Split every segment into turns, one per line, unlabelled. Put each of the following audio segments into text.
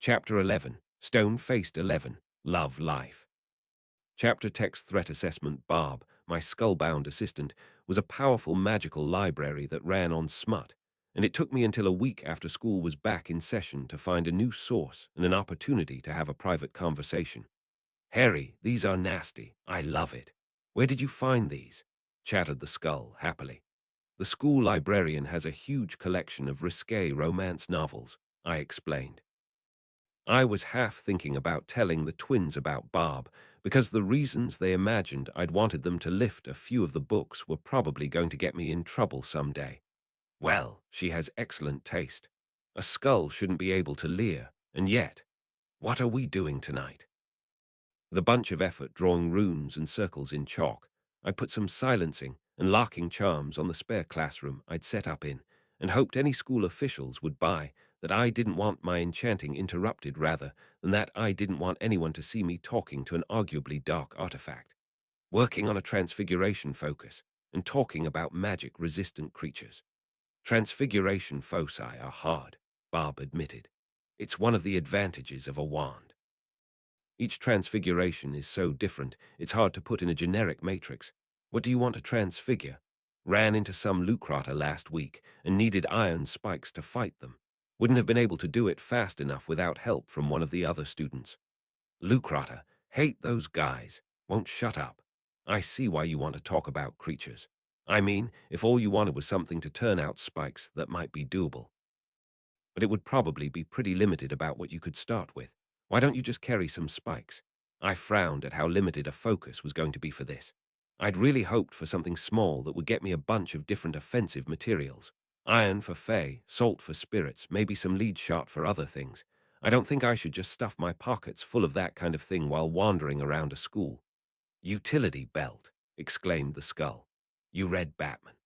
Chapter 11, Stone-Faced 11, Love Life. Chapter Text Threat Assessment. Barb, my skull-bound assistant, was a powerful magical library that ran on smut, and it took me until a week after school was back in session to find a new source and an opportunity to have a private conversation. "Harry, these are nasty. I love it. Where did you find these?" chattered the skull happily. "The school librarian has a huge collection of risque romance novels," I explained. I was half thinking about telling the twins about Barb, because the reasons they imagined I'd wanted them to lift a few of the books were probably going to get me in trouble someday. Well, she has excellent taste. A skull shouldn't be able to leer, and yet, what are we doing tonight? With a bunch of effort drawing runes and circles in chalk, I put some silencing and locking charms on the spare classroom I'd set up in, and hoped any school officials would buy that I didn't want my enchanting interrupted rather than that I didn't want anyone to see me talking to an arguably dark artifact, working on a transfiguration focus, and talking about magic-resistant creatures. Transfiguration foci are hard, Barb admitted. It's one of the advantages of a wand. Each transfiguration is so different, it's hard to put in a generic matrix. What do you want to transfigure? Ran into some lucrata last week and needed iron spikes to fight them. Wouldn't have been able to do it fast enough without help from one of the other students. Lucrata, hate those guys. Won't shut up. I see why you want to talk about creatures. I mean, if all you wanted was something to turn out spikes, that might be doable. But it would probably be pretty limited about what you could start with. Why don't you just carry some spikes? I frowned at how limited a focus was going to be for this. I'd really hoped for something small that would get me a bunch of different offensive materials. Iron for Fae, salt for spirits, maybe some lead shot for other things. I don't think I should just stuff my pockets full of that kind of thing while wandering around a school. "Utility belt," exclaimed the skull. "You read Batman?"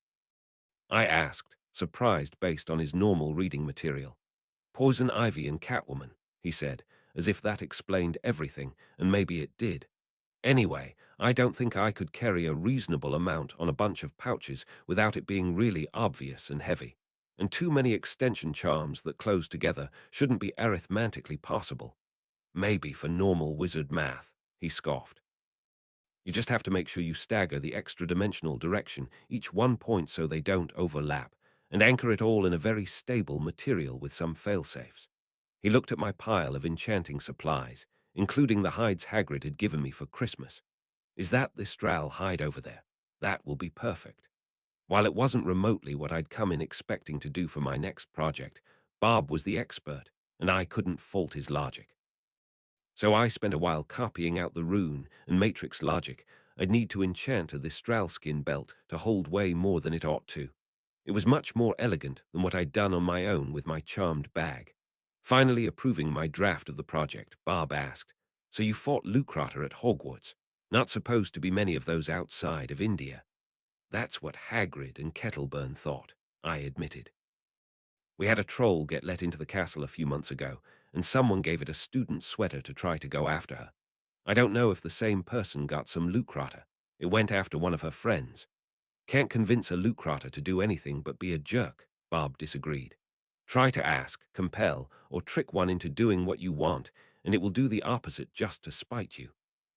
I asked, surprised based on his normal reading material. "Poison Ivy and Catwoman," he said, as if that explained everything, and maybe it did. Anyway, I don't think I could carry a reasonable amount on a bunch of pouches without it being really obvious and heavy. And too many extension charms that close together shouldn't be arithmetically possible. "Maybe for normal wizard math," he scoffed. "You just have to make sure you stagger the extra-dimensional direction, each 1 point so they don't overlap, and anchor it all in a very stable material with some failsafes." He looked at my pile of enchanting supplies, including the hides Hagrid had given me for Christmas. "Is that the Stral hide over there? That will be perfect." While it wasn't remotely what I'd come in expecting to do for my next project, Bob was the expert, and I couldn't fault his logic. So I spent a while copying out the rune and matrix logic I'd need to enchant a Stralskin belt to hold way more than it ought to. It was much more elegant than what I'd done on my own with my charmed bag. Finally approving my draft of the project, Bob asked, "So you fought Lucrata at Hogwarts? Not supposed to be many of those outside of India." "That's what Hagrid and Kettleburn thought," I admitted. "We had a troll get let into the castle a few months ago, and someone gave it a student's sweater to try to go after her. I don't know if the same person got some Lucrata. It went after one of her friends. Can't convince a Lucrata to do anything but be a jerk," Bob disagreed. "Try to ask, compel, or trick one into doing what you want, and it will do the opposite just to spite you.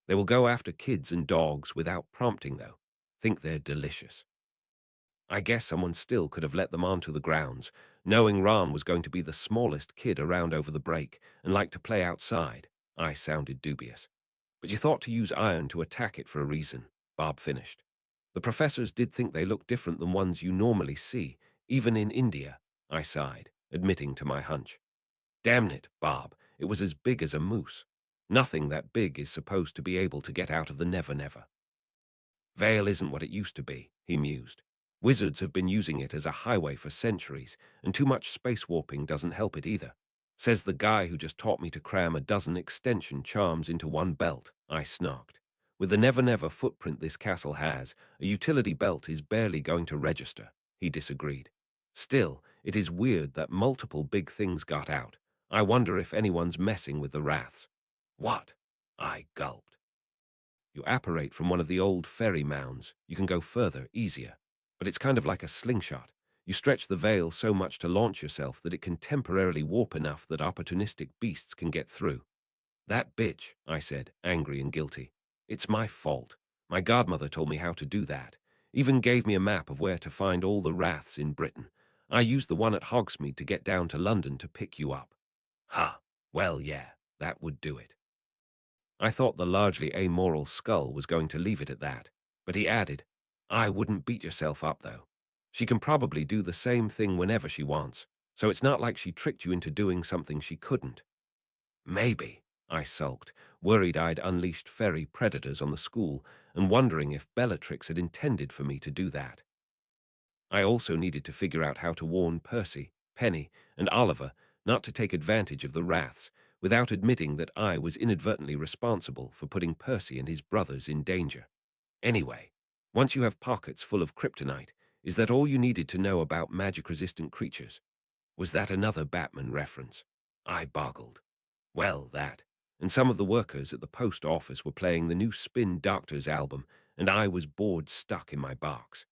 They will go after kids and dogs without prompting, though. Think they're delicious." I guess someone still could have let them onto the grounds, knowing Ron was going to be the smallest kid around over the break and liked to play outside. I sounded dubious. "But you thought to use iron to attack it for a reason," Bob finished. "The professors did think they looked different than ones you normally see, even in India," I sighed, admitting to my hunch. "Damn it, Bob, it was as big as a moose. Nothing that big is supposed to be able to get out of the Never Never." "Vale isn't what it used to be," he mused. "Wizards have been using it as a highway for centuries, and too much space warping doesn't help it either. Says the guy who just taught me to cram a dozen extension charms into one belt," I snarked. "With the Never Never footprint this castle has, a utility belt is barely going to register," he disagreed. "Still, it is weird that multiple big things got out. I wonder if anyone's messing with the Wraths." "What?" I gulped. "You apparate from one of the old ferry mounds. You can go further, easier. But it's kind of like a slingshot. You stretch the veil so much to launch yourself that it can temporarily warp enough that opportunistic beasts can get through. That bitch, I said, angry and guilty. It's my fault. My godmother told me how to do that. Even gave me a map of where to find all the raths in Britain. I used the one at Hogsmeade to get down to London to pick you up. Ha! Well, yeah, that would do it. I thought the largely amoral skull was going to leave it at that, but he added, I wouldn't beat yourself up, though. She can probably do the same thing whenever she wants, so it's not like she tricked you into doing something she couldn't. Maybe, I sulked, worried I'd unleashed fairy predators on the school and wondering if Bellatrix had intended for me to do that. I also needed to figure out how to warn Percy, Penny, and Oliver not to take advantage of the wraths without admitting that I was inadvertently responsible for putting Percy and his brothers in danger. Anyway, once you have pockets full of kryptonite, is that all you needed to know about magic-resistant creatures? Was that another Batman reference? I boggled. Well, that. And some of the workers at the post office were playing the new Spin Doctors album, and I was bored stuck in my box.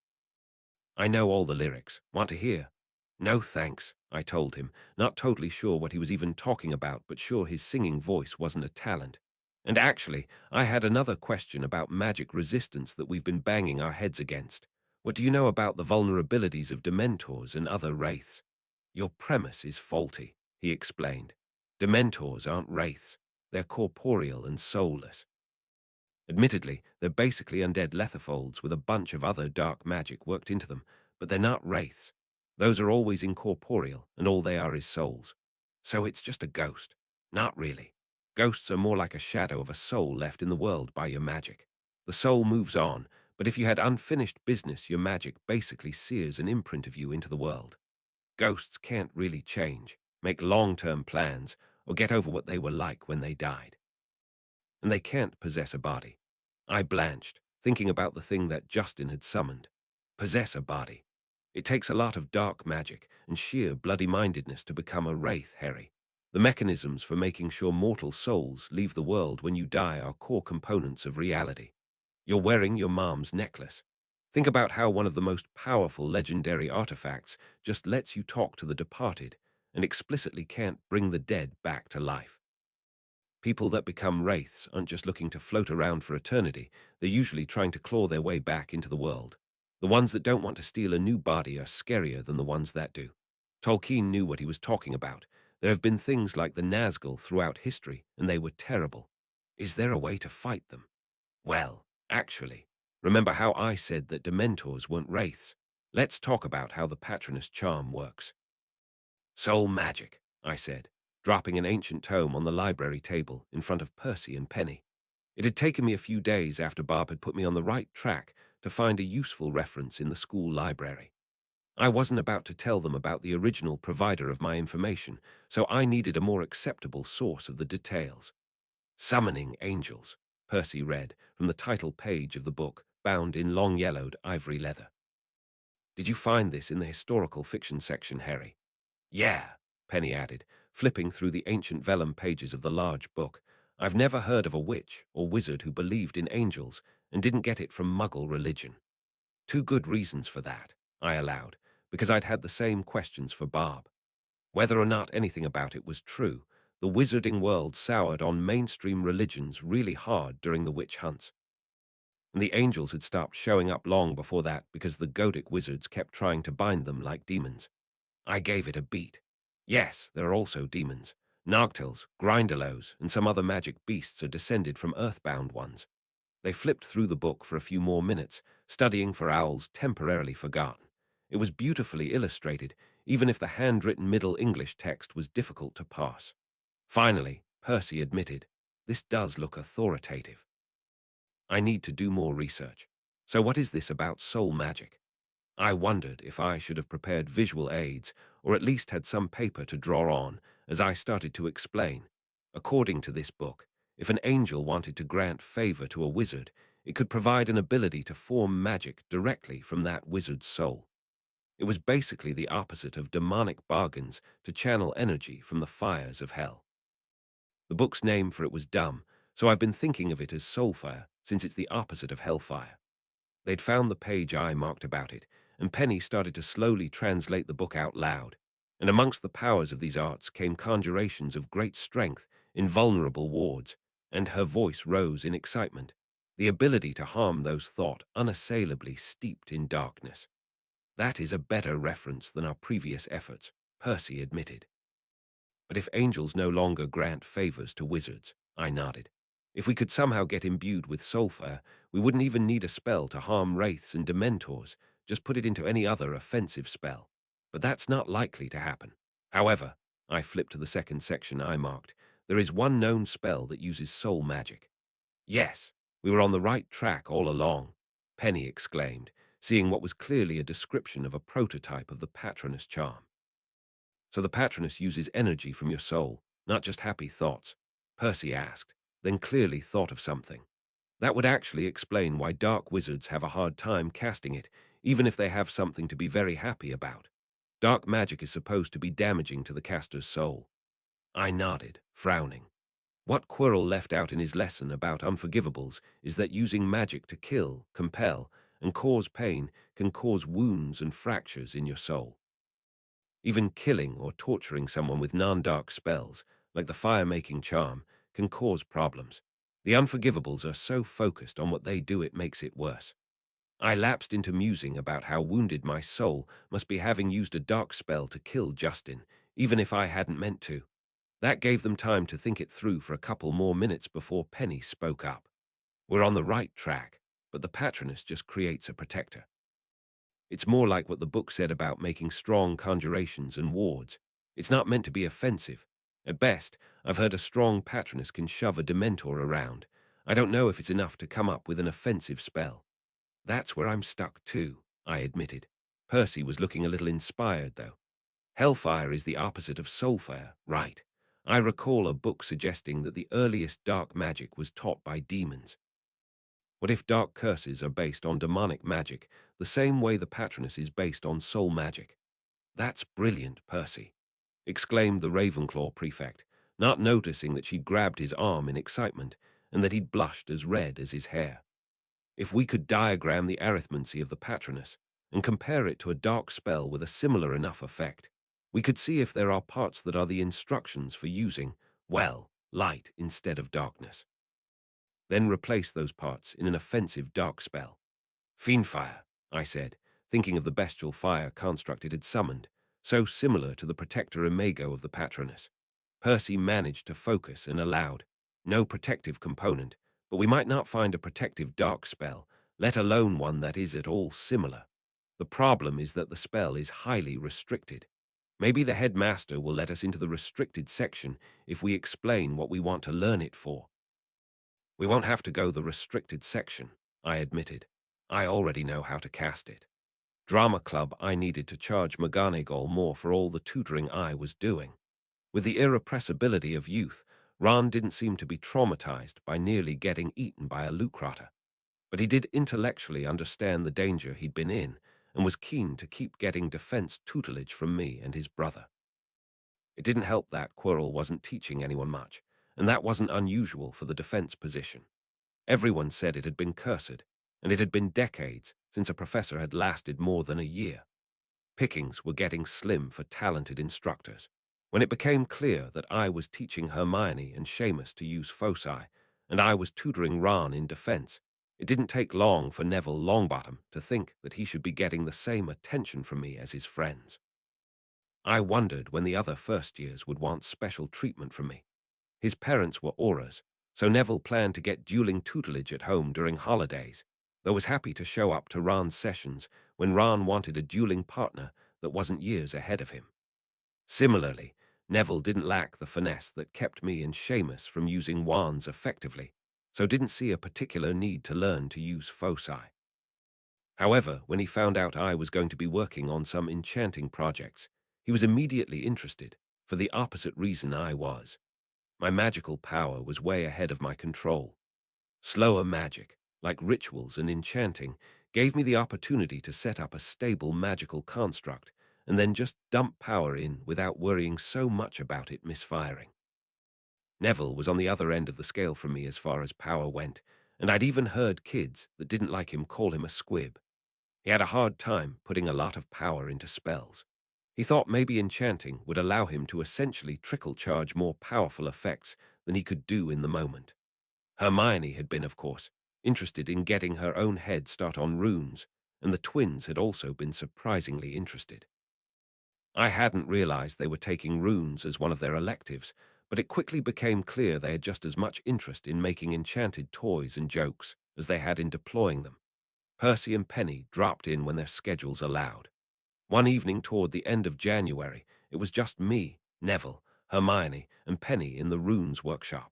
I know all the lyrics. Want to hear? No thanks, I told him, not totally sure what he was even talking about, but sure his singing voice wasn't a talent. And actually, I had another question about magic resistance that we've been banging our heads against. What do you know about the vulnerabilities of Dementors and other wraiths? Your premise is faulty, he explained. Dementors aren't wraiths. They're corporeal and soulless. Admittedly, they're basically undead letherfolds with a bunch of other dark magic worked into them, but they're not wraiths. Those are always incorporeal, and all they are is souls. So it's just a ghost. Not really. Ghosts are more like a shadow of a soul left in the world by your magic. The soul moves on, but if you had unfinished business, your magic basically sears an imprint of you into the world. Ghosts can't really change, make long-term plans, or get over what they were like when they died. And they can't possess a body. I blanched, thinking about the thing that Justin had summoned. Possess a body. It takes a lot of dark magic and sheer bloody-mindedness to become a wraith, Harry. The mechanisms for making sure mortal souls leave the world when you die are core components of reality. You're wearing your mom's necklace. Think about how one of the most powerful legendary artifacts just lets you talk to the departed and explicitly can't bring the dead back to life. People that become wraiths aren't just looking to float around for eternity, they're usually trying to claw their way back into the world. The ones that don't want to steal a new body are scarier than the ones that do. Tolkien knew what he was talking about. There have been things like the Nazgul throughout history, and they were terrible. Is there a way to fight them? Well, actually, remember how I said that Dementors weren't wraiths? Let's talk about how the Patronus charm works. Soul magic, I said, dropping an ancient tome on the library table in front of Percy and Penny. It had taken me a few days after Bob had put me on the right track to find a useful reference in the school library. I wasn't about to tell them about the original provider of my information, so I needed a more acceptable source of the details. Summoning Angels, Percy read from the title page of the book, bound in long yellowed ivory leather. Did you find this in the historical fiction section, Harry? Yeah, Penny added, flipping through the ancient vellum pages of the large book. I've never heard of a witch or wizard who believed in angels and didn't get it from Muggle religion. Two good reasons for that, I allowed, because I'd had the same questions for Barb. Whether or not anything about it was true, the wizarding world soured on mainstream religions really hard during the witch hunts. And the angels had stopped showing up long before that because the Godic wizards kept trying to bind them like demons. I gave it a beat. Yes, there are also demons. Nogtils, Grindylows, and some other magic beasts are descended from earthbound ones. They flipped through the book for a few more minutes, studying for owls temporarily forgotten. It was beautifully illustrated, even if the handwritten Middle English text was difficult to parse. Finally, Percy admitted, this does look authoritative. I need to do more research. So what is this about soul magic? I wondered if I should have prepared visual aids, or at least had some paper to draw on, as I started to explain. According to this book, if an angel wanted to grant favor to a wizard, it could provide an ability to form magic directly from that wizard's soul. It was basically the opposite of demonic bargains to channel energy from the fires of hell. The book's name for it was dumb, so I've been thinking of it as soulfire, since it's the opposite of hellfire. They'd found the page I marked about it, and Penny started to slowly translate the book out loud. And amongst the powers of these arts came conjurations of great strength in vulnerable wards, and her voice rose in excitement, the ability to harm those thought unassailably steeped in darkness. That is a better reference than our previous efforts, Percy admitted. But if angels no longer grant favors to wizards, I nodded. If we could somehow get imbued with sulfur, we wouldn't even need a spell to harm wraiths and dementors, just put it into any other offensive spell. But that's not likely to happen. However, I flipped to the second section I marked. There is one known spell that uses soul magic. Yes, we were on the right track all along, Penny exclaimed, seeing what was clearly a description of a prototype of the Patronus charm. So the Patronus uses energy from your soul, not just happy thoughts? Percy asked, then clearly thought of something. That would actually explain why dark wizards have a hard time casting it, even if they have something to be very happy about. Dark magic is supposed to be damaging to the caster's soul. I nodded, frowning. What Quirrell left out in his lesson about unforgivables is that using magic to kill, compel, and cause pain can cause wounds and fractures in your soul. Even killing or torturing someone with non-dark spells, like the fire-making charm, can cause problems. The unforgivables are so focused on what they do it makes it worse. I lapsed into musing about how wounded my soul must be having used a dark spell to kill Justin, even if I hadn't meant to. That gave them time to think it through for a couple more minutes before Penny spoke up. We're on the right track, but the Patronus just creates a protector. It's more like what the book said about making strong conjurations and wards. It's not meant to be offensive. At best, I've heard a strong Patronus can shove a Dementor around. I don't know if it's enough to come up with an offensive spell. That's where I'm stuck too, I admitted. Percy was looking a little inspired, though. Hellfire is the opposite of soulfire, right? I recall a book suggesting that the earliest dark magic was taught by demons. What if dark curses are based on demonic magic, the same way the Patronus is based on soul magic? That's brilliant, Percy, exclaimed the Ravenclaw prefect, not noticing that she'd grabbed his arm in excitement and that he'd blushed as red as his hair. If we could diagram the arithmancy of the Patronus and compare it to a dark spell with a similar enough effect, we could see if there are parts that are the instructions for using, well, light instead of darkness. Then replace those parts in an offensive dark spell. FiendFyre, I said, thinking of the bestial fire construct it had summoned, so similar to the protector imago of the Patronus. Percy managed to focus and allowed. No protective component, but we might not find a protective dark spell, let alone one that is at all similar. The problem is that the spell is highly restricted. Maybe the headmaster will let us into the restricted section if we explain what we want to learn it for. We won't have to go the restricted section, I admitted. I already know how to cast it. Drama club, I needed to charge McGonagall more for all the tutoring I was doing. With the irrepressibility of youth, Ron didn't seem to be traumatized by nearly getting eaten by a Lucrata. But he did intellectually understand the danger he'd been in and was keen to keep getting defense tutelage from me and his brother. It didn't help that Quirrell wasn't teaching anyone much, and that wasn't unusual for the defense position. Everyone said it had been cursed, and it had been decades since a professor had lasted more than a year. Pickings were getting slim for talented instructors. When it became clear that I was teaching Hermione and Seamus to use foci, and I was tutoring Ron in defense, it didn't take long for Neville Longbottom to think that he should be getting the same attention from me as his friends. I wondered when the other first years would want special treatment from me. His parents were Aurors, so Neville planned to get dueling tutelage at home during holidays, though was happy to show up to Ron's sessions when Ron wanted a dueling partner that wasn't years ahead of him. Similarly, Neville didn't lack the finesse that kept me and Seamus from using wands effectively, so didn't see a particular need to learn to use foci. However, when he found out I was going to be working on some enchanting projects, he was immediately interested, for the opposite reason I was. My magical power was way ahead of my control. Slower magic, like rituals and enchanting, gave me the opportunity to set up a stable magical construct and then just dump power in without worrying so much about it misfiring. Neville was on the other end of the scale from me as far as power went, and I'd even heard kids that didn't like him call him a squib. He had a hard time putting a lot of power into spells. He thought maybe enchanting would allow him to essentially trickle-charge more powerful effects than he could do in the moment. Hermione had been, of course, interested in getting her own head start on runes, and the twins had also been surprisingly interested. I hadn't realized they were taking runes as one of their electives, but it quickly became clear they had just as much interest in making enchanted toys and jokes as they had in deploying them. Percy and Penny dropped in when their schedules allowed. One evening toward the end of January, it was just me, Neville, Hermione, and Penny in the runes workshop.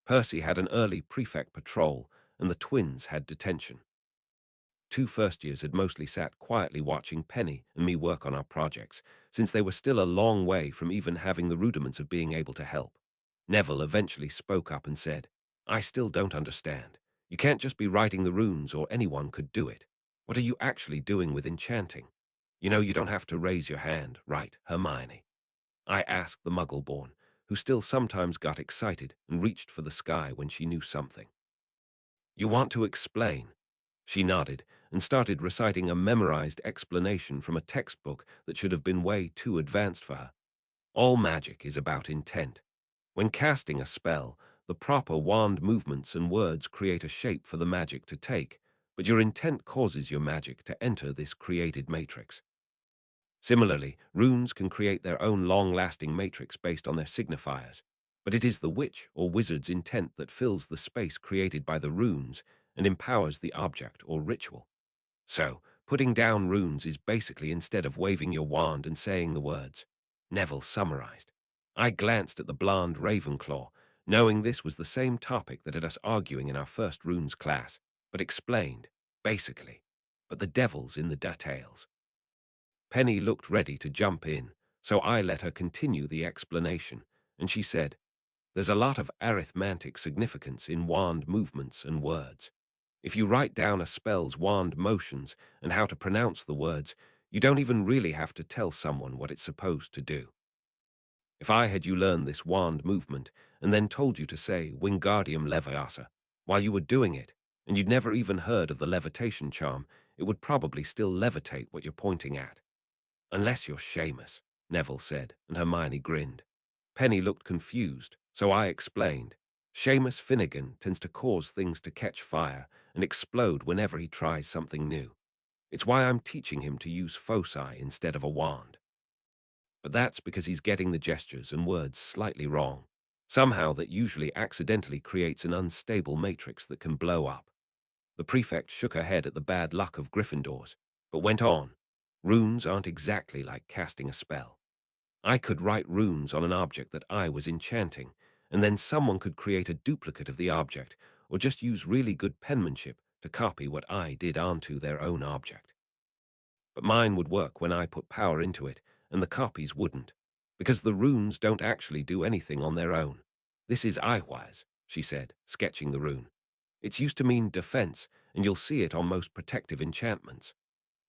Percy had an early prefect patrol, and the twins had detention. Two first years had mostly sat quietly watching Penny and me work on our projects, since they were still a long way from even having the rudiments of being able to help. Neville eventually spoke up and said, "I still don't understand. You can't just be writing the runes or anyone could do it. What are you actually doing with enchanting? You know you don't have to raise your hand, right, Hermione?" I asked the Muggle-born, who still sometimes got excited and reached for the sky when she knew something. "You want to explain?" She nodded and started reciting a memorized explanation from a textbook that should have been way too advanced for her. All magic is about intent. When casting a spell, the proper wand movements and words create a shape for the magic to take, but your intent causes your magic to enter this created matrix. Similarly, runes can create their own long-lasting matrix based on their signifiers, but it is the witch or wizard's intent that fills the space created by the runes and empowers the object or ritual. So, putting down runes is basically instead of waving your wand and saying the words. Neville summarized. I glanced at the blonde Ravenclaw, knowing this was the same topic that had us arguing in our first runes class, but explained, basically. But the devil's in the details. Penny looked ready to jump in, so I let her continue the explanation, and she said, "There's a lot of arithmetic significance in wand movements and words. If you write down a spell's wand motions and how to pronounce the words, you don't even really have to tell someone what it's supposed to do. If I had you learn this wand movement and then told you to say Wingardium Leviosa while you were doing it, and you'd never even heard of the levitation charm, it would probably still levitate what you're pointing at. Unless you're Seamus," Neville said, and Hermione grinned. Penny looked confused, so I explained. Seamus Finnegan tends to cause things to catch fire and explode whenever he tries something new. It's why I'm teaching him to use foci instead of a wand. But that's because he's getting the gestures and words slightly wrong. Somehow that usually accidentally creates an unstable matrix that can blow up. The prefect shook her head at the bad luck of Gryffindors, but went on. Runes aren't exactly like casting a spell. I could write runes on an object that I was enchanting, and then someone could create a duplicate of the object, or just use really good penmanship to copy what I did onto their own object. But mine would work when I put power into it, and the copies wouldn't, because the runes don't actually do anything on their own. This is Eyewise, she said, sketching the rune. It's used to mean defense, and you'll see it on most protective enchantments.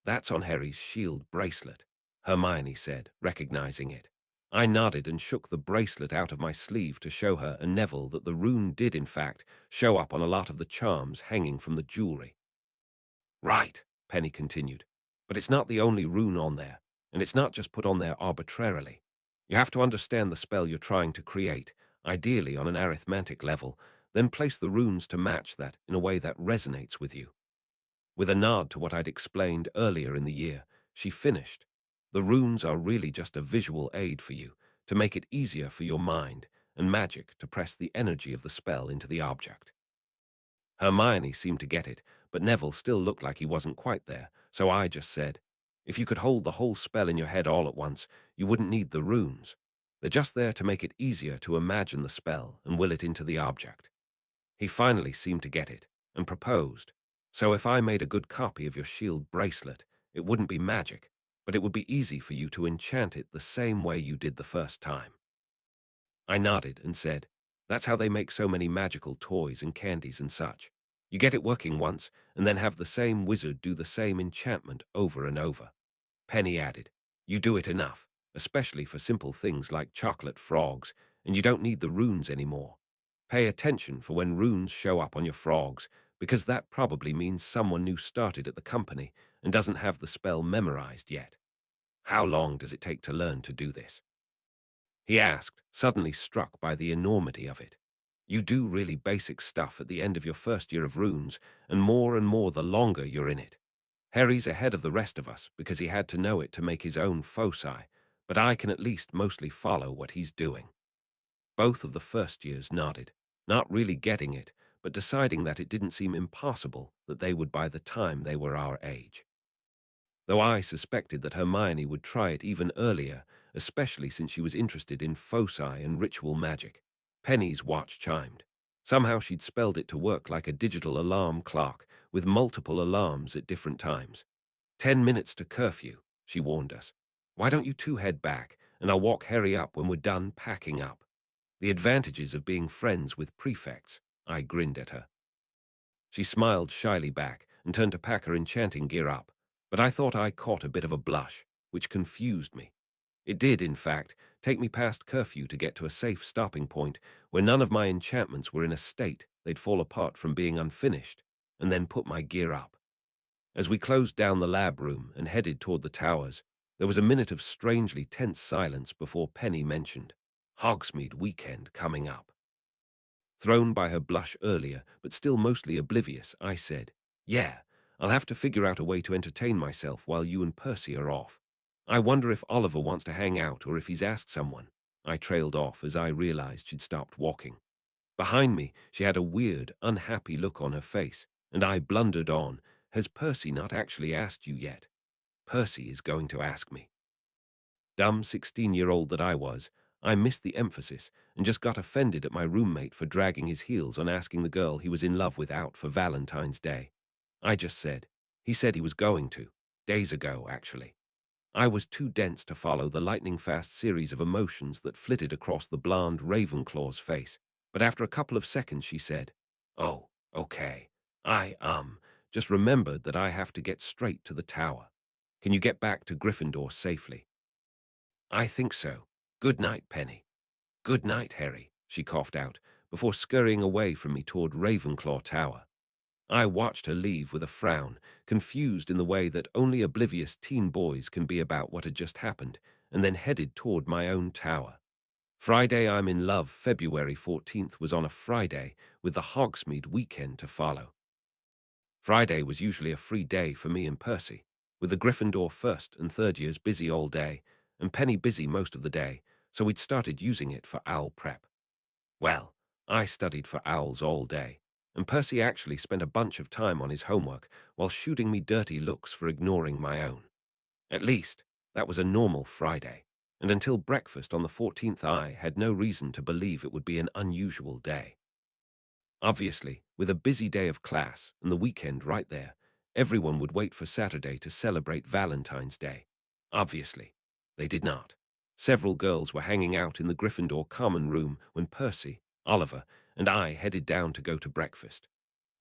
That's on Harry's shield bracelet, Hermione said, recognizing it. I nodded and shook the bracelet out of my sleeve to show her and Neville that the rune did, in fact, show up on a lot of the charms hanging from the jewelry. Right, Penny continued, but it's not the only rune on there, and it's not just put on there arbitrarily. You have to understand the spell you're trying to create, ideally on an arithmetic level, then place the runes to match that in a way that resonates with you. With a nod to what I'd explained earlier in the year, she finished. The runes are really just a visual aid for you, to make it easier for your mind and magic to press the energy of the spell into the object. Hermione seemed to get it, but Neville still looked like he wasn't quite there, so I just said, if you could hold the whole spell in your head all at once, you wouldn't need the runes. They're just there to make it easier to imagine the spell and will it into the object. He finally seemed to get it, and proposed. So if I made a good copy of your shield bracelet, it wouldn't be magic, but it would be easy for you to enchant it the same way you did the first time. I nodded and said, that's how they make so many magical toys and candies and such. You get it working once, and then have the same wizard do the same enchantment over and over. Penny added, you do it enough, especially for simple things like chocolate frogs, and you don't need the runes anymore. Pay attention for when runes show up on your frogs, because that probably means someone new started at the company and doesn't have the spell memorized yet. How long does it take to learn to do this? He asked, suddenly struck by the enormity of it. You do really basic stuff at the end of your first year of runes, and more the longer you're in it. Harry's ahead of the rest of us because he had to know it to make his own foci, but I can at least mostly follow what he's doing. Both of the first years nodded, not really getting it, but deciding that it didn't seem impossible that they would by the time they were our age. Though I suspected that Hermione would try it even earlier, especially since she was interested in foci and ritual magic. Penny's watch chimed. Somehow she'd spelled it to work like a digital alarm clock, with multiple alarms at different times. 10 minutes to curfew, she warned us. Why don't you two head back, and I'll walk Harry up when we're done packing up. The advantages of being friends with prefects, I grinned at her. She smiled shyly back and turned to pack her enchanting gear up, but I thought I caught a bit of a blush, which confused me. It did, in fact, take me past curfew to get to a safe stopping point where none of my enchantments were in a state they'd fall apart from being unfinished, and then put my gear up. As we closed down the lab room and headed toward the towers, there was a minute of strangely tense silence before Penny mentioned, Hogsmeade weekend coming up. Thrown by her blush earlier, but still mostly oblivious, I said, Yeah, I'll have to figure out a way to entertain myself while you and Percy are off. I wonder if Oliver wants to hang out or if he's asked someone. I trailed off as I realized she'd stopped walking. Behind me, she had a weird, unhappy look on her face, and I blundered on, Has Percy not actually asked you yet? Percy is going to ask me. Dumb 16-year-old that I was, I missed the emphasis and just got offended at my roommate for dragging his heels on asking the girl he was in love with out for Valentine's Day. I just said, he said he was going to, days ago, actually. I was too dense to follow the lightning-fast series of emotions that flitted across the blonde Ravenclaw's face, but after a couple of seconds she said, Oh, okay. Just remembered that I have to get straight to the tower. Can you get back to Gryffindor safely? I think so. Good night, Penny. Good night, Harry, she coughed out, before scurrying away from me toward Ravenclaw Tower. I watched her leave with a frown, confused in the way that only oblivious teen boys can be about what had just happened, and then headed toward my own tower. Friday I'm in Love, February 14th, was on a Friday, with the Hogsmeade weekend to follow. Friday was usually a free day for me and Percy, with the Gryffindor first and third years busy all day, and Penny busy most of the day, so we'd started using it for owl prep. Well, I studied for owls all day, and Percy actually spent a bunch of time on his homework while shooting me dirty looks for ignoring my own. At least, that was a normal Friday, and until breakfast on the 14th I had no reason to believe it would be an unusual day. Obviously, with a busy day of class and the weekend right there, everyone would wait for Saturday to celebrate Valentine's Day. Obviously, they did not. Several girls were hanging out in the Gryffindor common room when Percy, Oliver, and I headed down to go to breakfast.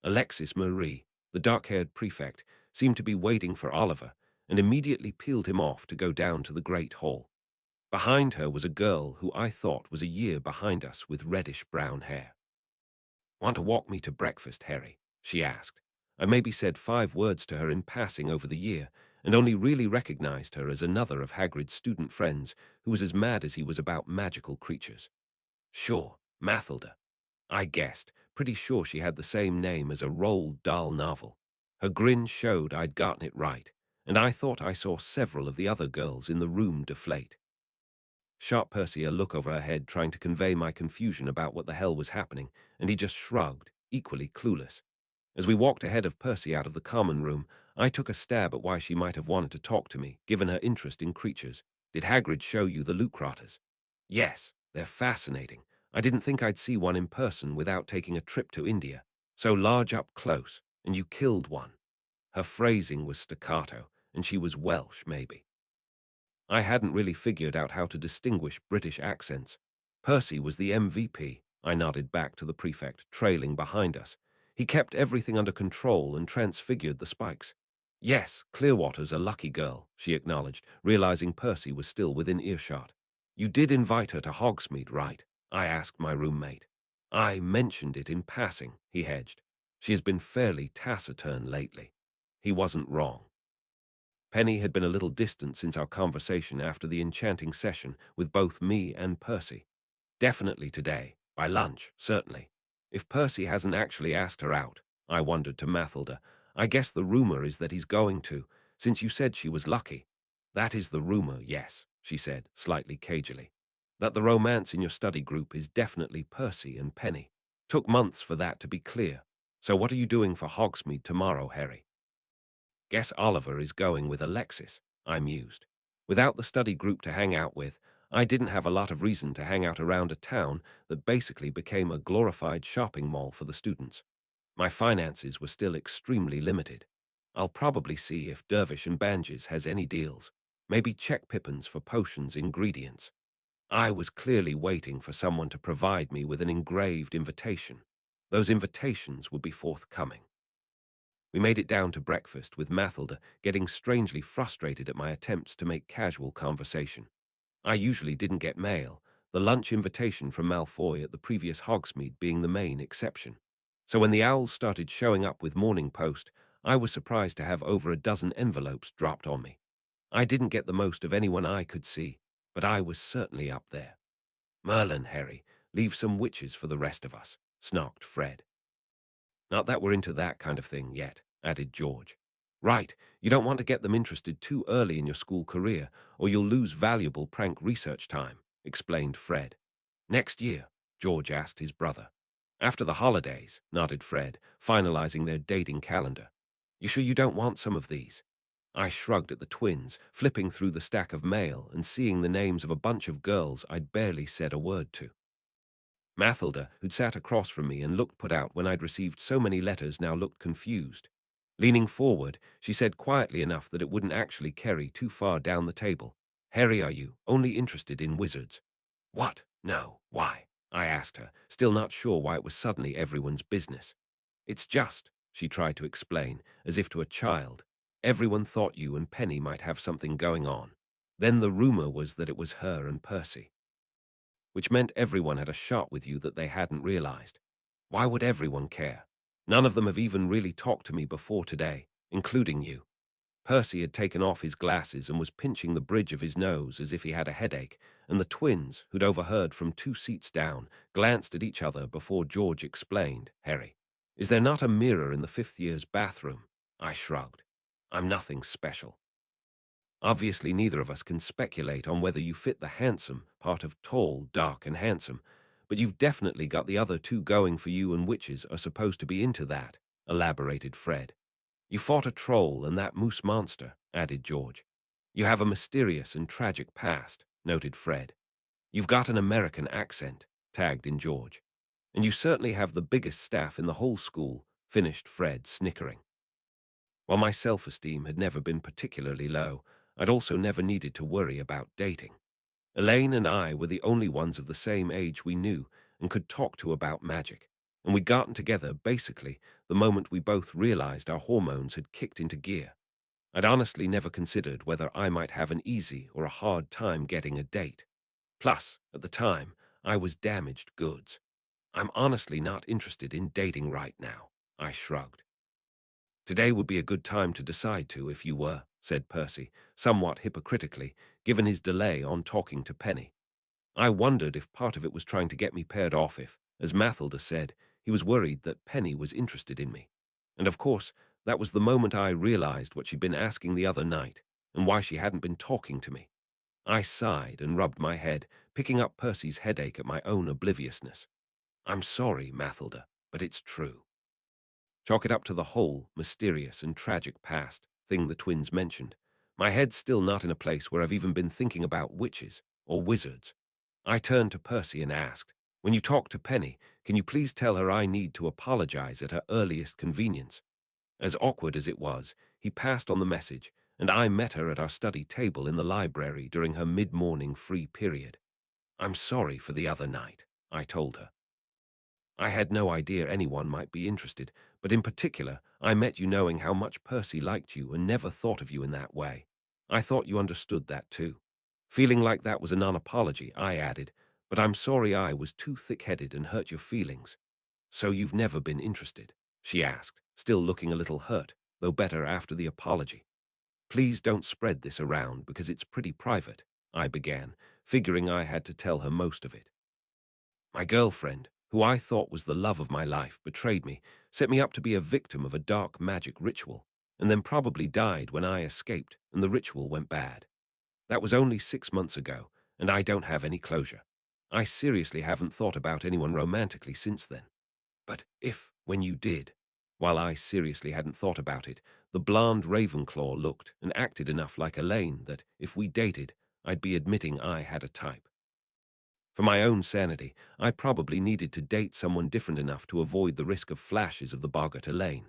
Alexis Marie, the dark-haired prefect, seemed to be waiting for Oliver and immediately peeled him off to go down to the Great Hall. Behind her was a girl who I thought was a year behind us with reddish-brown hair. Want to walk me to breakfast, Harry? She asked. I maybe said 5 words to her in passing over the year, and only really recognized her as another of Hagrid's student friends who was as mad as he was about magical creatures. Sure, Mathilda. I guessed, pretty sure she had the same name as a Roald Dahl novel. Her grin showed I'd gotten it right, and I thought I saw several of the other girls in the room deflate. Shot Percy a look over her head trying to convey my confusion about what the hell was happening, and he just shrugged, equally clueless. As we walked ahead of Percy out of the common room, I took a stab at why she might have wanted to talk to me, given her interest in creatures. Did Hagrid show you the Lucratas? Yes, they're fascinating. I didn't think I'd see one in person without taking a trip to India. So large up close, and you killed one. Her phrasing was staccato, and she was Welsh, maybe. I hadn't really figured out how to distinguish British accents. Percy was the MVP, I nodded back to the prefect, trailing behind us. He kept everything under control and transfigured the spikes. Yes, Clearwater's a lucky girl, she acknowledged, realizing Percy was still within earshot. You did invite her to Hogsmeade, right? I asked my roommate. I mentioned it in passing, he hedged. She has been fairly taciturn lately. He wasn't wrong. Penny had been a little distant since our conversation after the enchanting session with both me and Percy. Definitely today, by lunch, certainly. If Percy hasn't actually asked her out, I wondered to Mathilda. I guess the rumor is that he's going to, since you said she was lucky. That is the rumor, yes, she said, slightly cagily. That the romance in your study group is definitely Percy and Penny. Took months for that to be clear. So what are you doing for Hogsmeade tomorrow, Harry? Guess Oliver is going with Alexis, I mused. Without the study group to hang out with, I didn't have a lot of reason to hang out around a town that basically became a glorified shopping mall for the students. My finances were still extremely limited. I'll probably see if Dervish and Banges has any deals. Maybe check Pippin's for potions ingredients. I was clearly waiting for someone to provide me with an engraved invitation. Those invitations would be forthcoming. We made it down to breakfast with Mathilda getting strangely frustrated at my attempts to make casual conversation. I usually didn't get mail, the lunch invitation from Malfoy at the previous Hogsmeade being the main exception. So when the owls started showing up with Morning Post, I was surprised to have over a dozen envelopes dropped on me. I didn't get the most of anyone I could see, but I was certainly up there. Merlin, Harry, leave some witches for the rest of us, snarked Fred. Not that we're into that kind of thing yet, added George. Right, you don't want to get them interested too early in your school career, or you'll lose valuable prank research time, explained Fred. Next year, George asked his brother. After the holidays, nodded Fred, finalizing their dating calendar. You sure you don't want some of these? I shrugged at the twins, flipping through the stack of mail and seeing the names of a bunch of girls I'd barely said a word to. Mathilda, who'd sat across from me and looked put out when I'd received so many letters, now looked confused. Leaning forward, she said quietly enough that it wouldn't actually carry too far down the table. Harry, are you only interested in wizards? What? No. Why? I asked her, still not sure why it was suddenly everyone's business. It's just, she tried to explain, as if to a child. Everyone thought you and Penny might have something going on. Then the rumor was that it was her and Percy, which meant everyone had a shot with you that they hadn't realized. Why would everyone care? None of them have even really talked to me before today, including you. Percy had taken off his glasses and was pinching the bridge of his nose as if he had a headache, and the twins, who'd overheard from 2 seats down, glanced at each other before George explained. Harry, is there not a mirror in the 5th year's bathroom? I shrugged. I'm nothing special. Obviously, neither of us can speculate on whether you fit the handsome part of tall, dark, and handsome, but you've definitely got the other two going for you, and witches are supposed to be into that, elaborated Fred. You fought a troll and that moose monster, added George. You have a mysterious and tragic past, noted Fred. You've got an American accent, tagged in George. And you certainly have the biggest staff in the whole school, finished Fred, snickering. While my self-esteem had never been particularly low, I'd also never needed to worry about dating. Elaine and I were the only ones of the same age we knew and could talk to about magic, and we'd gotten together, basically, the moment we both realized our hormones had kicked into gear. I'd honestly never considered whether I might have an easy or a hard time getting a date. Plus, at the time, I was damaged goods. I'm honestly not interested in dating right now, I shrugged. Today would be a good time to decide to, if you were, said Percy, somewhat hypocritically, given his delay on talking to Penny. I wondered if part of it was trying to get me paired off if, as Mathilda said, he was worried that Penny was interested in me. And of course, that was the moment I realized what she'd been asking the other night, and why she hadn't been talking to me. I sighed and rubbed my head, picking up Percy's headache at my own obliviousness. I'm sorry, Mathilda, but it's true. Chalk it up to the whole mysterious and tragic past thing the twins mentioned. My head's still not in a place where I've even been thinking about witches or wizards. I turned to Percy and asked, when you talk to Penny, can you please tell her I need to apologize at her earliest convenience? As awkward as it was, he passed on the message, and I met her at our study table in the library during her mid-morning free period. I'm sorry for the other night, I told her. I had no idea anyone might be interested, but in particular, I met you knowing how much Percy liked you and never thought of you in that way. I thought you understood that too. Feeling like that was a non-apology, I added, but I'm sorry I was too thick-headed and hurt your feelings. So you've never been interested, she asked, still looking a little hurt, though better after the apology. Please don't spread this around because it's pretty private, I began, figuring I had to tell her most of it. My girlfriend, who I thought was the love of my life, betrayed me, set me up to be a victim of a dark magic ritual, and then probably died when I escaped and the ritual went bad. That was only 6 months ago, and I don't have any closure. I seriously haven't thought about anyone romantically since then. But if, when you did, while I seriously hadn't thought about it, the blonde Ravenclaw looked and acted enough like Elaine that, if we dated, I'd be admitting I had a type. For my own sanity, I probably needed to date someone different enough to avoid the risk of flashes of the boggart Elaine.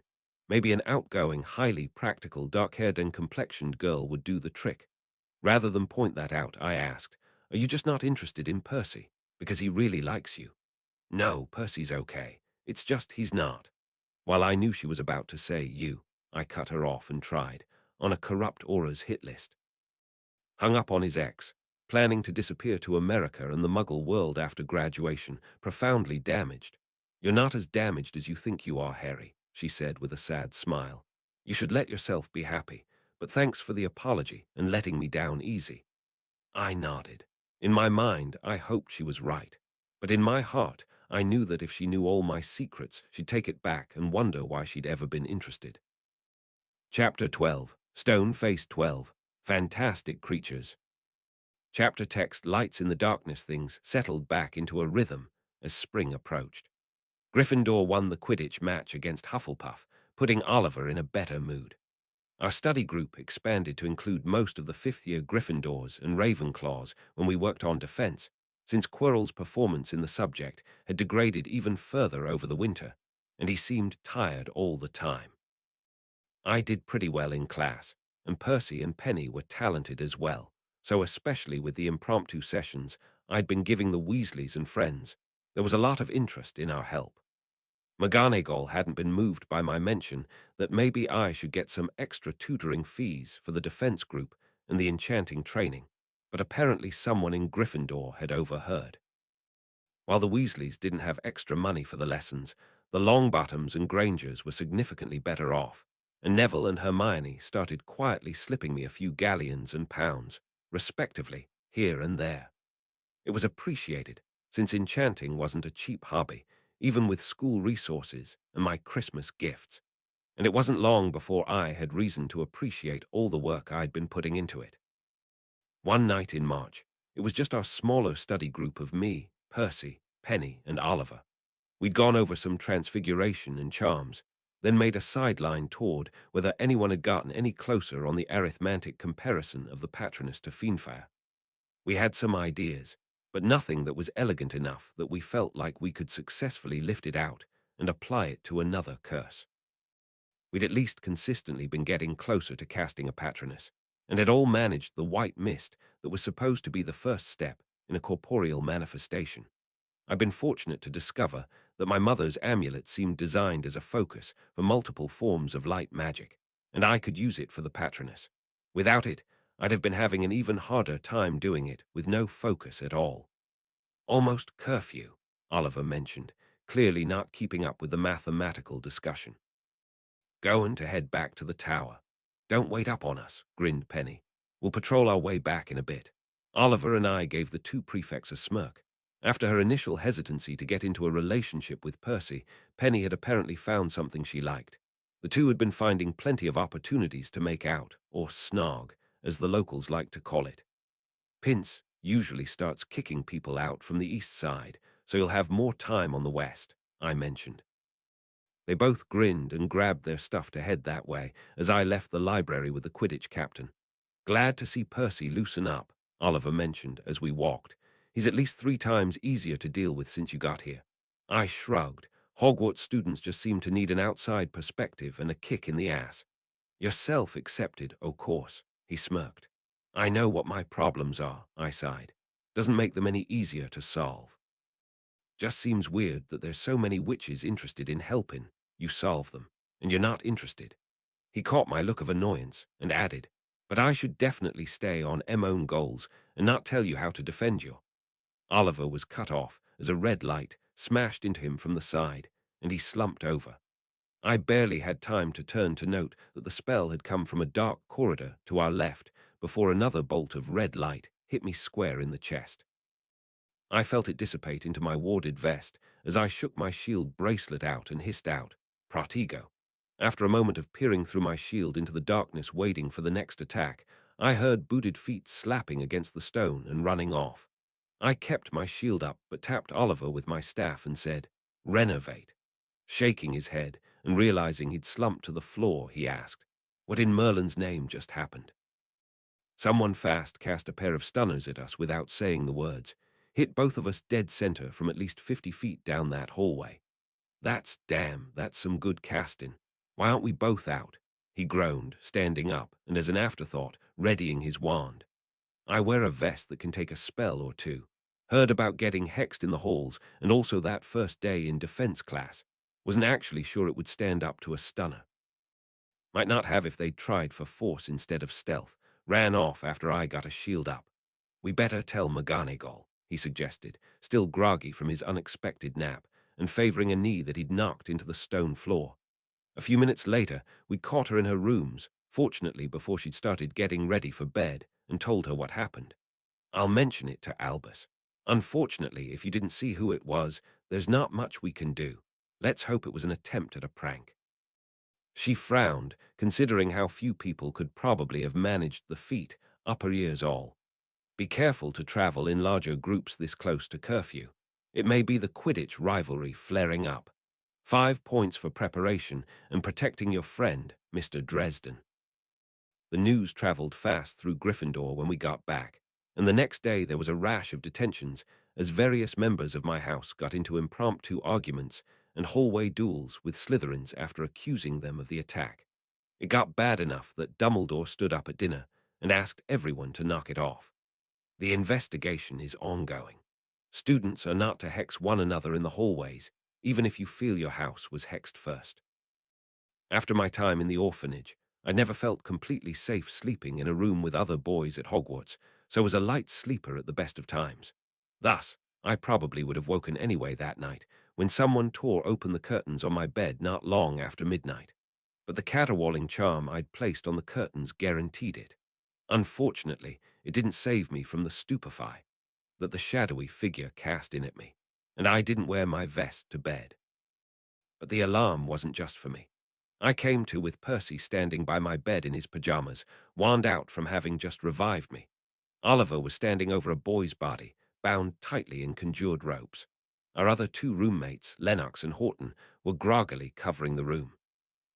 Maybe an outgoing, highly practical, dark-haired and complexioned girl would do the trick. Rather than point that out, I asked, "Are you just not interested in Percy? Because he really likes you." "No, Percy's okay. It's just he's not." While I knew she was about to say you, I cut her off and tried, on a corrupt aura's hit list. Hung up on his ex, planning to disappear to America and the Muggle world after graduation, profoundly damaged. "You're not as damaged as you think you are, Harry," she said with a sad smile. "You should let yourself be happy, but thanks for the apology and letting me down easy." I nodded. In my mind, I hoped she was right. But in my heart, I knew that if she knew all my secrets, she'd take it back and wonder why she'd ever been interested. Chapter 12. Stone Face 12. Fantastic Creatures. Chapter text lights in the darkness. Things settled back into a rhythm as spring approached. Gryffindor won the Quidditch match against Hufflepuff, putting Oliver in a better mood. Our study group expanded to include most of the fifth-year Gryffindors and Ravenclaws when we worked on defense, since Quirrell's performance in the subject had degraded even further over the winter, and he seemed tired all the time. I did pretty well in class, and Percy and Penny were talented as well, so especially with the impromptu sessions I'd been giving the Weasleys and friends, there was a lot of interest in our help. McGonagall hadn't been moved by my mention that maybe I should get some extra tutoring fees for the defense group and the enchanting training, but apparently someone in Gryffindor had overheard. While the Weasleys didn't have extra money for the lessons, the Longbottoms and Grangers were significantly better off, and Neville and Hermione started quietly slipping me a few galleons and pounds, respectively, here and there. It was appreciated, since enchanting wasn't a cheap hobby, even with school resources and my Christmas gifts, and it wasn't long before I had reason to appreciate all the work I'd been putting into it. One night in March, it was just our smaller study group of me, Percy, Penny, and Oliver. We'd gone over some transfiguration and charms, then made a sideline toward whether anyone had gotten any closer on the arithmetic comparison of the Patronus to FiendFyre. We had some ideas, but nothing that was elegant enough that we felt like we could successfully lift it out and apply it to another curse. We'd at least consistently been getting closer to casting a Patronus, and had all managed the white mist that was supposed to be the first step in a corporeal manifestation. I've been fortunate to discover that my mother's amulet seemed designed as a focus for multiple forms of light magic, and I could use it for the Patronus. Without it, I'd have been having an even harder time doing it with no focus at all. "Almost curfew," Oliver mentioned, clearly not keeping up with the mathematical discussion. "Going to head back to the tower. Don't wait up on us," grinned Penny. "We'll patrol our way back in a bit." Oliver and I gave the two prefects a smirk. After her initial hesitancy to get into a relationship with Percy, Penny had apparently found something she liked. The two had been finding plenty of opportunities to make out, or snog, as the locals like to call it. "Pince usually starts kicking people out from the east side, so you'll have more time on the west," I mentioned. They both grinned and grabbed their stuff to head that way as I left the library with the Quidditch captain. "Glad to see Percy loosen up," Oliver mentioned as we walked. "He's at least 3 times easier to deal with since you got here." I shrugged. Hogwarts students just seem to need an outside perspective and a kick in the ass. "Yourself accepted, o' course," he smirked. "I know what my problems are," I sighed. "Doesn't make them any easier to solve. Just seems weird that there's so many witches interested in helping you solve them, and you're not interested." He caught my look of annoyance and added, "But I should definitely stay on own goals and not tell you how to defend you." Oliver was cut off as a red light smashed into him from the side, and he slumped over. I barely had time to turn to note that the spell had come from a dark corridor to our left before another bolt of red light hit me square in the chest. I felt it dissipate into my warded vest as I shook my shield bracelet out and hissed out, Protego. After a moment of peering through my shield into the darkness waiting for the next attack, I heard booted feet slapping against the stone and running off. I kept my shield up but tapped Oliver with my staff and said, Renovate. Shaking his head and realizing he'd slumped to the floor, he asked, What in Merlin's name just happened? Someone fast cast a pair of stunners at us without saying the words, hit both of us dead center from at least 50 feet down that hallway. That's some good casting. Why aren't we both out? He groaned, standing up, and as an afterthought, readying his wand. I wear a vest that can take a spell or two. Heard about getting hexed in the halls, and also that first day in defense class. Wasn't actually sure it would stand up to a stunner. Might not have if they'd tried for force instead of stealth. Ran off after I got a shield up. We better tell McGonagall, he suggested, still groggy from his unexpected nap, and favoring a knee that he'd knocked into the stone floor. A few minutes later, we caught her in her rooms, fortunately before she'd started getting ready for bed, and told her what happened. I'll mention it to Albus. Unfortunately, if you didn't see who it was, there's not much we can do. Let's hope it was an attempt at a prank. She frowned, considering how few people could probably have managed the feat, upper ears all. Be careful to travel in larger groups this close to curfew. It may be the Quidditch rivalry flaring up. 5 points for preparation and protecting your friend, Mr. Dresden. The news traveled fast through Gryffindor when we got back, and the next day there was a rash of detentions as various members of my house got into impromptu arguments and hallway duels with Slytherins after accusing them of the attack. It got bad enough that Dumbledore stood up at dinner and asked everyone to knock it off. The investigation is ongoing. Students are not to hex one another in the hallways, even if you feel your house was hexed first. After my time in the orphanage, I never felt completely safe sleeping in a room with other boys at Hogwarts, so was a light sleeper at the best of times. Thus, I probably would have woken anyway that night when someone tore open the curtains on my bed not long after midnight. But the caterwauling charm I'd placed on the curtains guaranteed it. Unfortunately, it didn't save me from the stupefy that the shadowy figure cast in at me, and I didn't wear my vest to bed. But the alarm wasn't just for me. I came to with Percy standing by my bed in his pajamas, wand out from having just revived me. Oliver was standing over a boy's body, bound tightly in conjured ropes. Our other 2 roommates, Lennox and Horton, were groggily covering the room.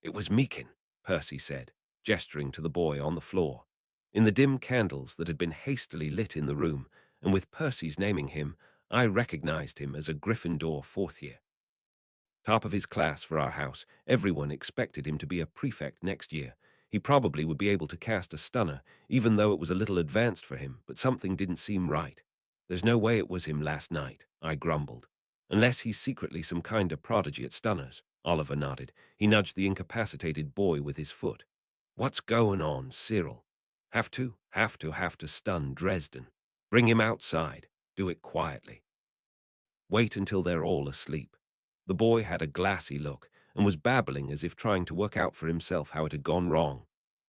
It was Meekin, Percy said, gesturing to the boy on the floor. In the dim candles that had been hastily lit in the room, and with Percy's naming him, I recognized him as a Gryffindor 4th year. Top of his class for our house, everyone expected him to be a prefect next year. He probably would be able to cast a stunner, even though it was a little advanced for him, but something didn't seem right. There's no way it was him last night, I grumbled. Unless he's secretly some kind of prodigy at stunners, Oliver nodded. He nudged the incapacitated boy with his foot. What's going on, Cyril? Have to stun Dresden. Bring him outside. Do it quietly. Wait until they're all asleep. The boy had a glassy look and was babbling as if trying to work out for himself how it had gone wrong.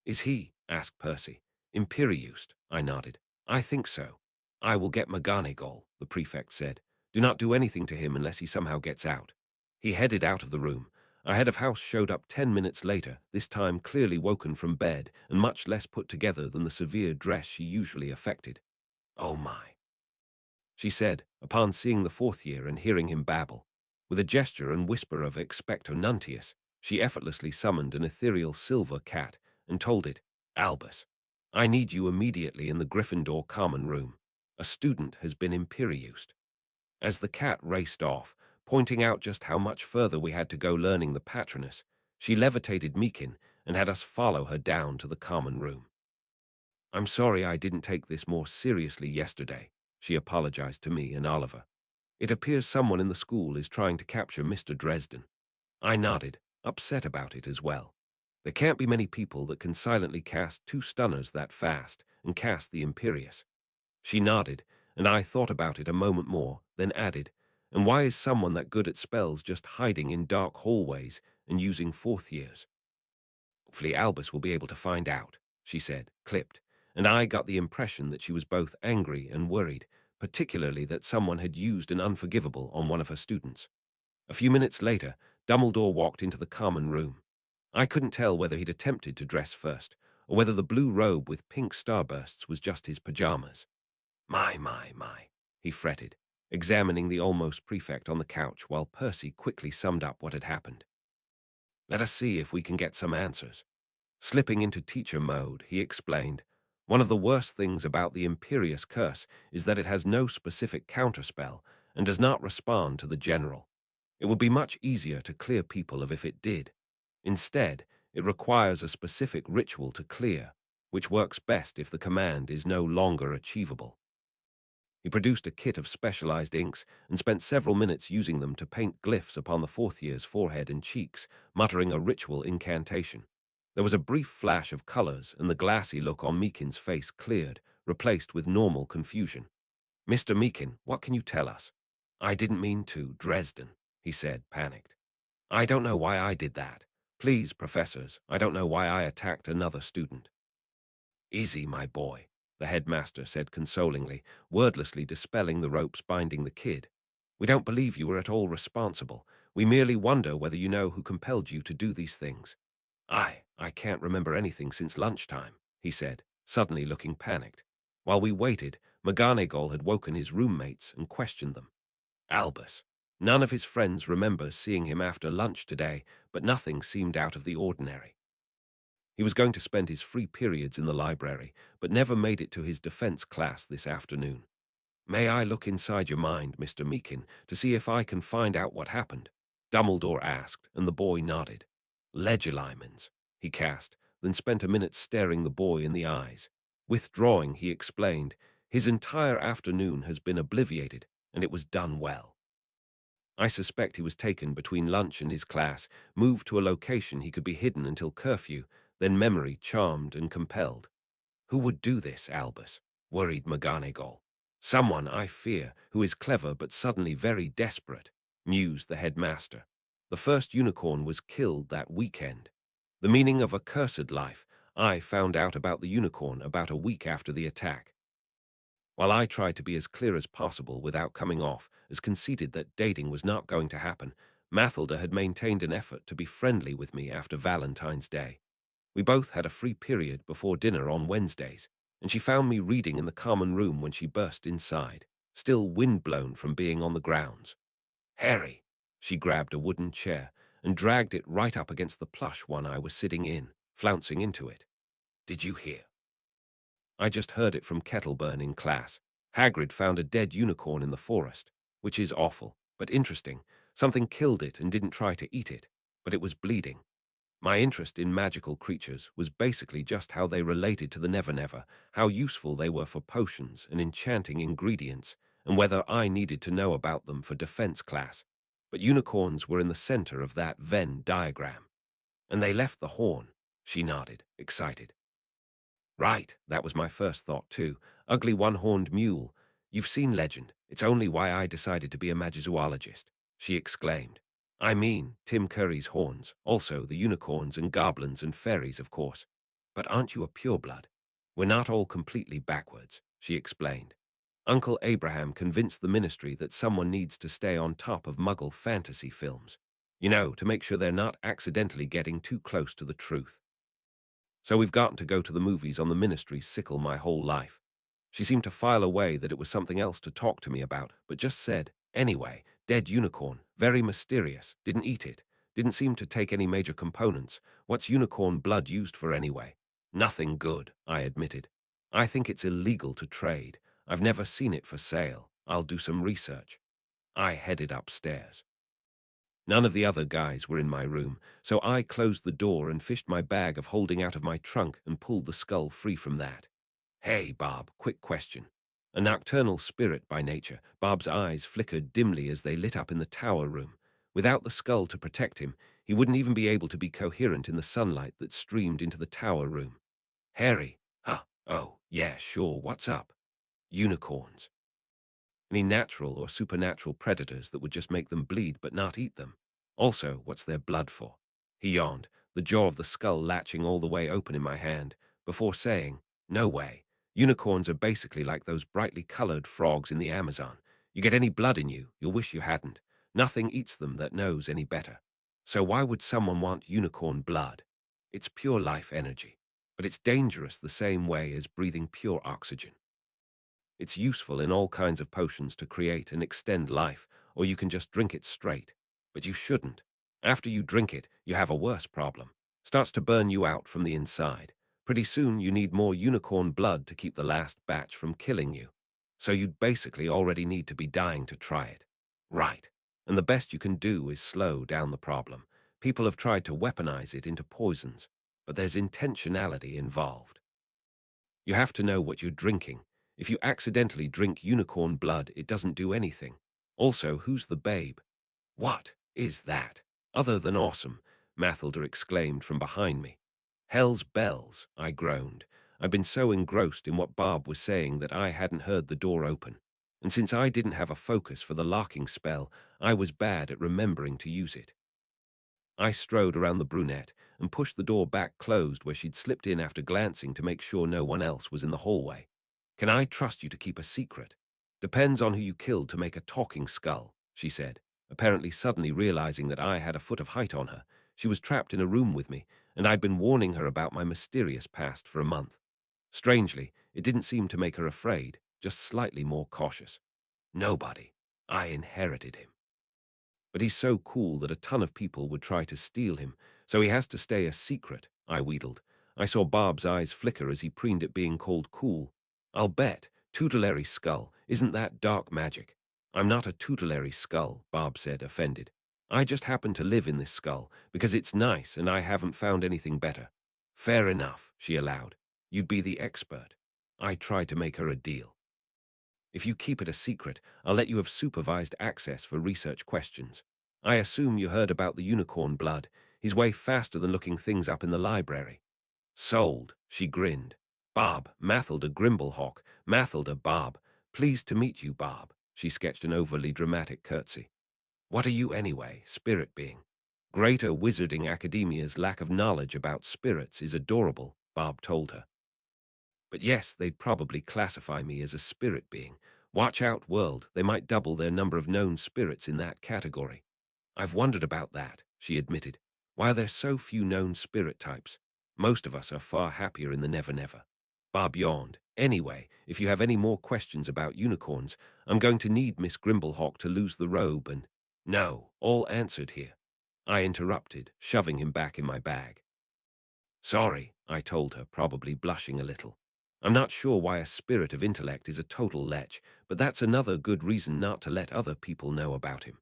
Is he? Asked Percy. Imperiused, I nodded. I think so. I will get McGonagall, the prefect said. Do not do anything to him unless he somehow gets out. He headed out of the room. Our head of house showed up 10 minutes later, this time clearly woken from bed and much less put together than the severe dress she usually affected. Oh my, she said, upon seeing the 4th year and hearing him babble. With a gesture and whisper of Expecto Nuntius, she effortlessly summoned an ethereal silver cat and told it, Albus, I need you immediately in the Gryffindor common room. A student has been imperiused. As the cat raced off, pointing out just how much further we had to go learning the Patronus, she levitated Meekin and had us follow her down to the common room. I'm sorry I didn't take this more seriously yesterday, she apologized to me and Oliver. It appears someone in the school is trying to capture Mr. Dresden. I nodded, upset about it as well. There can't be many people that can silently cast 2 stunners that fast and cast the Imperius. She nodded, and I thought about it a moment more, then added, and why is someone that good at spells just hiding in dark hallways and using fourth years. Hopefully Albus will be able to find out, she said, clipped, and I got the impression that she was both angry and worried, particularly that someone had used an unforgivable on one of her students. A few minutes later, Dumbledore walked into the common room. I couldn't tell whether he'd attempted to dress first, or whether the blue robe with pink starbursts was just his pajamas. My, he fretted, examining the almost prefect on the couch while Percy quickly summed up what had happened. Let us see if we can get some answers. Slipping into teacher mode, he explained, one of the worst things about the Imperious Curse is that it has no specific counterspell and does not respond to the general. It would be much easier to clear people if it did. Instead, it requires a specific ritual to clear, which works best if the command is no longer achievable. He produced a kit of specialized inks and spent several minutes using them to paint glyphs upon the fourth year's forehead and cheeks, muttering a ritual incantation. There was a brief flash of colors, and the glassy look on Meekin's face cleared, replaced with normal confusion. Mr. Meekin, what can you tell us? I didn't mean to, Dresden, he said, panicked. I don't know why I did that. Please, professors, I don't know why I attacked another student. Easy, my boy, the headmaster said consolingly, wordlessly dispelling the ropes binding the kid. We don't believe you were at all responsible. We merely wonder whether you know who compelled you to do these things. I can't remember anything since lunchtime, he said, suddenly looking panicked. While we waited, McGonagall had woken his roommates and questioned them. Albus. None of his friends remembers seeing him after lunch today, but nothing seemed out of the ordinary. He was going to spend his free periods in the library, but never made it to his defense class this afternoon. May I look inside your mind, Mr. Meekin, to see if I can find out what happened? Dumbledore asked, and the boy nodded. Legilimens, he cast, then spent a minute staring the boy in the eyes. Withdrawing, he explained, his entire afternoon has been obliviated, and it was done well. I suspect he was taken between lunch and his class, moved to a location he could be hidden until curfew, then memory charmed and compelled. Who would do this, Albus? Worried McGonagall. Someone, I fear, who is clever but suddenly very desperate, mused the headmaster. The first unicorn was killed that weekend. The meaning of a cursed life. I found out about the unicorn about a week after the attack. While I tried to be as clear as possible without coming off, as conceited that dating was not going to happen, Mathilda had maintained an effort to be friendly with me after Valentine's Day. We both had a free period before dinner on Wednesdays, and she found me reading in the common room when she burst inside, still windblown from being on the grounds. Harry! She grabbed a wooden chair and dragged it right up against the plush one I was sitting in, flouncing into it. Did you hear? I just heard it from Kettleburn in class. Hagrid found a dead unicorn in the forest, which is awful, but interesting. Something killed it and didn't try to eat it, but it was bleeding. My interest in magical creatures was basically just how they related to the Never-Never, how useful they were for potions and enchanting ingredients, and whether I needed to know about them for defense class. But unicorns were in the center of that Venn diagram. And they left the horn, she nodded, excited. Right, that was my first thought too. Ugly one-horned mule. You've seen Legend. It's only why I decided to be a magizoologist, she exclaimed. I mean, Tim Curry's horns, also the unicorns and goblins and fairies, of course. But aren't you a pureblood? We're not all completely backwards, she explained. Uncle Abraham convinced the ministry that someone needs to stay on top of Muggle fantasy films. You know, to make sure they're not accidentally getting too close to the truth. So we've gotten to go to the movies on the ministry's sickle my whole life. She seemed to file away that it was something else to talk to me about, but just said, anyway, dead unicorn, very mysterious, didn't eat it, didn't seem to take any major components. What's unicorn blood used for anyway? Nothing good, I admitted. I think it's illegal to trade. I've never seen it for sale. I'll do some research. I headed upstairs. None of the other guys were in my room, so I closed the door and fished my bag of holding out of my trunk and pulled the skull free from that. Hey, Bob, quick question. A nocturnal spirit by nature, Bob's eyes flickered dimly as they lit up in the tower room. Without the skull to protect him, he wouldn't even be able to be coherent in the sunlight that streamed into the tower room. Harry, huh, oh, yeah, sure, what's up? Unicorns. Any natural or supernatural predators that would just make them bleed but not eat them? Also, what's their blood for? He yawned, the jaw of the skull latching all the way open in my hand, before saying, "No way. Unicorns are basically like those brightly colored frogs in the Amazon. You get any blood in you, you'll wish you hadn't. Nothing eats them that knows any better. So why would someone want unicorn blood? It's pure life energy, but it's dangerous the same way as breathing pure oxygen. It's useful in all kinds of potions to create and extend life, or you can just drink it straight. But you shouldn't. After you drink it, you have a worse problem. Starts to burn you out from the inside. Pretty soon you need more unicorn blood to keep the last batch from killing you. So you'd basically already need to be dying to try it. Right. And the best you can do is slow down the problem. People have tried to weaponize it into poisons, but there's intentionality involved. You have to know what you're drinking. If you accidentally drink unicorn blood, it doesn't do anything. Also, who's the babe? What is that? Other than awesome, Mathilda exclaimed from behind me. Hell's bells, I groaned. I'd been so engrossed in what Barb was saying that I hadn't heard the door open. And since I didn't have a focus for the locking spell, I was bad at remembering to use it. I strode around the brunette and pushed the door back closed where she'd slipped in after glancing to make sure no one else was in the hallway. Can I trust you to keep a secret? Depends on who you killed to make a talking skull, she said, apparently suddenly realizing that I had a foot of height on her. She was trapped in a room with me, and I'd been warning her about my mysterious past for a month. Strangely, it didn't seem to make her afraid, just slightly more cautious. Nobody. I inherited him. But he's so cool that a ton of people would try to steal him, so he has to stay a secret, I wheedled. I saw Barb's eyes flicker as he preened at being called cool. I'll bet, tutelary skull, isn't that dark magic? I'm not a tutelary skull, Barb said, offended. I just happen to live in this skull, because it's nice and I haven't found anything better. Fair enough, she allowed. You'd be the expert. I tried to make her a deal. If you keep it a secret, I'll let you have supervised access for research questions. I assume you heard about the unicorn blood. He's way faster than looking things up in the library. Sold, she grinned. Barb, Mathilda Grimblehawk, Mathilda Barb. Pleased to meet you, Barb. She sketched an overly dramatic curtsy. What are you anyway, spirit being? Greater Wizarding Academia's lack of knowledge about spirits is adorable, Barb told her. But yes, they'd probably classify me as a spirit being. Watch out, world, they might double their number of known spirits in that category. I've wondered about that, she admitted. Why are there so few known spirit types? Most of us are far happier in the never-never. Barb yawned. Anyway, if you have any more questions about unicorns, I'm going to need Miss Grimblehawk to lose the robe and— No, all answered here. I interrupted, shoving him back in my bag. Sorry, I told her, probably blushing a little. I'm not sure why a spirit of intellect is a total lech, but that's another good reason not to let other people know about him.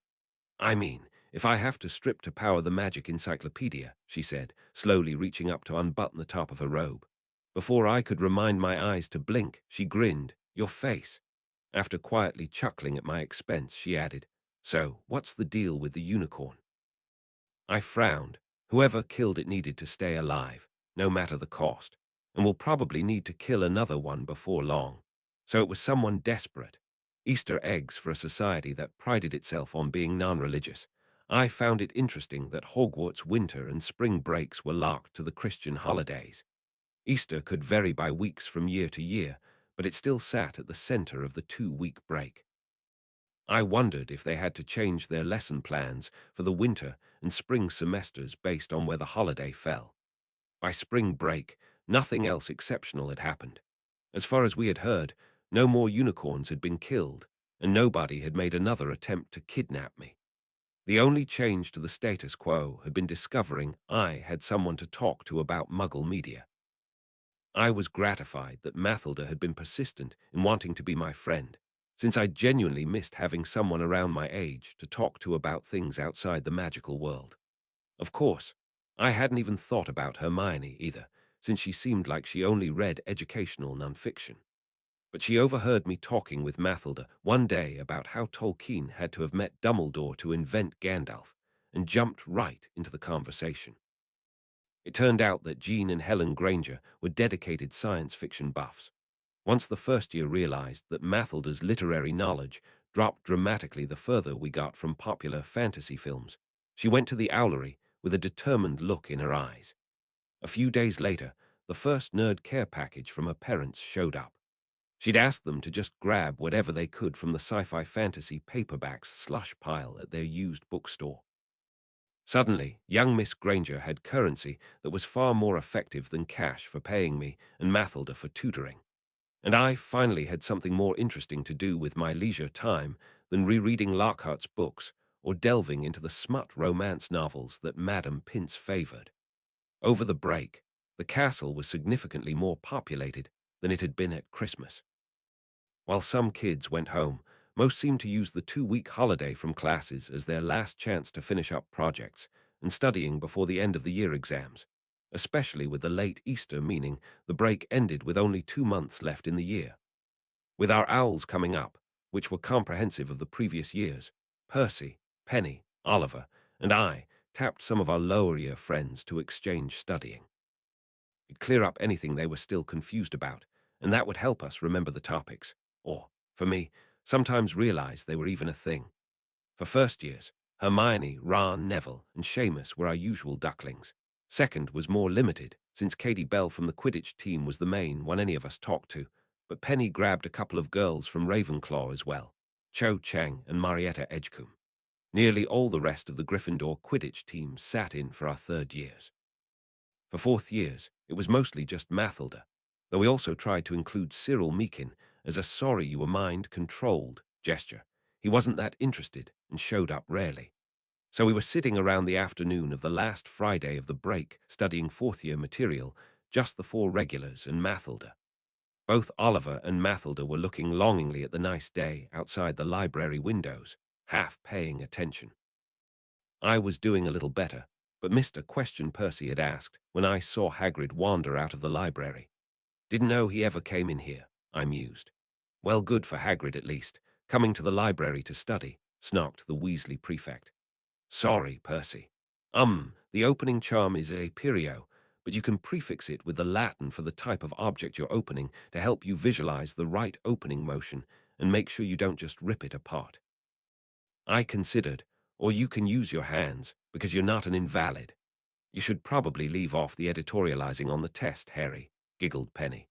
I mean, if I have to strip to power the magic encyclopedia, she said, slowly reaching up to unbutton the top of her robe. Before I could remind my eyes to blink, she grinned. Your face. After quietly chuckling at my expense, she added, So, what's the deal with the unicorn? I frowned. Whoever killed it needed to stay alive, no matter the cost, and will probably need to kill another one before long. So it was someone desperate. Easter eggs for a society that prided itself on being non-religious. I found it interesting that Hogwarts winter and spring breaks were locked to the Christian holidays. Easter could vary by weeks from year to year, but it still sat at the center of the 2-week break. I wondered if they had to change their lesson plans for the winter and spring semesters based on where the holiday fell. By spring break, nothing else exceptional had happened. As far as we had heard, no more unicorns had been killed, and nobody had made another attempt to kidnap me. The only change to the status quo had been discovering I had someone to talk to about Muggle media. I was gratified that Mathilda had been persistent in wanting to be my friend, since I genuinely missed having someone around my age to talk to about things outside the magical world. Of course, I hadn't even thought about Hermione either, since she seemed like she only read educational nonfiction. But she overheard me talking with Mathilda one day about how Tolkien had to have met Dumbledore to invent Gandalf, and jumped right into the conversation. It turned out that Jean and Helen Granger were dedicated science fiction buffs. Once the first year realized that Mathilda's literary knowledge dropped dramatically the further we got from popular fantasy films, she went to the owlery, with a determined look in her eyes. A few days later, the first nerd care package from her parents showed up. She'd asked them to just grab whatever they could from the sci-fi fantasy paperbacks slush pile at their used bookstore. Suddenly, young Miss Granger had currency that was far more effective than cash for paying me and Mathilda for tutoring. And I finally had something more interesting to do with my leisure time than rereading Lockhart's books or delving into the smut romance novels that Madame Pince favored. Over the break, the castle was significantly more populated than it had been at Christmas. While some kids went home, most seemed to use the 2-week holiday from classes as their last chance to finish up projects and studying before the end of the year exams, especially with the late Easter, meaning the break ended with only 2 months left in the year. With our owls coming up, which were comprehensive of the previous years, Percy, Penny, Oliver, and I tapped some of our lower year friends to exchange studying. It'd clear up anything they were still confused about, and that would help us remember the topics, or, for me, sometimes realize they were even a thing. For first years, Hermione, Ron, Neville, and Seamus were our usual ducklings. Second was more limited, since Katie Bell from the Quidditch team was the main one any of us talked to, but Penny grabbed a couple of girls from Ravenclaw as well, Cho Chang and Marietta Edgecombe. Nearly all the rest of the Gryffindor Quidditch team sat in for our third years. For fourth years, it was mostly just Mathilda, though we also tried to include Cyril Meekin as a sorry-you-were-mind-controlled gesture. He wasn't that interested and showed up rarely. So we were sitting around the afternoon of the last Friday of the break studying fourth-year material, just the 4 regulars and Mathilda. Both Oliver and Mathilda were looking longingly at the nice day outside the library windows, half paying attention. I was doing a little better, but missed a question Percy had asked when I saw Hagrid wander out of the library. Didn't know he ever came in here, I mused. Well, good for Hagrid at least, coming to the library to study, snarked the Weasley prefect. Sorry, Percy. The opening charm is a perio, but you can prefix it with the Latin for the type of object you're opening to help you visualize the right opening motion and make sure you don't just rip it apart. I considered, or you can use your hands, because you're not an invalid. You should probably leave off the editorializing on the test, Harry, giggled Penny.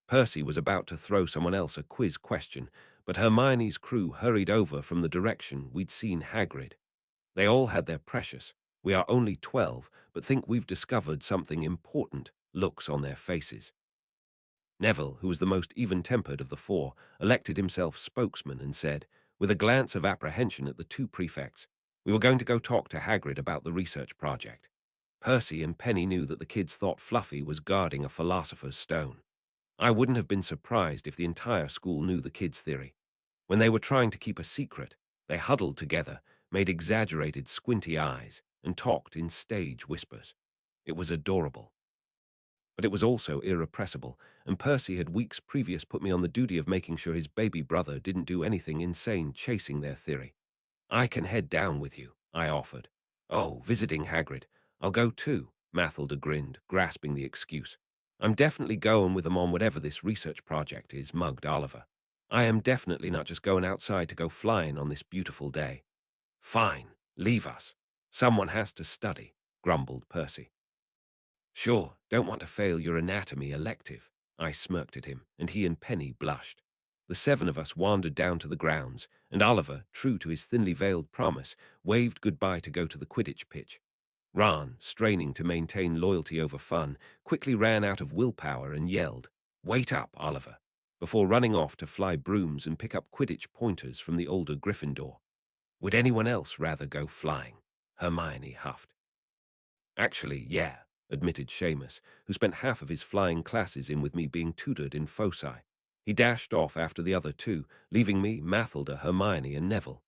Percy was about to throw someone else a quiz question, but Hermione's crew hurried over from the direction we'd seen Hagrid. They all had their precious, "We are only 12, but think we've discovered something important," looks on their faces. Neville, who was the most even-tempered of the 4, elected himself spokesman and said, with a glance of apprehension at the 2 prefects, "We were going to go talk to Hagrid about the research project." Percy and Penny knew that the kids thought Fluffy was guarding a philosopher's stone. I wouldn't have been surprised if the entire school knew the kids' theory. When they were trying to keep a secret, they huddled together, made exaggerated squinty eyes, and talked in stage whispers. It was adorable. But it was also irrepressible, and Percy had weeks previous put me on the duty of making sure his baby brother didn't do anything insane chasing their theory. "I can head down with you," I offered. "Oh, visiting Hagrid. I'll go too," Mathilda grinned, grasping the excuse. "I'm definitely going with them on whatever this research project is," mugged Oliver. "I am definitely not just going outside to go flying on this beautiful day." "Fine, leave us. Someone has to study," grumbled Percy. "Sure, don't want to fail your anatomy elective," I smirked at him, and he and Penny blushed. The 7 of us wandered down to the grounds, and Oliver, true to his thinly veiled promise, waved goodbye to go to the Quidditch pitch. Ron, straining to maintain loyalty over fun, quickly ran out of willpower and yelled, "Wait up, Oliver," before running off to fly brooms and pick up Quidditch pointers from the older Gryffindor. "Would anyone else rather go flying?" Hermione huffed. "Actually, yeah," admitted Seamus, who spent half of his flying classes in with me being tutored in foci. He dashed off after the other 2, leaving me, Mathilda, Hermione, and Neville.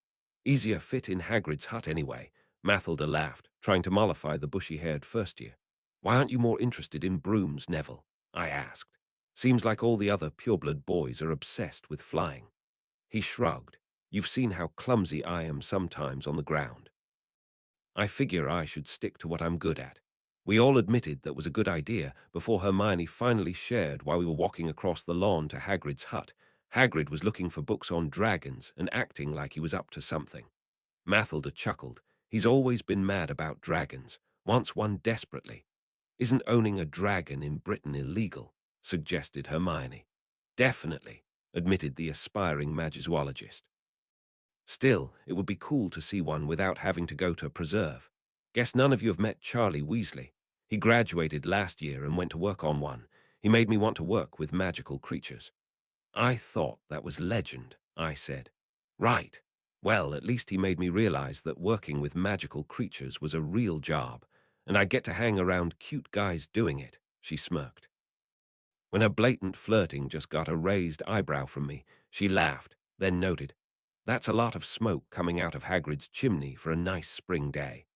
"Easier fit in Hagrid's hut anyway," Mathilda laughed, trying to mollify the bushy-haired first year. "Why aren't you more interested in brooms, Neville?" I asked. "Seems like all the other pureblood boys are obsessed with flying." He shrugged. "You've seen how clumsy I am sometimes on the ground. I figure I should stick to what I'm good at." We all admitted that was a good idea before Hermione finally shared while we were walking across the lawn to Hagrid's hut. Hagrid was looking for books on dragons and acting like he was up to something. Mathilda chuckled. "He's always been mad about dragons. Wants one desperately. Isn't owning a dragon in Britain illegal? Suggested Hermione. Definitely, admitted the aspiring magizoologist. Still, it would be cool to see one without having to go to a preserve. Guess none of you have met Charlie Weasley. He graduated last year and went to work on one. He made me want to work with magical creatures. I thought that was legend, I said. Right. Well, at least he made me realize that working with magical creatures was a real job, and I'd get to hang around cute guys doing it, she smirked. When her blatant flirting just got a raised eyebrow from me, she laughed, then noted, "That's a lot of smoke coming out of Hagrid's chimney for a nice spring day."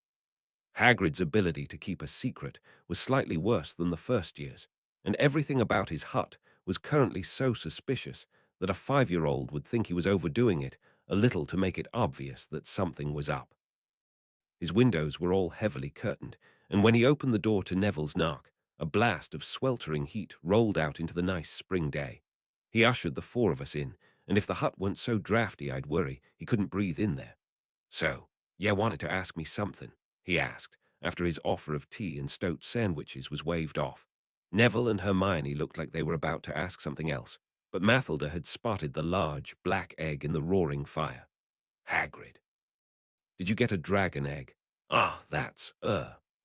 Hagrid's ability to keep a secret was slightly worse than the first year's, and everything about his hut was currently so suspicious that a 5-year-old would think he was overdoing it a little to make it obvious that something was up. His windows were all heavily curtained, and when he opened the door to Neville's knock, a blast of sweltering heat rolled out into the nice spring day. He ushered the 4 of us in, and if the hut weren't so drafty I'd worry he couldn't breathe in there. "So, you wanted to ask me something?" he asked, after his offer of tea and stout sandwiches was waved off. Neville and Hermione looked like they were about to ask something else, but Mathilda had spotted the large, black egg in the roaring fire. "Hagrid, did you get a dragon egg?" "Ah, that's,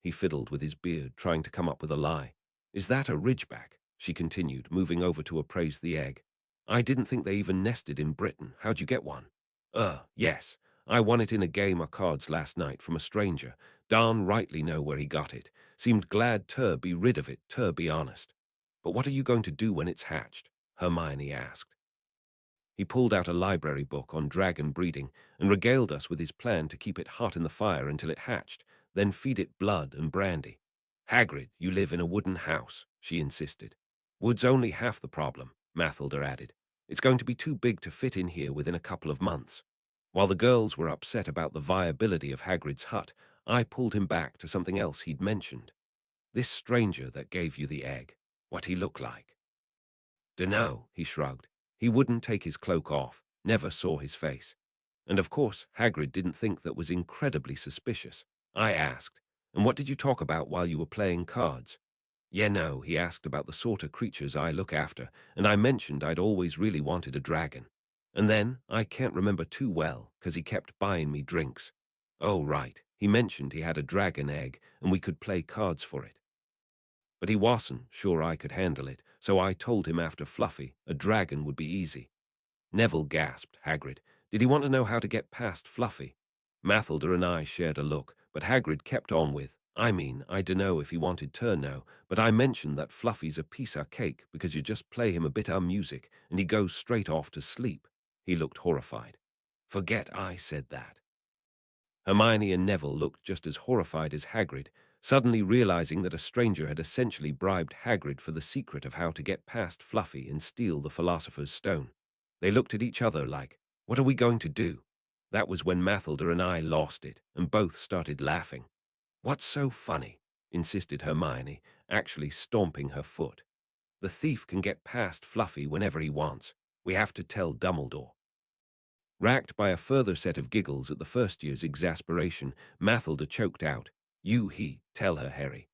he fiddled with his beard, trying to come up with a lie. "Is that a ridgeback?" she continued, moving over to appraise the egg. "I didn't think they even nested in Britain. How'd you get one?" Yes. I won it in a game of cards last night from a stranger. Darn rightly know where he got it. Seemed glad to be rid of it, to be honest." "But what are you going to do when it's hatched?" Hermione asked. He pulled out a library book on dragon breeding and regaled us with his plan to keep it hot in the fire until it hatched, then feed it blood and brandy. "Hagrid, you live in a wooden house," she insisted. "Wood's only half the problem," Mathilda added. "It's going to be too big to fit in here within a couple of months." While the girls were upset about the viability of Hagrid's hut, I pulled him back to something else he'd mentioned. "This stranger that gave you the egg, what he look like?" "Dunno," he shrugged. He wouldn't take his cloak off, never saw his face. And of course, Hagrid didn't think that was incredibly suspicious. I asked, "And what did you talk about while you were playing cards?" "Yeah, no," he asked about the sort of creatures I look after, and I mentioned I'd always really wanted a dragon. And then, I can't remember too well, 'cause he kept buying me drinks. Oh, right, he mentioned he had a dragon egg, and we could play cards for it. But he wasn't sure I could handle it, so I told him after Fluffy, a dragon would be easy. Neville gasped. "Hagrid, did he want to know how to get past Fluffy?" Mathilda and I shared a look, but Hagrid kept on with, I dunno if he wanted to know, but I mentioned that Fluffy's a piece of cake because you just play him a bit of music and he goes straight off to sleep." He looked horrified. "Forget I said that." Hermione and Neville looked just as horrified as Hagrid, suddenly realizing that a stranger had essentially bribed Hagrid for the secret of how to get past Fluffy and steal the Philosopher's Stone. They looked at each other like, "What are we going to do?" That was when Mathilda and I lost it, and both started laughing. "What's so funny?" insisted Hermione, actually stomping her foot. "The thief can get past Fluffy whenever he wants. We have to tell Dumbledore." Racked by a further set of giggles at the first year's exasperation, Mathilda choked out, "Tell her, Harry."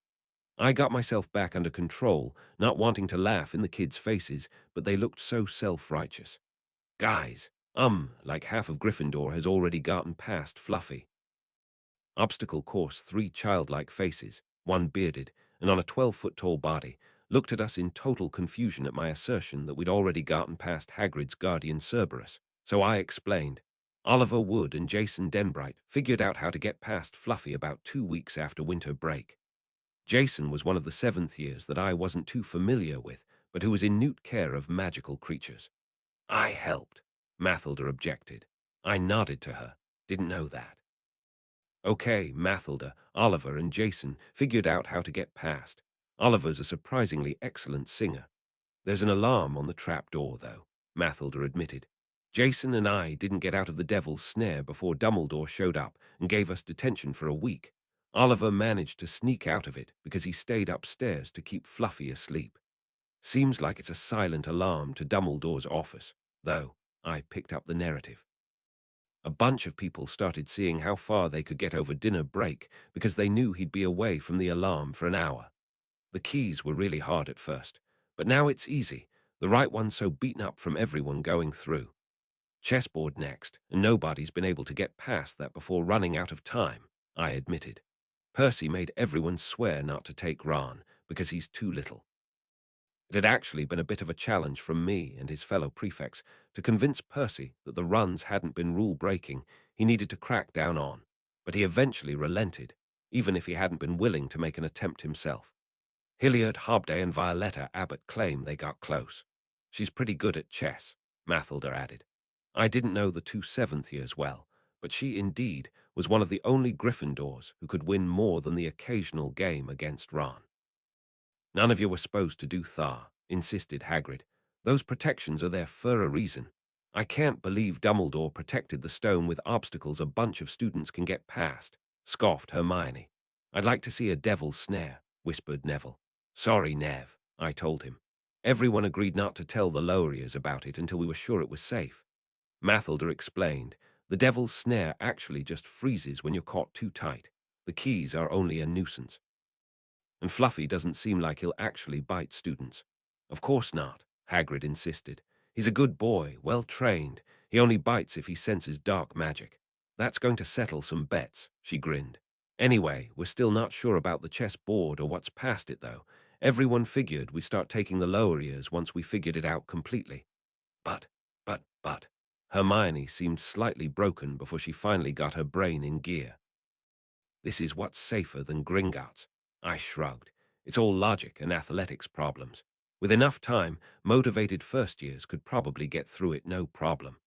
I got myself back under control, not wanting to laugh in the kids' faces, but they looked so self-righteous. "Guys, like half of Gryffindor has already gotten past Fluffy." Obstacle course 3 childlike faces, one bearded, and on a 12-foot-tall body, looked at us in total confusion at my assertion that we'd already gotten past Hagrid's guardian Cerberus. So I explained. "Oliver Wood and Jason Denbright figured out how to get past Fluffy about 2 weeks after winter break. Jason was one of the 7th years that I wasn't too familiar with, but who was in newt care of magical creatures." "I helped," Mathilda objected. I nodded to her. "Didn't know that." "Okay, Mathilda, Oliver, and Jason figured out how to get past. Oliver's a surprisingly excellent singer. There's an alarm on the trap door, though," Mathilda admitted. "Jason and I didn't get out of the devil's snare before Dumbledore showed up and gave us detention for a week. Oliver managed to sneak out of it because he stayed upstairs to keep Fluffy asleep. Seems like it's a silent alarm to Dumbledore's office, though." I picked up the narrative. A bunch of people started seeing how far they could get over dinner break because they knew he'd be away from the alarm for an hour. The keys were really hard at first, but now it's easy. The right one's so beaten up from everyone going through. Chessboard next, and nobody's been able to get past that before running out of time, I admitted. Percy made everyone swear not to take Ron because he's too little. It had actually been a bit of a challenge from me and his fellow prefects to convince Percy that the runs hadn't been rule-breaking he needed to crack down on, but he eventually relented, even if he hadn't been willing to make an attempt himself. Hilliard, Hobday, and Violetta Abbott claim they got close. She's pretty good at chess, Mathilda added. I didn't know the two seventh years well, but she indeed was one of the only Gryffindors who could win more than the occasional game against Ron. None of you were supposed to do Thar, insisted Hagrid. Those protections are there for a reason. I can't believe Dumbledore protected the stone with obstacles a bunch of students can get past, scoffed Hermione. I'd like to see a devil's snare, whispered Neville. Sorry, Nev, I told him. Everyone agreed not to tell the Lowriers about it until we were sure it was safe. Mathilda explained, the devil's snare actually just freezes when you're caught too tight. The keys are only a nuisance. And Fluffy doesn't seem like he'll actually bite students. Of course not, Hagrid insisted. He's a good boy, well trained. He only bites if he senses dark magic. That's going to settle some bets, she grinned. Anyway, we're still not sure about the chess board or what's past it, though. Everyone figured we'd start taking the lower ears once we figured it out completely. But. Hermione seemed slightly broken before she finally got her brain in gear. This is what's safer than Gringotts. I shrugged. It's all logic and athletics problems. With enough time, motivated first years could probably get through it no problem.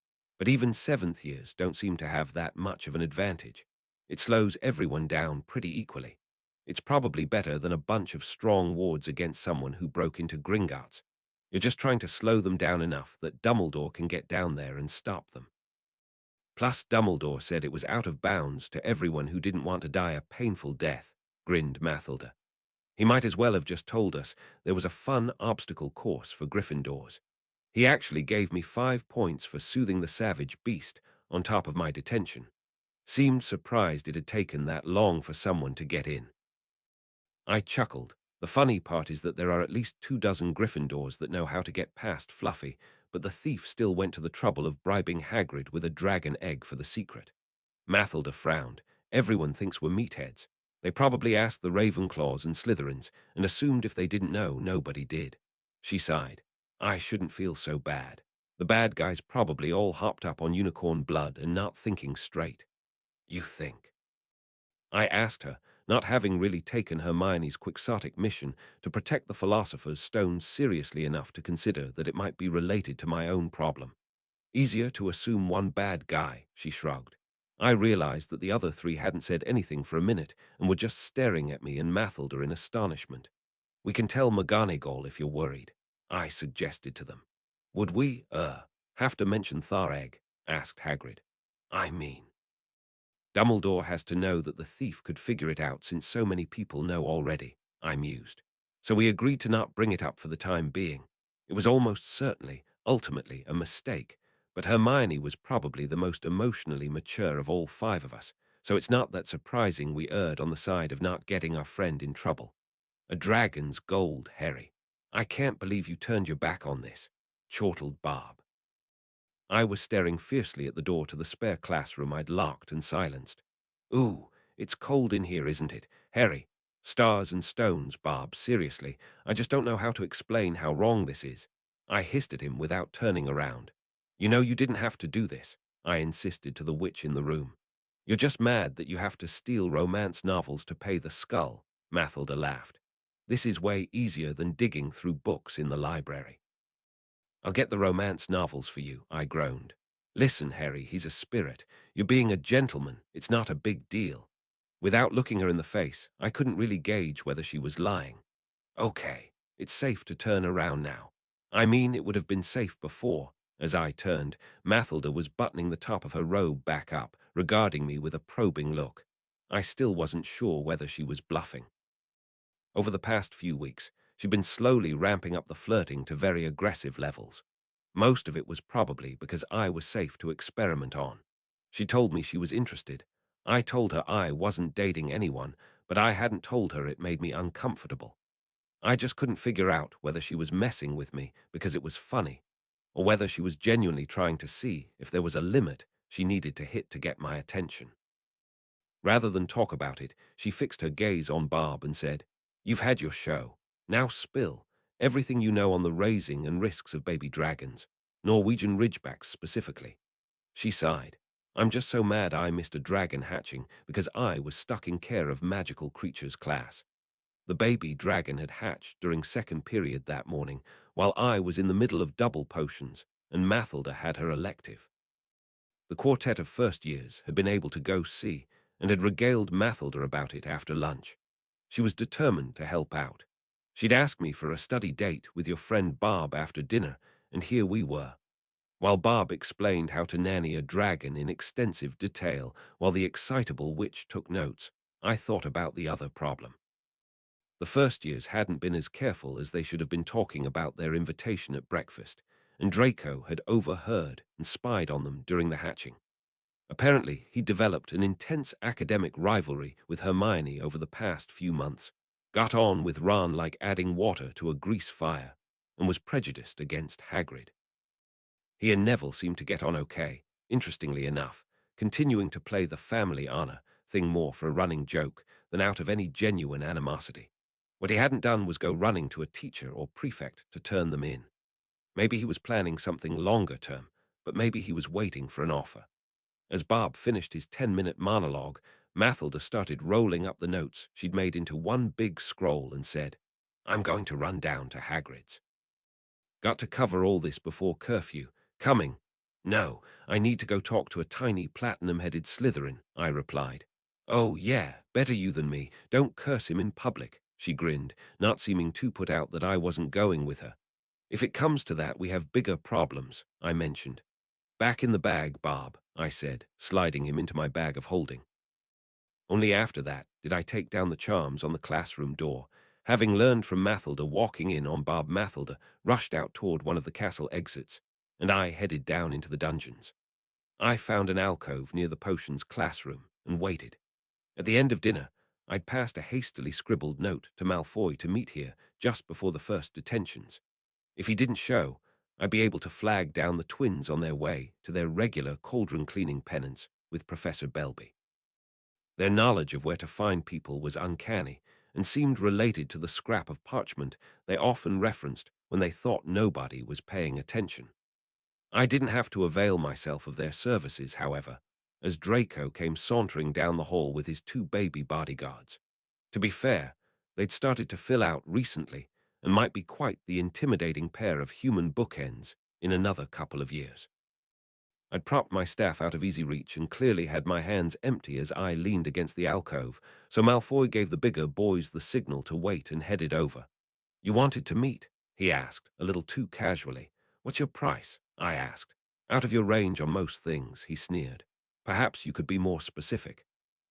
But even seventh years don't seem to have that much of an advantage. It slows everyone down pretty equally. It's probably better than a bunch of strong wards against someone who broke into Gringotts. You're just trying to slow them down enough that Dumbledore can get down there and stop them. Plus, Dumbledore said it was out of bounds to everyone who didn't want to die a painful death, grinned Mathilda. He might as well have just told us there was a fun obstacle course for Gryffindors. He actually gave me 5 points for soothing the savage beast on top of my detention. Seemed surprised it had taken that long for someone to get in. I chuckled. The funny part is that there are at least 24 Gryffindors that know how to get past Fluffy, but the thief still went to the trouble of bribing Hagrid with a dragon egg for the secret. Mathilda frowned. Everyone thinks we're meatheads. They probably asked the Ravenclaws and Slytherins and assumed if they didn't know, nobody did. She sighed. I shouldn't feel so bad. The bad guys probably all hopped up on unicorn blood and not thinking straight. You think? I asked her, not having really taken Hermione's quixotic mission to protect the Philosopher's Stone seriously enough to consider that it might be related to my own problem. Easier to assume one bad guy, she shrugged. I realized that the other three hadn't said anything for a minute and were just staring at me and Mathilda in astonishment. We can tell McGonagall if you're worried, I suggested to them. Would we, have to mention Thareg? Asked Hagrid. I mean, Dumbledore has to know that the thief could figure it out since so many people know already, I mused. So we agreed to not bring it up for the time being. It was almost certainly, ultimately, a mistake, but Hermione was probably the most emotionally mature of all 5 of us, so it's not that surprising we erred on the side of not getting our friend in trouble. A dragon's gold, Harry. I can't believe you turned your back on this, chortled Bob. I was staring fiercely at the door to the spare classroom I'd locked and silenced. Ooh, it's cold in here, isn't it? Harry, stars and stones, Bob, seriously, I just don't know how to explain how wrong this is. I hissed at him without turning around. You know you didn't have to do this, I insisted to the witch in the room. You're just mad that you have to steal romance novels to pay the skull, Mathilda laughed. This is way easier than digging through books in the library. I'll get the romance novels for you, I groaned. Listen, Harry, he's a spirit. You're being a gentleman. It's not a big deal. Without looking her in the face, I couldn't really gauge whether she was lying. Okay, it's safe to turn around now. I mean, it would have been safe before. As I turned, Mathilda was buttoning the top of her robe back up, regarding me with a probing look. I still wasn't sure whether she was bluffing. Over the past few weeks, she'd been slowly ramping up the flirting to very aggressive levels. Most of it was probably because I was safe to experiment on. She told me she was interested. I told her I wasn't dating anyone, but I hadn't told her it made me uncomfortable. I just couldn't figure out whether she was messing with me because it was funny, or whether she was genuinely trying to see if there was a limit she needed to hit to get my attention. Rather than talk about it, she fixed her gaze on Barb and said, "You've had your show. Now spill everything you know on the raising and risks of baby dragons, Norwegian ridgebacks specifically." She sighed. "I'm just so mad I missed a dragon hatching because I was stuck in care of magical creatures class. The baby dragon had hatched during second period that morning, while I was in the middle of double potions, and Mathilda had her elective. The quartet of first years had been able to go see, and had regaled Mathilda about it after lunch. She was determined to help out. She'd asked me for a study date with your friend Barb after dinner, and here we were. While Barb explained how to nanny a dragon in extensive detail, while the excitable witch took notes, I thought about the other problem. The first years hadn't been as careful as they should have been talking about their invitation at breakfast, and Draco had overheard and spied on them during the hatching. Apparently, he developed an intense academic rivalry with Hermione over the past few months, got on with Ron like adding water to a grease fire, and was prejudiced against Hagrid. He and Neville seemed to get on okay, interestingly enough, continuing to play the family honor thing more for a running joke than out of any genuine animosity. What he hadn't done was go running to a teacher or prefect to turn them in. Maybe he was planning something longer term, but maybe he was waiting for an offer. As Barb finished his 10-minute monologue, Mathilda started rolling up the notes she'd made into one big scroll and said, "I'm going to run down to Hagrid's. Got to cover all this before curfew. Coming." "No, I need to go talk to a tiny platinum-headed Slytherin," I replied. "Oh, yeah, better you than me. Don't curse him in public," she grinned, not seeming too put out that I wasn't going with her. "If it comes to that, we have bigger problems," I mentioned. "Back in the bag, Barb," I said, sliding him into my bag of holding. Only after that did I take down the charms on the classroom door. Having learned from Mathilda, walking in on Barb, Mathilda rushed out toward one of the castle exits, and I headed down into the dungeons. I found an alcove near the potions classroom and waited. At the end of dinner, I'd passed a hastily scribbled note to Malfoy to meet here just before the first detentions. If he didn't show, I'd be able to flag down the twins on their way to their regular cauldron-cleaning penance with Professor Belby. Their knowledge of where to find people was uncanny and seemed related to the scrap of parchment they often referenced when they thought nobody was paying attention. I didn't have to avail myself of their services, however, as Draco came sauntering down the hall with his two baby bodyguards. To be fair, they'd started to fill out recently and might be quite the intimidating pair of human bookends in another couple of years. I'd propped my staff out of easy reach and clearly had my hands empty as I leaned against the alcove, so Malfoy gave the bigger boys the signal to wait and headed over. "You wanted to meet?" he asked, a little too casually. "What's your price?" I asked. "Out of your range on most things," he sneered. "Perhaps you could be more specific."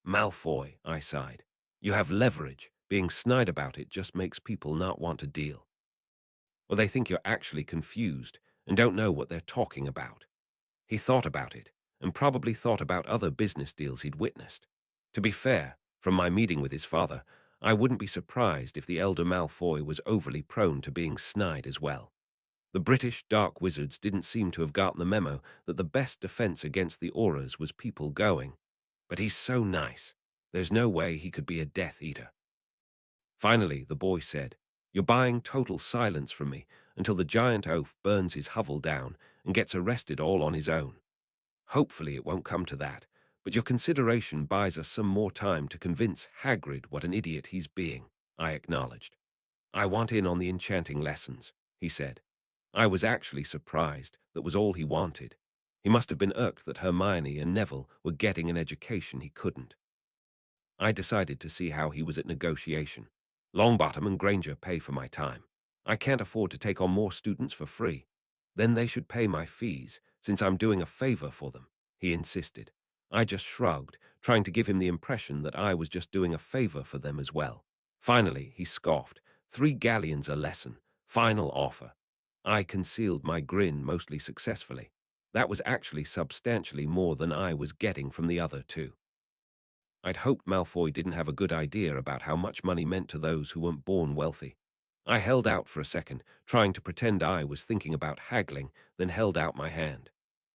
"Malfoy," I sighed. "You have leverage. Being snide about it just makes people not want to deal. Or they think you're actually confused and don't know what they're talking about." He thought about it, and probably thought about other business deals he'd witnessed. To be fair, from my meeting with his father, I wouldn't be surprised if the elder Malfoy was overly prone to being snide as well. The British dark wizards didn't seem to have gotten the memo that the best defense against the auras was people going. But he's so nice. There's no way he could be a Death Eater. Finally, the boy said, "You're buying total silence from me until the giant oaf burns his hovel down and gets arrested all on his own. Hopefully it won't come to that, but your consideration buys us some more time to convince Hagrid what an idiot he's being," I acknowledged. "I want in on the enchanting lessons," he said. I was actually surprised that was all he wanted. He must have been irked that Hermione and Neville were getting an education he couldn't. I decided to see how he was at negotiation. "Longbottom and Granger pay for my time. I can't afford to take on more students for free. Then they should pay my fees, since I'm doing a favor for them," he insisted. I just shrugged, trying to give him the impression that I was just doing a favor for them as well. Finally, he scoffed. 3 galleons a lesson. Final offer." I concealed my grin mostly successfully. That was actually substantially more than I was getting from the other two. I'd hoped Malfoy didn't have a good idea about how much money meant to those who weren't born wealthy. I held out for a second, trying to pretend I was thinking about haggling, then held out my hand.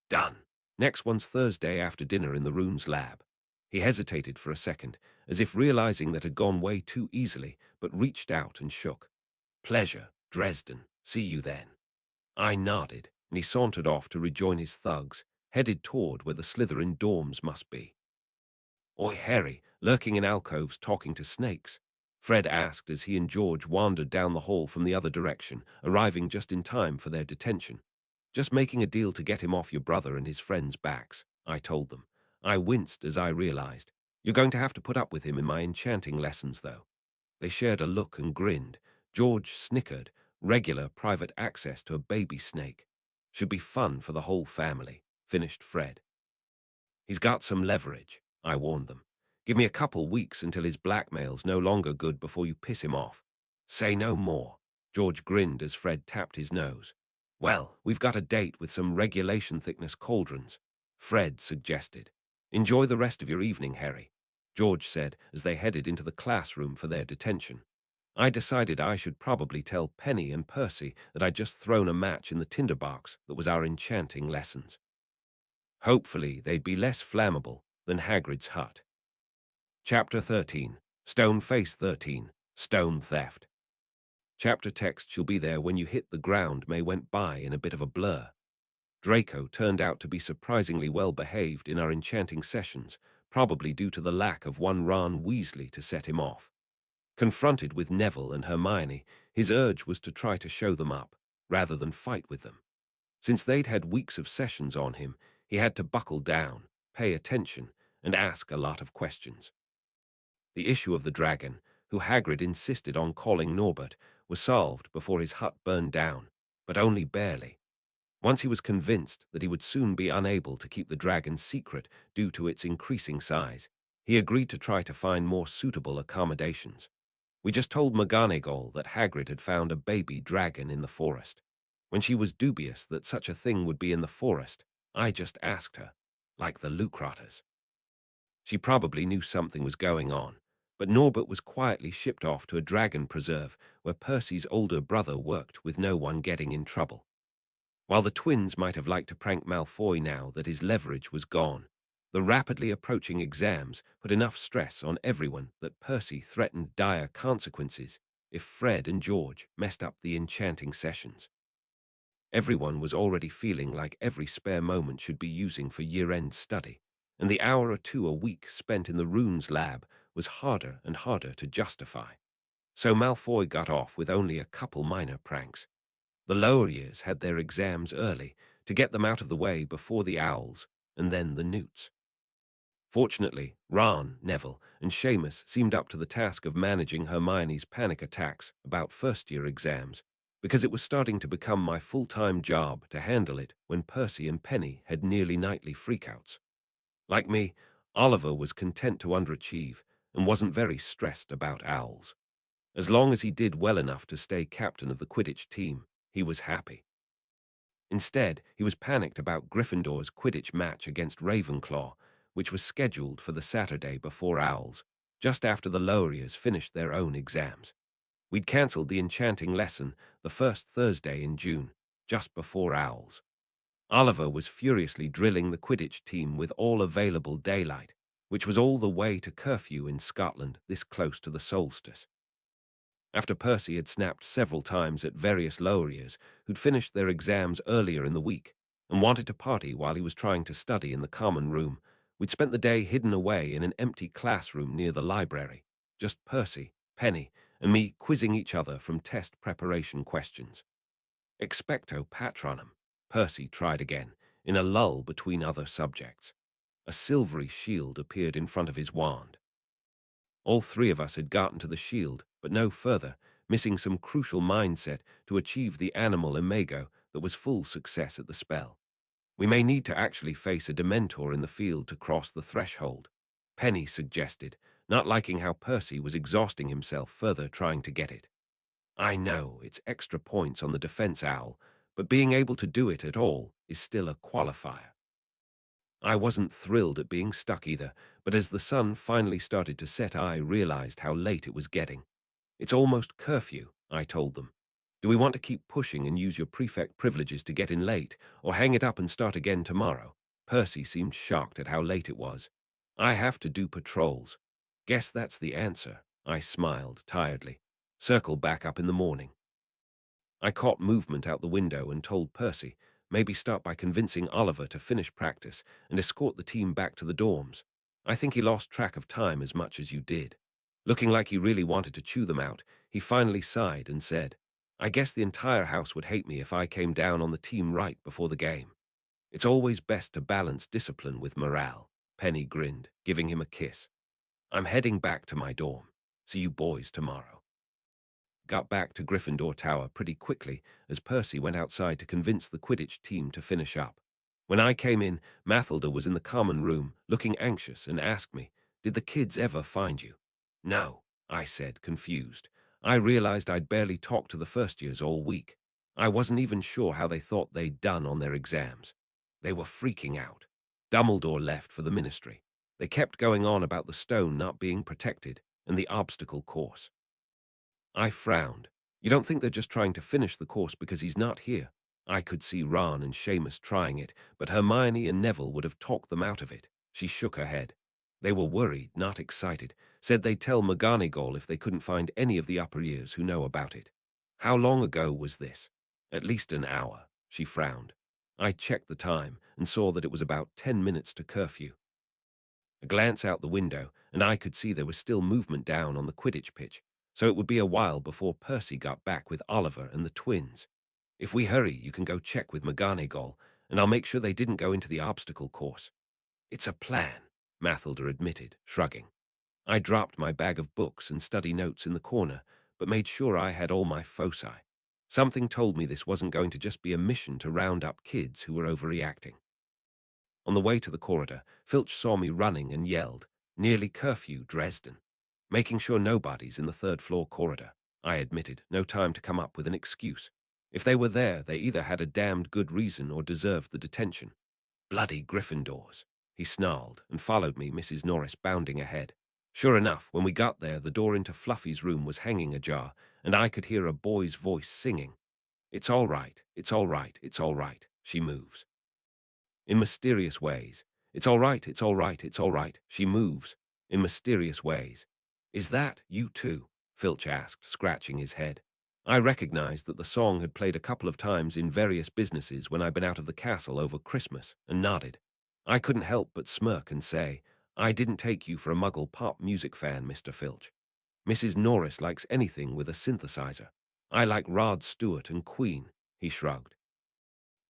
Done. Next one's Thursday after dinner in the room's lab. He hesitated for a second, as if realizing that had gone way too easily, but reached out and shook. Pleasure, Dresden. See you then. I nodded, and he sauntered off to rejoin his thugs, headed toward where the Slytherin dorms must be. Oi, Harry, lurking in alcoves talking to snakes? Fred asked as he and George wandered down the hall from the other direction, arriving just in time for their detention. Just making a deal to get him off your brother and his friends' backs, I told them. I winced as I realized. You're going to have to put up with him in my enchanting lessons, though. They shared a look and grinned. George snickered. Regular private access to a baby snake. Should be fun for the whole family, finished Fred. He's got some leverage, I warned them. Give me a couple weeks until his blackmail's no longer good before you piss him off. Say no more. George grinned as Fred tapped his nose. Well, we've got a date with some regulation thickness cauldrons, Fred suggested. Enjoy the rest of your evening, Harry, George said as they headed into the classroom for their detention. I decided I should probably tell Penny and Percy that I'd just thrown a match in the tinderbox that was our enchanting lessons. Hopefully they'd be less flammable than Hagrid's hut. Chapter 13. Stone Face 13. Stone Theft. Chapter text shall be there when you hit the ground may went by in a bit of a blur. Draco turned out to be surprisingly well behaved in our enchanting sessions, probably due to the lack of one Ron Weasley to set him off. Confronted with Neville and Hermione, his urge was to try to show them up, rather than fight with them. Since they'd had weeks of sessions on him, he had to buckle down, pay attention, and ask a lot of questions. The issue of the dragon, who Hagrid insisted on calling Norbert, was solved before his hut burned down, but only barely. Once he was convinced that he would soon be unable to keep the dragon secret due to its increasing size, he agreed to try to find more suitable accommodations. We just told McGonagall that Hagrid had found a baby dragon in the forest. When she was dubious that such a thing would be in the forest, I just asked her, like the Lucraters. She probably knew something was going on, but Norbert was quietly shipped off to a dragon preserve where Percy's older brother worked with no one getting in trouble. While the twins might have liked to prank Malfoy now that his leverage was gone, the rapidly approaching exams put enough stress on everyone that Percy threatened dire consequences if Fred and George messed up the enchanting sessions. Everyone was already feeling like every spare moment should be using for year-end study, and the hour or two a week spent in the runes lab was harder and harder to justify. So Malfoy got off with only a couple minor pranks. The lower years had their exams early to get them out of the way before the owls and then the newts. Fortunately, Ron, Neville, and Seamus seemed up to the task of managing Hermione's panic attacks about first-year exams, because it was starting to become my full-time job to handle it when Percy and Penny had nearly nightly freakouts. Like me, Oliver was content to underachieve and wasn't very stressed about owls. As long as he did well enough to stay captain of the Quidditch team, he was happy. Instead, he was panicked about Gryffindor's Quidditch match against Ravenclaw, which was scheduled for the Saturday before Owls, just after the lower years finished their own exams. We'd cancelled the enchanting lesson the first Thursday in June, just before Owls. Oliver was furiously drilling the Quidditch team with all available daylight, which was all the way to curfew in Scotland this close to the solstice. After Percy had snapped several times at various lower years who'd finished their exams earlier in the week and wanted to party while he was trying to study in the common room, we'd spent the day hidden away in an empty classroom near the library, just Percy, Penny, and me quizzing each other from test preparation questions. Expecto Patronum, Percy tried again, in a lull between other subjects. A silvery shield appeared in front of his wand. All three of us had gotten to the shield, but no further, missing some crucial mindset to achieve the animal imago that was full success at the spell. We may need to actually face a Dementor in the field to cross the threshold, Penny suggested, not liking how Percy was exhausting himself further trying to get it. I know, it's extra points on the defense owl, but being able to do it at all is still a qualifier. I wasn't thrilled at being stuck either, but as the sun finally started to set, I realized how late it was getting. It's almost curfew, I told them. Do we want to keep pushing and use your prefect privileges to get in late, or hang it up and start again tomorrow? Percy seemed shocked at how late it was. I have to do patrols. Guess that's the answer, I smiled tiredly. Circle back up in the morning. I caught movement out the window and told Percy, maybe start by convincing Oliver to finish practice and escort the team back to the dorms. I think he lost track of time as much as you did. Looking like he really wanted to chew them out, he finally sighed and said, I guess the entire house would hate me if I came down on the team right before the game. It's always best to balance discipline with morale. Penny grinned, giving him a kiss. I'm heading back to my dorm. See you boys tomorrow. Got back to Gryffindor Tower pretty quickly as Percy went outside to convince the Quidditch team to finish up. When I came in, Mathilda was in the common room, looking anxious, and asked me, Did the kids ever find you? No, I said, confused. I realized I'd barely talked to the first years all week. I wasn't even sure how they thought they'd done on their exams. They were freaking out. Dumbledore left for the ministry. They kept going on about the stone not being protected and the obstacle course. I frowned. You don't think they're just trying to finish the course because he's not here? I could see Ron and Seamus trying it, but Hermione and Neville would have talked them out of it. She shook her head. They were worried, not excited. Said they'd tell McGonagall if they couldn't find any of the upper years who know about it. How long ago was this? At least an hour, she frowned. I checked the time and saw that it was about 10 minutes to curfew. A glance out the window, and I could see there was still movement down on the Quidditch pitch, so it would be a while before Percy got back with Oliver and the twins. If we hurry, you can go check with McGonagall, and I'll make sure they didn't go into the obstacle course. It's a plan, Mathilda admitted, shrugging. I dropped my bag of books and study notes in the corner, but made sure I had all my foci. Something told me this wasn't going to just be a mission to round up kids who were overreacting. On the way to the corridor, Filch saw me running and yelled, Nearly curfew, Dresden. Making sure nobody's in the third-floor corridor. I admitted, no time to come up with an excuse. If they were there, they either had a damned good reason or deserved the detention. Bloody Gryffindors, he snarled and followed me, Mrs. Norris bounding ahead. Sure enough, when we got there, the door into Fluffy's room was hanging ajar, and I could hear a boy's voice singing. It's all right, it's all right, it's all right, she moves. In mysterious ways. It's all right, it's all right, it's all right, she moves. In mysterious ways. Is that you too? Filch asked, scratching his head. I recognized that the song had played a couple of times in various businesses when I'd been out of the castle over Christmas, and nodded. I couldn't help but smirk and say, I didn't take you for a Muggle pop music fan, Mr. Filch. Mrs. Norris likes anything with a synthesizer. I like Rod Stewart and Queen, he shrugged.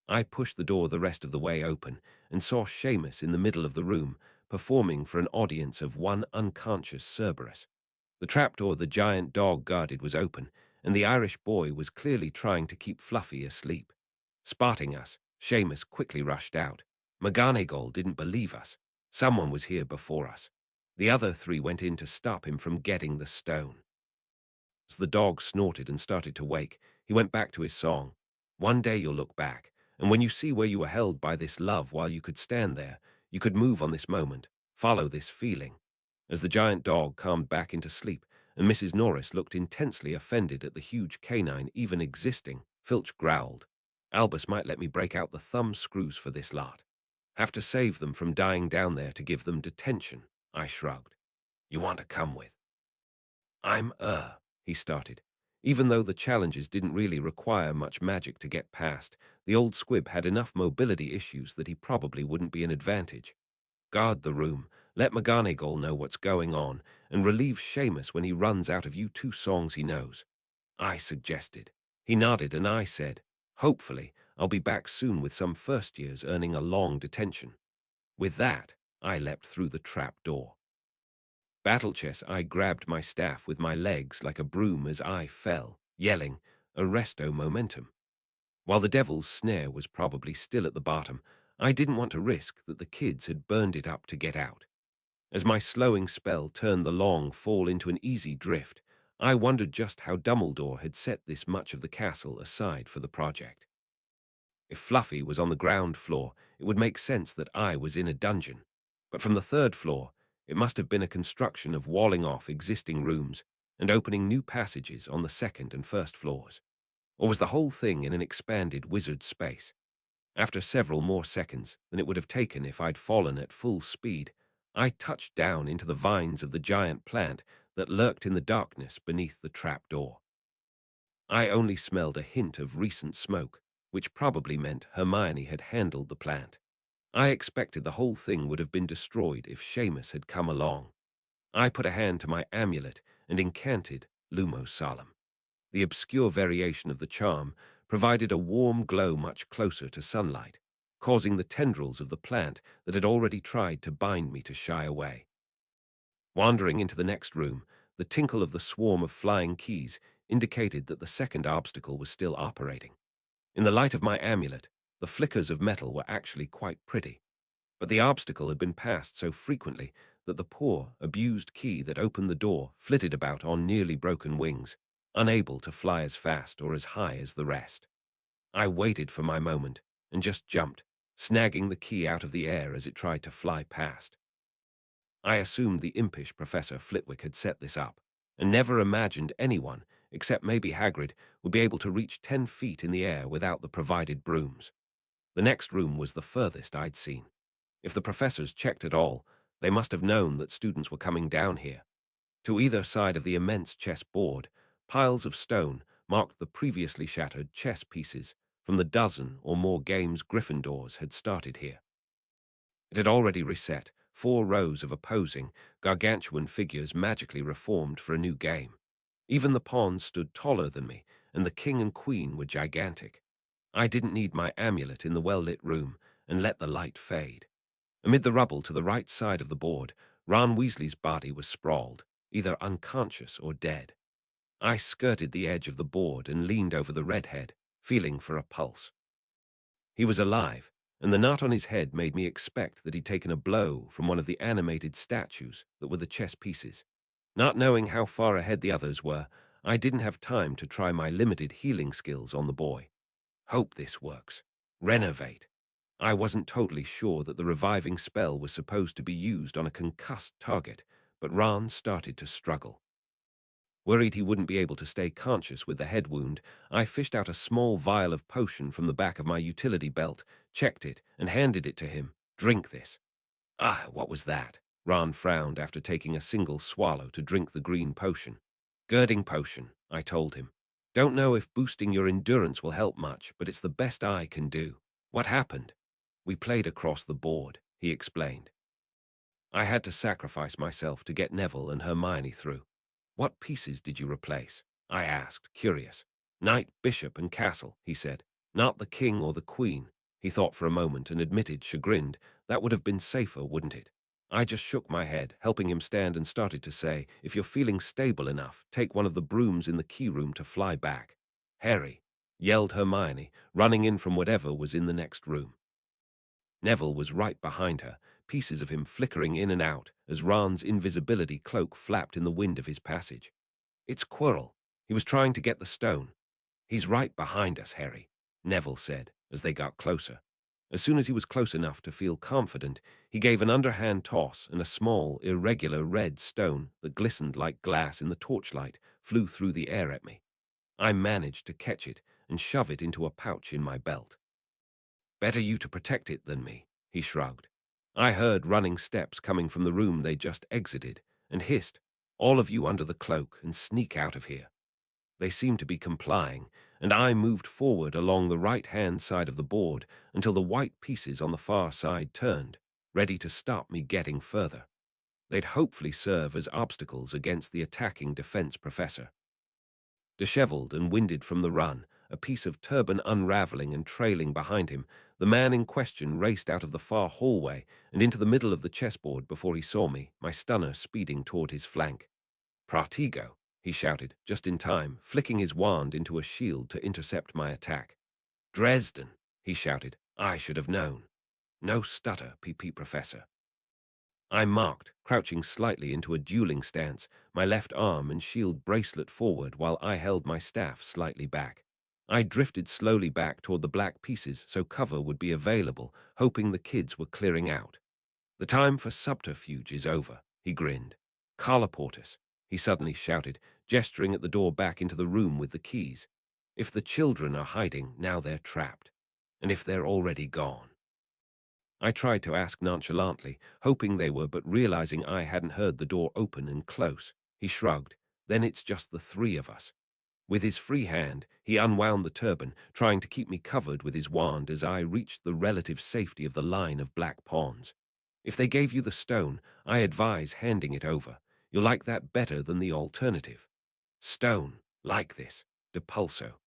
I pushed the door the rest of the way open and saw Seamus in the middle of the room, performing for an audience of one unconscious Cerberus. The trapdoor the giant dog guarded was open, and the Irish boy was clearly trying to keep Fluffy asleep. Spotting us, Seamus quickly rushed out. McGonagall didn't believe us. Someone was here before us. The other three went in to stop him from getting the stone. As the dog snorted and started to wake, he went back to his song. One day you'll look back, and when you see where you were held by this love while you could stand there, you could move on this moment, follow this feeling. As the giant dog calmed back into sleep, and Mrs. Norris looked intensely offended at the huge canine even existing, Filch growled, Albus might let me break out the thumb screws for this lot. Have to save them from dying down there to give them detention, I shrugged. You want to come with? He started. Even though the challenges didn't really require much magic to get past, the old squib had enough mobility issues that he probably wouldn't be an advantage. Guard the room, let McGonagall know what's going on, and relieve Seamus when he runs out of you two songs he knows. I suggested. He nodded and I said, hopefully, I'll be back soon with some first years earning a long detention. With that, I leapt through the trap door. Battle chess, I grabbed my staff with my legs like a broom as I fell, yelling, Arresto momentum. While the devil's snare was probably still at the bottom, I didn't want to risk that the kids had burned it up to get out. As my slowing spell turned the long fall into an easy drift, I wondered just how Dumbledore had set this much of the castle aside for the project. If Fluffy was on the ground floor, it would make sense that I was in a dungeon. But from the third floor, it must have been a construction of walling off existing rooms and opening new passages on the second and first floors. Or was the whole thing in an expanded wizard space? After several more seconds than it would have taken if I'd fallen at full speed, I touched down into the vines of the giant plant that lurked in the darkness beneath the trap door. I only smelled a hint of recent smoke, which probably meant Hermione had handled the plant. I expected the whole thing would have been destroyed if Seamus had come along. I put a hand to my amulet and incanted Lumos Solum. The obscure variation of the charm provided a warm glow much closer to sunlight, causing the tendrils of the plant that had already tried to bind me to shy away. Wandering into the next room, the tinkle of the swarm of flying keys indicated that the second obstacle was still operating. In the light of my amulet, the flickers of metal were actually quite pretty, but the obstacle had been passed so frequently that the poor, abused key that opened the door flitted about on nearly broken wings, unable to fly as fast or as high as the rest. I waited for my moment and just jumped, snagging the key out of the air as it tried to fly past. I assumed the impish Professor Flitwick had set this up, and never imagined anyone, except maybe Hagrid, would be able to reach 10 feet in the air without the provided brooms. The next room was the furthest I'd seen. If the professors checked at all, they must have known that students were coming down here. To either side of the immense chess board, piles of stone marked the previously shattered chess pieces from the dozen or more games Gryffindors had started here. It had already reset 4 rows of opposing, gargantuan figures magically reformed for a new game. Even the pawns stood taller than me, and the king and queen were gigantic. I didn't need my amulet in the well-lit room and let the light fade. Amid the rubble to the right side of the board, Ron Weasley's body was sprawled, either unconscious or dead. I skirted the edge of the board and leaned over the redhead, feeling for a pulse. He was alive, and the knot on his head made me expect that he'd taken a blow from one of the animated statues that were the chess pieces. Not knowing how far ahead the others were, I didn't have time to try my limited healing skills on the boy. Hope this works. Renovate. I wasn't totally sure that the reviving spell was supposed to be used on a concussed target, but Ron started to struggle. Worried he wouldn't be able to stay conscious with the head wound, I fished out a small vial of potion from the back of my utility belt, checked it, and handed it to him. Drink this. Ah, what was that? Ron frowned after taking a single swallow to drink the green potion. Girding potion, I told him. Don't know if boosting your endurance will help much, but it's the best I can do. What happened? We played across the board, he explained. I had to sacrifice myself to get Neville and Hermione through. What pieces did you replace? I asked, curious. Knight, bishop, and castle, he said. Not the king or the queen. He thought for a moment and admitted, chagrined, that would have been safer, wouldn't it? I just shook my head, helping him stand, and started to say, if you're feeling stable enough, take one of the brooms in the key room to fly back. Harry, yelled Hermione, running in from whatever was in the next room. Neville was right behind her, pieces of him flickering in and out as Ron's invisibility cloak flapped in the wind of his passage. It's Quirrell. He was trying to get the stone. He's right behind us, Harry, Neville said as they got closer. As soon as he was close enough to feel confident, he gave an underhand toss, and a small, irregular red stone that glistened like glass in the torchlight flew through the air at me. I managed to catch it and shove it into a pouch in my belt. Better you to protect it than me, he shrugged. I heard running steps coming from the room they just exited and hissed, all of you under the cloak and sneak out of here. They seemed to be complying, and I moved forward along the right-hand side of the board until the white pieces on the far side turned, ready to stop me getting further. They'd hopefully serve as obstacles against the attacking defense professor. Disheveled and winded from the run, a piece of turban unraveling and trailing behind him, the man in question raced out of the far hallway and into the middle of the chessboard before he saw me, my stunner speeding toward his flank. Pratigo, he shouted, just in time, flicking his wand into a shield to intercept my attack. Dresden, he shouted. I should have known. No stutter, PP Professor. I marked, crouching slightly into a dueling stance, my left arm and shield bracelet forward while I held my staff slightly back. I drifted slowly back toward the black pieces so cover would be available, hoping the kids were clearing out. "The time for subterfuge is over," he grinned. "Carloportus," he suddenly shouted, gesturing at the door back into the room with the keys. "If the children are hiding, now they're trapped. And if they're already gone." I tried to ask nonchalantly, hoping they were, but realizing I hadn't heard the door open and close. He shrugged. "Then it's just the three of us." With his free hand, he unwound the turban, trying to keep me covered with his wand as I reached the relative safety of the line of black pawns. "If they gave you the stone, I advise handing it over. You'll like that better than the alternative." "Stone, like this, depulso."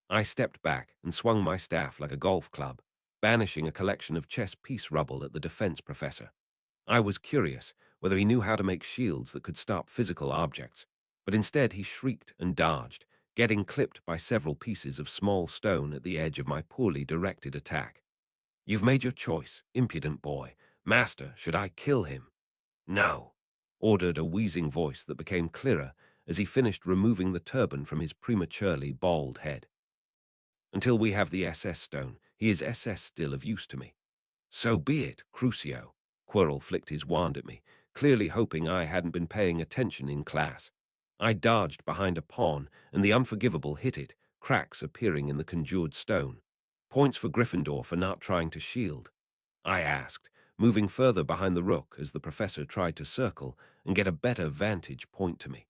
I stepped back and swung my staff like a golf club, banishing a collection of chess piece rubble at the defense professor. I was curious whether he knew how to make shields that could stop physical objects, but instead he shrieked and dodged, getting clipped by several pieces of small stone at the edge of my poorly directed attack. "You've made your choice, impudent boy. Master, should I kill him?" "No," ordered a wheezing voice that became clearer as he finished removing the turban from his prematurely bald head. "Until we have the SS stone, he is SS still of use to me." "So be it, Crucio." Quirrell flicked his wand at me, clearly hoping I hadn't been paying attention in class. I dodged behind a pawn, and the unforgivable hit it, cracks appearing in the conjured stone. "Points for Gryffindor for not trying to shield?" I asked, moving further behind the rook as the professor tried to circle and get a better vantage point to me.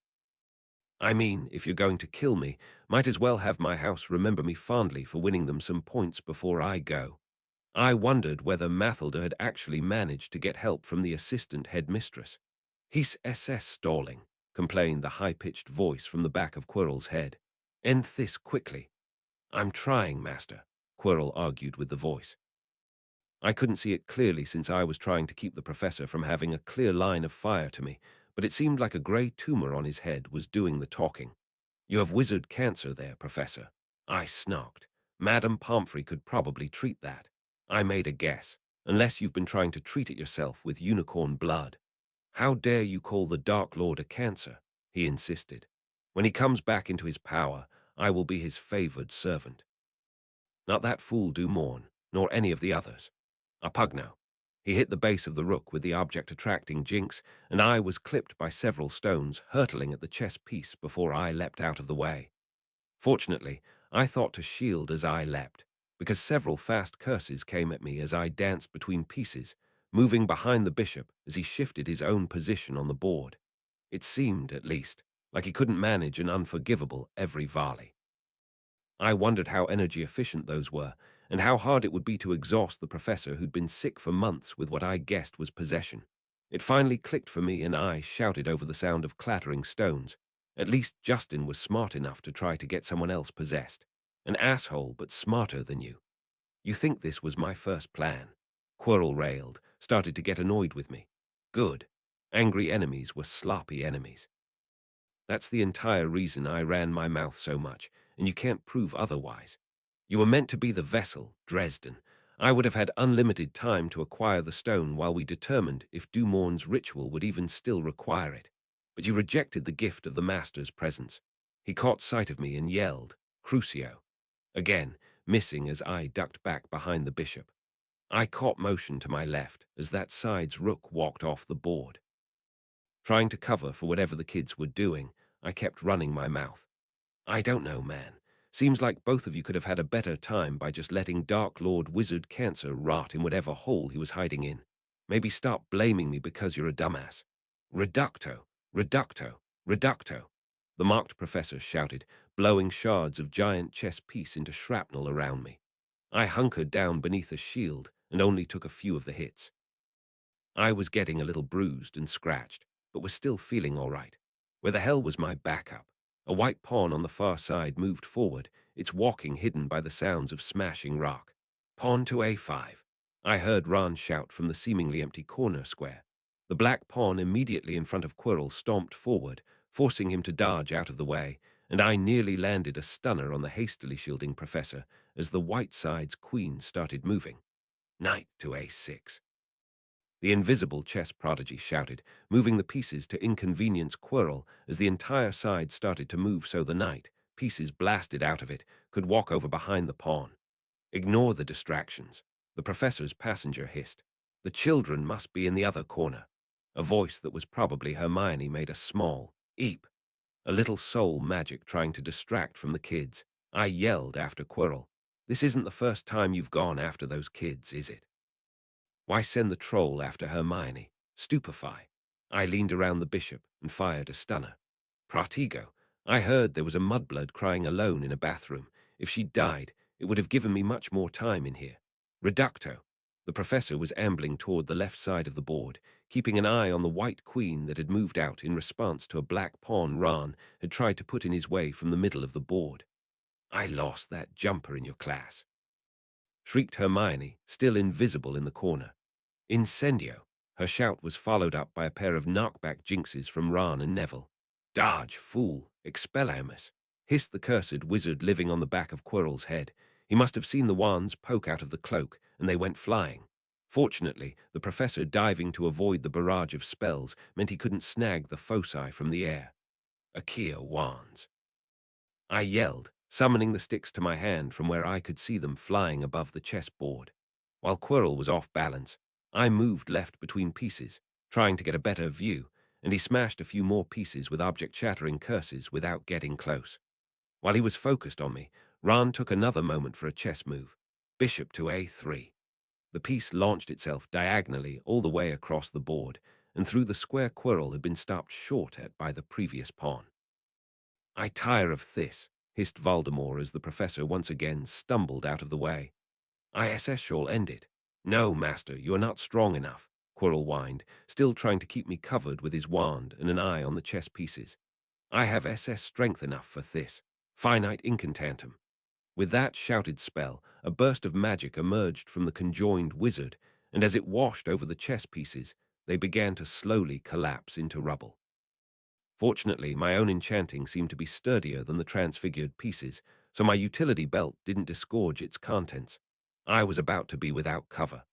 "I mean, if you're going to kill me, might as well have my house remember me fondly for winning them some points before I go." I wondered whether Mathilda had actually managed to get help from the assistant headmistress. "He's SS stalling," complained the high-pitched voice from the back of Quirrell's head. "End this quickly." "I'm trying, Master," Quirrell argued with the voice. I couldn't see it clearly since I was trying to keep the professor from having a clear line of fire to me, but it seemed like a grey tumor on his head was doing the talking. "You have wizard cancer there, Professor." I snarked. "Madame Pomfrey could probably treat that." I made a guess, "unless you've been trying to treat it yourself with unicorn blood." "How dare you call the Dark Lord a cancer?" he insisted. "When he comes back into his power, I will be his favored servant." "Not that fool Dumorn, nor any of the others." A pugno. He hit the base of the rook with the object attracting jinx, and I was clipped by several stones hurtling at the chess piece before I leapt out of the way. Fortunately, I thought to shield as I leapt, because several fast curses came at me as I danced between pieces, moving behind the bishop as he shifted his own position on the board. It seemed, at least, like he couldn't manage an unforgivable every volley. I wondered how energy efficient those were, and how hard it would be to exhaust the professor who'd been sick for months with what I guessed was possession. It finally clicked for me, and I shouted over the sound of clattering stones. At least Justin was smart enough to try to get someone else possessed. "An asshole, but smarter than you." "You think this was my first plan?" Quirrell railed, started to get annoyed with me. "Good. Angry enemies were sloppy enemies. That's the entire reason I ran my mouth so much, and you can't prove otherwise. You were meant to be the vessel, Dresden. I would have had unlimited time to acquire the stone while we determined if Dumorn's ritual would even still require it. But you rejected the gift of the Master's presence." He caught sight of me and yelled, "Crucio," again, missing as I ducked back behind the bishop. I caught motion to my left as that side's rook walked off the board. Trying to cover for whatever the kids were doing, I kept running my mouth. "I don't know, man. Seems like both of you could have had a better time by just letting Dark Lord Wizard Cancer rot in whatever hole he was hiding in. Maybe stop blaming me because you're a dumbass." "Reducto, reducto, reducto," the mocked professor shouted, blowing shards of giant chess piece into shrapnel around me. I hunkered down beneath a shield and only took a few of the hits. I was getting a little bruised and scratched, but was still feeling all right. Where the hell was my backup? A white pawn on the far side moved forward, its walking hidden by the sounds of smashing rock. "Pawn to A5. I heard Ron shout from the seemingly empty corner square. The black pawn immediately in front of Quirrell stomped forward, forcing him to dodge out of the way, and I nearly landed a stunner on the hastily shielding professor as the white side's queen started moving. "Knight to A6. The invisible chess prodigy shouted, moving the pieces to inconvenience Quirrell as the entire side started to move so the knight, pieces blasted out of it, could walk over behind the pawn. Ignore the distractions. The professor's passenger hissed. The children must be in the other corner. A voice that was probably Hermione made a small eep. A little soul magic trying to distract from the kids. I yelled after Quirrell. This isn't the first time you've gone after those kids, is it? Why send the troll after Hermione? Stupefy. I leaned around the bishop and fired a stunner. Pratigo. I heard there was a mudblood crying alone in a bathroom. If she'd died, it would have given me much more time in here. Reducto. The professor was ambling toward the left side of the board, keeping an eye on the white queen that had moved out in response to a black pawn Ron had tried to put in his way from the middle of the board. I lost that jumper in your class, shrieked Hermione, still invisible in the corner. Incendio. Her shout was followed up by a pair of knockback jinxes from Ron and Neville. Dodge, fool, expelliarmus, hissed the cursed wizard living on the back of Quirrell's head. He must have seen the wands poke out of the cloak, and they went flying. Fortunately, the professor diving to avoid the barrage of spells meant he couldn't snag the foci from the air. Akia wands. I yelled, summoning the sticks to my hand from where I could see them flying above the chessboard. While Quirrell was off balance, I moved left between pieces, trying to get a better view, and he smashed a few more pieces with object-shattering curses without getting close. While he was focused on me, Ron took another moment for a chess move. Bishop to A3. The piece launched itself diagonally all the way across the board, and through the square Quirrell had been stopped short at by the previous pawn. I tire of this, hissed Voldemort as the professor once again stumbled out of the way. ISS shall end it. No, master, you are not strong enough, Quirrell whined, still trying to keep me covered with his wand and an eye on the chess pieces. I have SS strength enough for this. Finite incantatum. With that shouted spell, a burst of magic emerged from the conjoined wizard, and as it washed over the chess pieces, they began to slowly collapse into rubble. Fortunately, my own enchanting seemed to be sturdier than the transfigured pieces, so my utility belt didn't disgorge its contents. I was about to be without cover.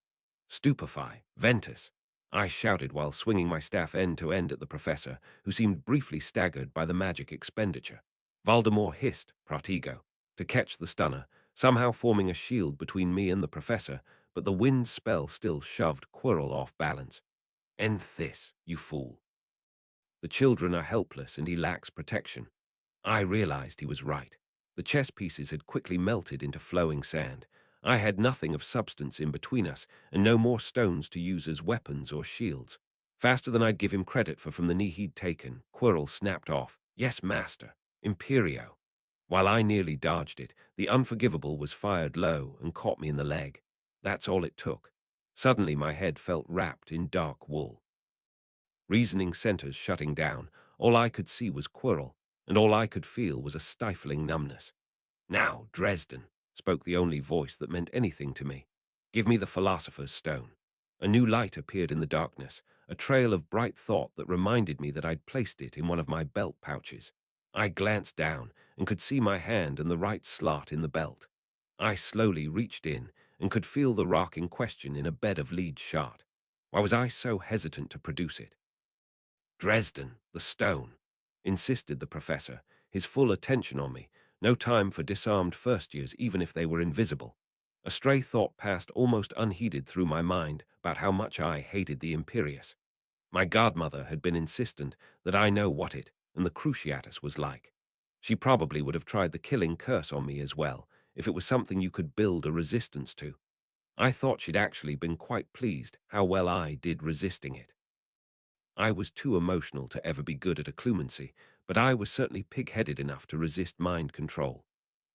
Stupefy, Ventus, I shouted while swinging my staff end to end at the professor, who seemed briefly staggered by the magic expenditure. Voldemort hissed, Pratigo, to catch the stunner, somehow forming a shield between me and the professor, but the wind spell still shoved Quirrell off balance. End this, you fool. The children are helpless and he lacks protection. I realized he was right. The chess pieces had quickly melted into flowing sand. I had nothing of substance in between us, and no more stones to use as weapons or shields. Faster than I'd give him credit for from the knee he'd taken, Quirrell snapped off, "Yes, master, Imperio." While I nearly dodged it, the unforgivable was fired low and caught me in the leg. That's all it took. Suddenly my head felt wrapped in dark wool. Reasoning centers shutting down, all I could see was Quirrell, and all I could feel was a stifling numbness. "Now, Dresden," spoke the only voice that meant anything to me. "Give me the Philosopher's Stone." A new light appeared in the darkness, a trail of bright thought that reminded me that I'd placed it in one of my belt pouches. I glanced down and could see my hand and the right slot in the belt. I slowly reached in and could feel the rock in question in a bed of lead shot. Why was I so hesitant to produce it? "Dresden, the stone," insisted the professor, his full attention on me. No time for disarmed first-years, even if they were invisible. A stray thought passed almost unheeded through my mind about how much I hated the Imperius. My godmother had been insistent that I know what it and the Cruciatus was like. She probably would have tried the killing curse on me as well, if it was something you could build a resistance to. I thought she'd actually been quite pleased how well I did resisting it. I was too emotional to ever be good at occlumency, but I was certainly pig-headed enough to resist mind control.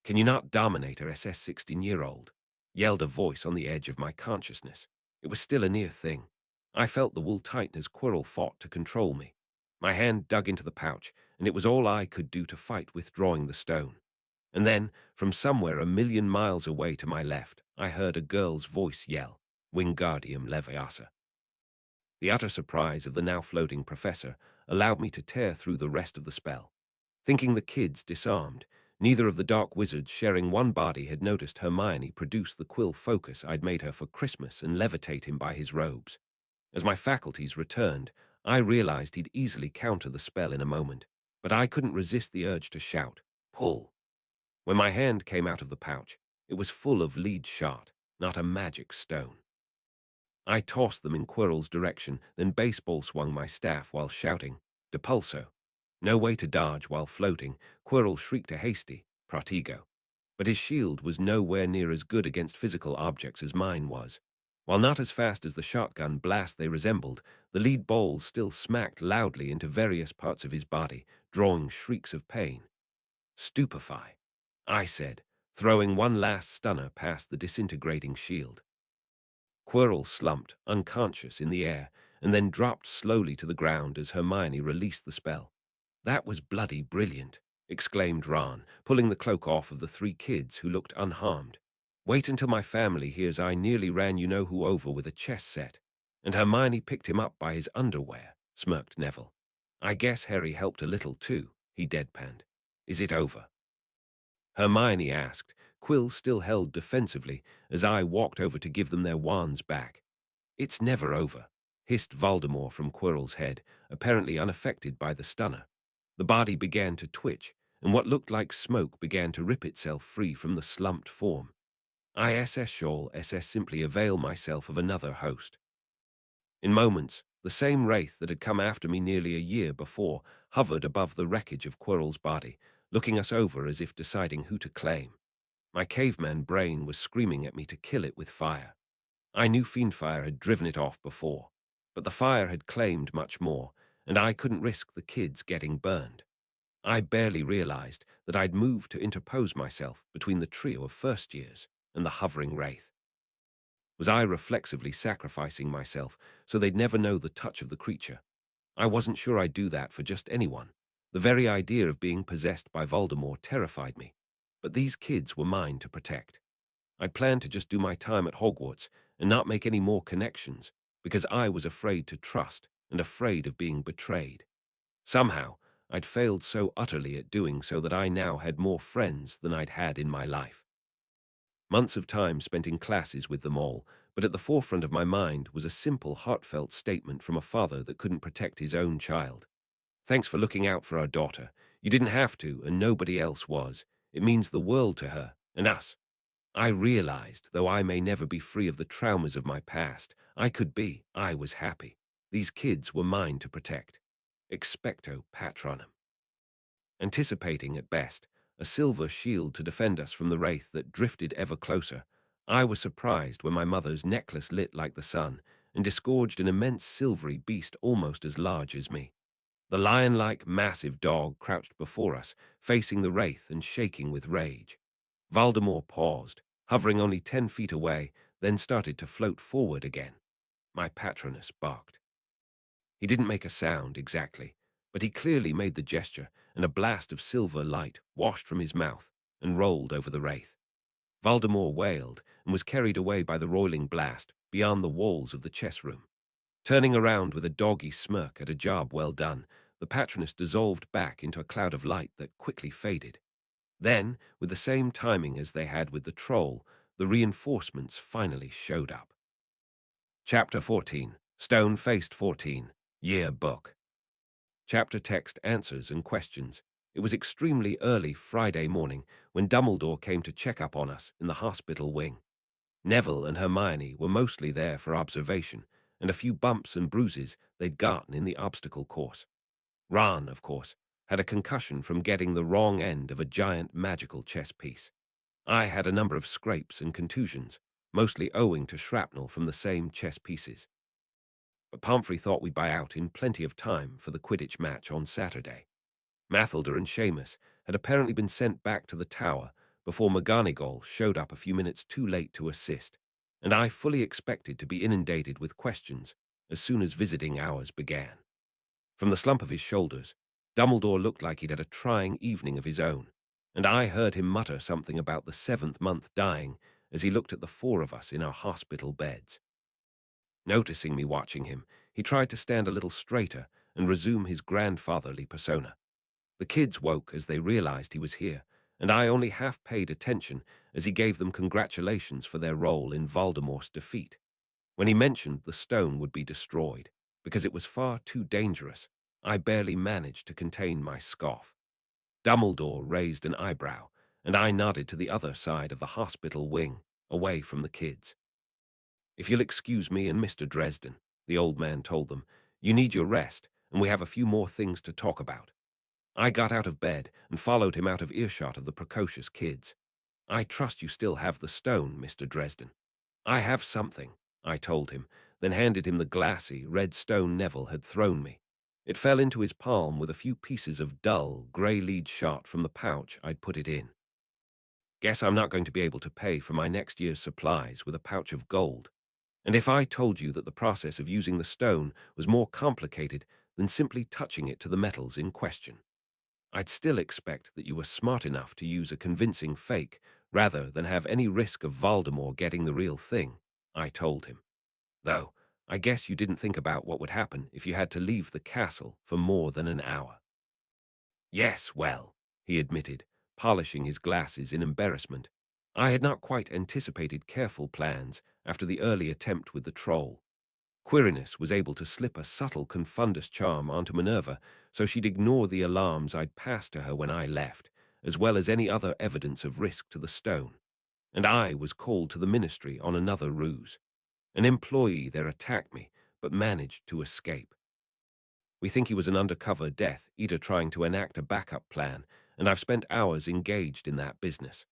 "Can you not dominate a SS 16-year-old? Yelled a voice on the edge of my consciousness. It was still a near thing. I felt the wool tighten as Quirrell fought to control me. My hand dug into the pouch, and it was all I could do to fight withdrawing the stone. And then, from somewhere a million miles away to my left, I heard a girl's voice yell, "Wingardium Leviosa." The utter surprise of the now floating professor allowed me to tear through the rest of the spell. Thinking the kids disarmed, neither of the dark wizards sharing one body had noticed Hermione produce the quill focus I'd made her for Christmas and levitate him by his robes. As my faculties returned, I realized he'd easily counter the spell in a moment, but I couldn't resist the urge to shout, "Pull!" When my hand came out of the pouch, it was full of lead shot, not a magic stone. I tossed them in Quirrell's direction, then baseball swung my staff while shouting, Depulso. No way to dodge while floating, Quirrell shrieked a hasty, Protego. But his shield was nowhere near as good against physical objects as mine was. While not as fast as the shotgun blast they resembled, the lead balls still smacked loudly into various parts of his body, drawing shrieks of pain. Stupefy, I said, throwing one last stunner past the disintegrating shield. Quirrell slumped, unconscious, in the air, and then dropped slowly to the ground as Hermione released the spell. That was bloody brilliant, exclaimed Ron, pulling the cloak off of the three kids who looked unharmed. Wait until my family hears I nearly ran you-know-who over with a chess set. And Hermione picked him up by his underwear, smirked Neville. I guess Harry helped a little too, he deadpanned. Is it over? Hermione asked, Quill still held defensively, as I walked over to give them their wands back. It's never over, hissed Voldemort from Quirrell's head, apparently unaffected by the stunner. The body began to twitch, and what looked like smoke began to rip itself free from the slumped form. ISS Shawl SS simply avail myself of another host. In moments, the same wraith that had come after me nearly a year before hovered above the wreckage of Quirrell's body, looking us over as if deciding who to claim. My caveman brain was screaming at me to kill it with fire. I knew FiendFyre had driven it off before, but the fire had claimed much more, and I couldn't risk the kids getting burned. I barely realized that I'd moved to interpose myself between the trio of first years and the hovering wraith. Was I reflexively sacrificing myself so they'd never know the touch of the creature? I wasn't sure I'd do that for just anyone. The very idea of being possessed by Voldemort terrified me, but these kids were mine to protect. I'd planned to just do my time at Hogwarts and not make any more connections, because I was afraid to trust and afraid of being betrayed. Somehow, I'd failed so utterly at doing so that I now had more friends than I'd had in my life. Months of time spent in classes with them all, but at the forefront of my mind was a simple, heartfelt statement from a father that couldn't protect his own child. Thanks for looking out for our daughter. You didn't have to, and nobody else was. It means the world to her, and us. I realized, though I may never be free of the traumas of my past, I was happy. These kids were mine to protect. Expecto Patronum. Anticipating, at best, a silver shield to defend us from the wraith that drifted ever closer, I was surprised when my mother's necklace lit like the sun and disgorged an immense silvery beast almost as large as me. The lion-like massive dog crouched before us, facing the wraith and shaking with rage. Voldemort paused, hovering only 10 feet away, then started to float forward again. My patroness barked. He didn't make a sound exactly, but he clearly made the gesture, and a blast of silver light washed from his mouth and rolled over the wraith. Voldemort wailed and was carried away by the roiling blast beyond the walls of the chess room. Turning around with a doggy smirk at a job well done, the patroness dissolved back into a cloud of light that quickly faded. Then, with the same timing as they had with the troll, the reinforcements finally showed up. Chapter 14, Stone-Faced 14, Year Book. Chapter text answers and questions. It was extremely early Friday morning when Dumbledore came to check up on us in the hospital wing. Neville and Hermione were mostly there for observation, and a few bumps and bruises they'd gotten in the obstacle course. Ron, of course, had a concussion from getting the wrong end of a giant magical chess piece. I had a number of scrapes and contusions, mostly owing to shrapnel from the same chess pieces. But Pomfrey thought we'd buy out in plenty of time for the Quidditch match on Saturday. Mathilda and Seamus had apparently been sent back to the tower before McGonagall showed up a few minutes too late to assist, and I fully expected to be inundated with questions as soon as visiting hours began. From the slump of his shoulders, Dumbledore looked like he'd had a trying evening of his own, and I heard him mutter something about the 7th month dying as he looked at the 4 of us in our hospital beds. Noticing me watching him, he tried to stand a little straighter and resume his grandfatherly persona. The kids woke as they realized he was here, and I only half paid attention as he gave them congratulations for their role in Voldemort's defeat. When he mentioned the stone would be destroyed, because it was far too dangerous, I barely managed to contain my scoff. Dumbledore raised an eyebrow, and I nodded to the other side of the hospital wing, away from the kids. "If you'll excuse me and Mr. Dresden," the old man told them, "you need your rest, and we have a few more things to talk about." I got out of bed and followed him out of earshot of the precocious kids. "I trust you still have the stone, Mr. Dresden." "I have something," I told him, then handed him the glassy, red stone Neville had thrown me. It fell into his palm with a few pieces of dull, grey lead shot from the pouch I'd put it in. "Guess I'm not going to be able to pay for my next year's supplies with a pouch of gold. And if I told you that the process of using the stone was more complicated than simply touching it to the metals in question, I'd still expect that you were smart enough to use a convincing fake rather than have any risk of Voldemort getting the real thing," I told him. "Though, I guess you didn't think about what would happen if you had to leave the castle for more than an hour." "Yes, well," he admitted, polishing his glasses in embarrassment. "I had not quite anticipated careful plans after the early attempt with the troll. Quirinus was able to slip a subtle confundus charm onto Minerva so she'd ignore the alarms I'd passed to her when I left, as well as any other evidence of risk to the stone. And I was called to the ministry on another ruse. An employee there attacked me, but managed to escape. We think he was an undercover Death Eater trying to enact a backup plan, and I've spent hours engaged in that business.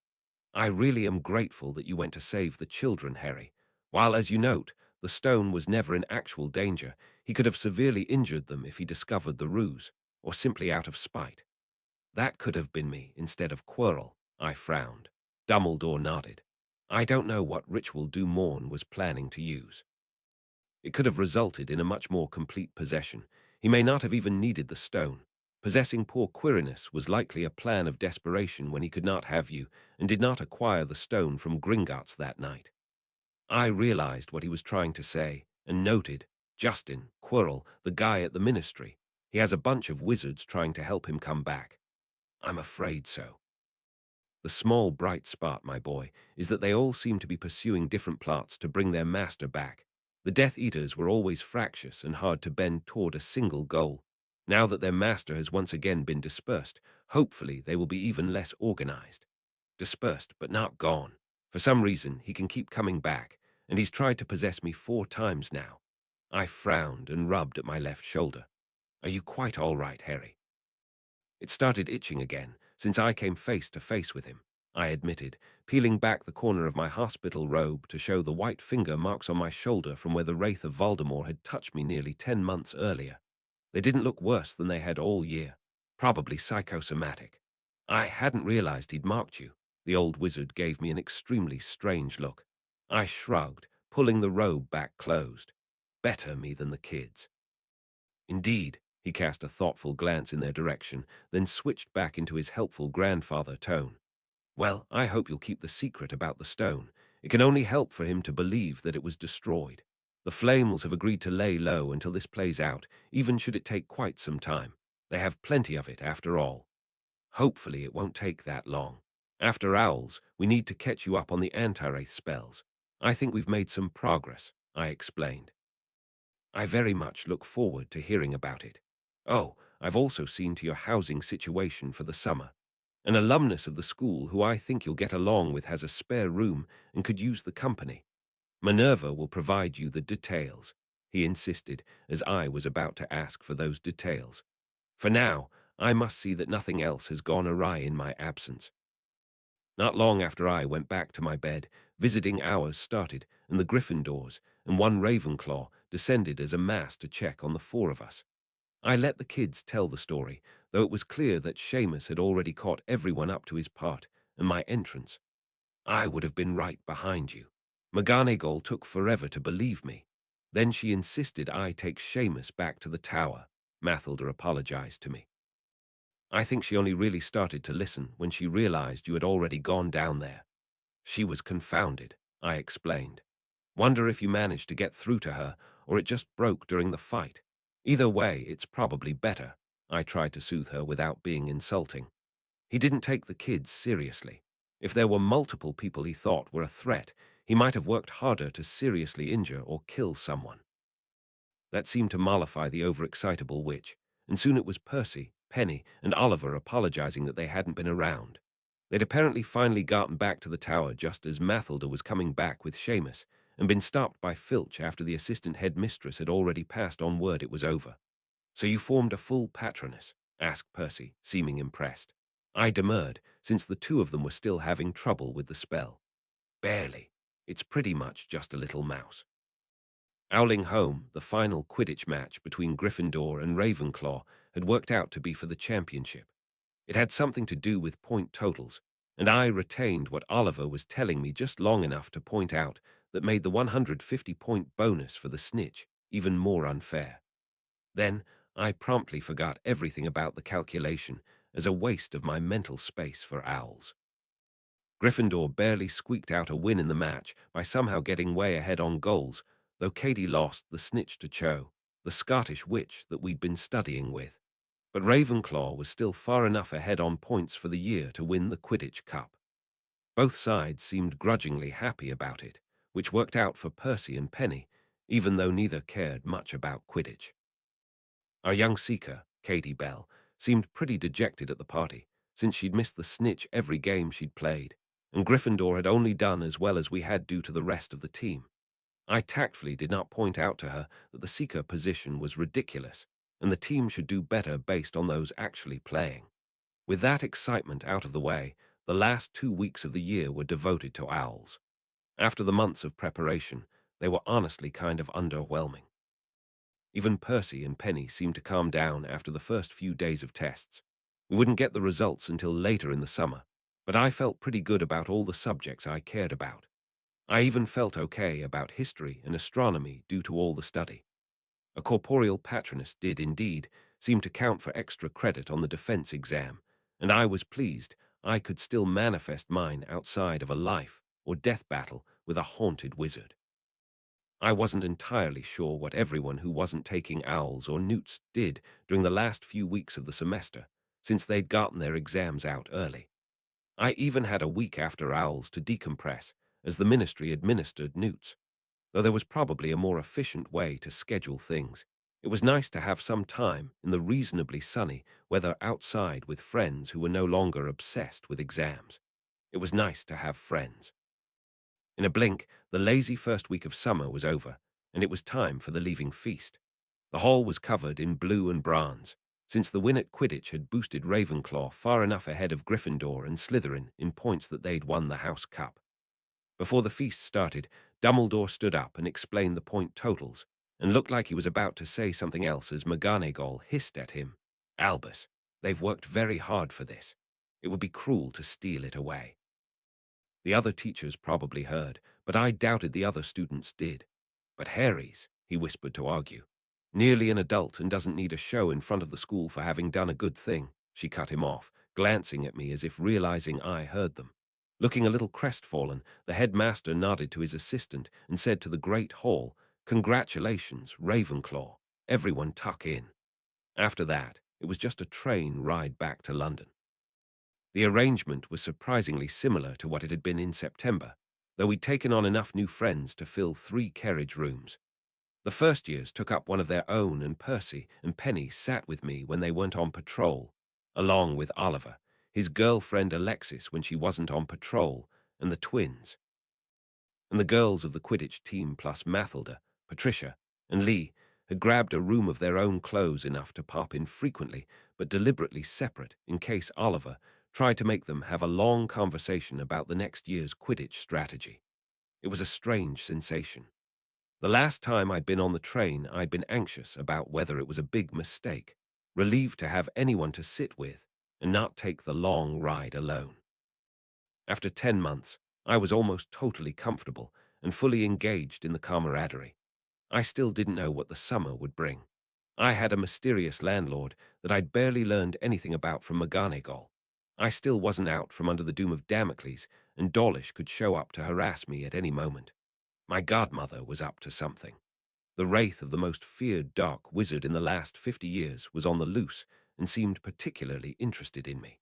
I really am grateful that you went to save the children, Harry. While, as you note, the stone was never in actual danger, he could have severely injured them if he discovered the ruse, or simply out of spite. That could have been me instead of Quirrell," I frowned. Dumbledore nodded. "I don't know what ritual Dumorn was planning to use. It could have resulted in a much more complete possession. He may not have even needed the stone. Possessing poor Quirinus was likely a plan of desperation when he could not have you and did not acquire the stone from Gringotts that night." I realized what he was trying to say and noted, "Justin, Quirrell, the guy at the ministry. He has a bunch of wizards trying to help him come back." "I'm afraid so." "The small bright spot, my boy, is that they all seem to be pursuing different plots to bring their master back. The Death Eaters were always fractious and hard to bend toward a single goal. Now that their master has once again been dispersed, hopefully they will be even less organized. Dispersed, but not gone. For some reason, he can keep coming back, and he's tried to possess me 4 times now." I frowned and rubbed at my left shoulder. "Are you quite all right, Harry?" "It started itching again since I came face to face with him," I admitted, peeling back the corner of my hospital robe to show the white finger marks on my shoulder from where the Wraith of Voldemort had touched me nearly 10 months earlier. They didn't look worse than they had all year. Probably psychosomatic. "I hadn't realized he'd marked you." The old wizard gave me an extremely strange look. I shrugged, pulling the robe back closed. "Better me than the kids." "Indeed." He cast a thoughtful glance in their direction, then switched back into his helpful grandfather tone. "Well, I hope you'll keep the secret about the stone. It can only help for him to believe that it was destroyed. The Flames have agreed to lay low until this plays out, even should it take quite some time. They have plenty of it, after all. Hopefully it won't take that long. After Owls, we need to catch you up on the anti-wraith spells. I think we've made some progress," I explained. "I very much look forward to hearing about it. Oh, I've also seen to your housing situation for the summer. An alumnus of the school who I think you'll get along with has a spare room and could use the company. Minerva will provide you the details," he insisted, as I was about to ask for those details. "For now, I must see that nothing else has gone awry in my absence." Not long after I went back to my bed, visiting hours started, and the Gryffindors and one Ravenclaw descended as a mass to check on the 4 of us. I let the kids tell the story, though it was clear that Seamus had already caught everyone up to his part and my entrance. "I would have been right behind you. McGonagall took forever to believe me. Then she insisted I take Seamus back to the tower," Mathilda apologized to me. "I think she only really started to listen when she realized you had already gone down there. She was confounded," I explained. "Wonder if you managed to get through to her, or it just broke during the fight. Either way, it's probably better." I tried to soothe her without being insulting. "He didn't take the kids seriously. If there were multiple people he thought were a threat, he might have worked harder to seriously injure or kill someone." That seemed to mollify the overexcitable witch, and soon it was Percy, Penny, and Oliver apologizing that they hadn't been around. They'd apparently finally gotten back to the tower just as Mathilda was coming back with Seamus, and been stopped by Filch after the assistant headmistress had already passed on word it was over. "So you formed a full patroness?" asked Percy, seeming impressed. I demurred, since the two of them were still having trouble with the spell. "Barely. It's pretty much just a little mouse." Owling home, the final Quidditch match between Gryffindor and Ravenclaw had worked out to be for the championship. It had something to do with point totals, and I retained what Oliver was telling me just long enough to point out that made the 150-point bonus for the snitch even more unfair. Then I promptly forgot everything about the calculation as a waste of my mental space for owls. Gryffindor barely squeaked out a win in the match by somehow getting way ahead on goals, though Katie lost the snitch to Cho, the Scottish witch that we'd been studying with. But Ravenclaw was still far enough ahead on points for the year to win the Quidditch Cup. Both sides seemed grudgingly happy about it, which worked out for Percy and Penny, even though neither cared much about Quidditch. Our young seeker, Katie Bell, seemed pretty dejected at the party, since she'd missed the snitch every game she'd played, and Gryffindor had only done as well as we had due to the rest of the team. I tactfully did not point out to her that the seeker position was ridiculous, and the team should do better based on those actually playing. With that excitement out of the way, the last 2 weeks of the year were devoted to owls. After the months of preparation, they were honestly kind of underwhelming. Even Percy and Penny seemed to calm down after the first few days of tests. We wouldn't get the results until later in the summer, but I felt pretty good about all the subjects I cared about. I even felt okay about history and astronomy due to all the study. A corporeal patroness did indeed seem to count for extra credit on the defense exam, and I was pleased I could still manifest mine outside of a life or death battle with a haunted wizard. I wasn't entirely sure what everyone who wasn't taking owls or newts did during the last few weeks of the semester, since they'd gotten their exams out early. I even had a week after owls to decompress, as the ministry administered newts. Though there was probably a more efficient way to schedule things, it was nice to have some time in the reasonably sunny weather outside with friends who were no longer obsessed with exams. It was nice to have friends. In a blink, the lazy first week of summer was over, and it was time for the leaving feast. The hall was covered in blue and bronze, since the win at Quidditch had boosted Ravenclaw far enough ahead of Gryffindor and Slytherin in points that they'd won the House Cup. Before the feast started, Dumbledore stood up and explained the point totals, and looked like he was about to say something else as McGonagall hissed at him. "Albus, they've worked very hard for this. It would be cruel to steal it away." The other teachers probably heard, but I doubted the other students did. "But Harry's," he whispered to argue. "Nearly an adult and doesn't need a show in front of the school for having done a good thing." She cut him off, glancing at me as if realizing I heard them. Looking a little crestfallen, the headmaster nodded to his assistant and said to the great hall, "Congratulations, Ravenclaw. Everyone tuck in." After that, it was just a train ride back to London. The arrangement was surprisingly similar to what it had been in September, though we'd taken on enough new friends to fill 3 carriage rooms. The first years took up one of their own, and Percy and Penny sat with me when they weren't on patrol, along with Oliver, his girlfriend Alexis when she wasn't on patrol, and the twins. And the girls of the Quidditch team plus Mathilda, Patricia, and Lee had grabbed a room of their own clothes enough to pop in frequently, but deliberately separate in case Oliver tried to make them have a long conversation about the next year's Quidditch strategy. It was a strange sensation. The last time I'd been on the train, I'd been anxious about whether it was a big mistake, relieved to have anyone to sit with and not take the long ride alone. After 10 months, I was almost totally comfortable and fully engaged in the camaraderie. I still didn't know what the summer would bring. I had a mysterious landlord that I'd barely learned anything about from McGonagall. I still wasn't out from under the Doom of Damocles, and Dawlish could show up to harass me at any moment. My godmother was up to something. The wraith of the most feared dark wizard in the last 50 years was on the loose and seemed particularly interested in me.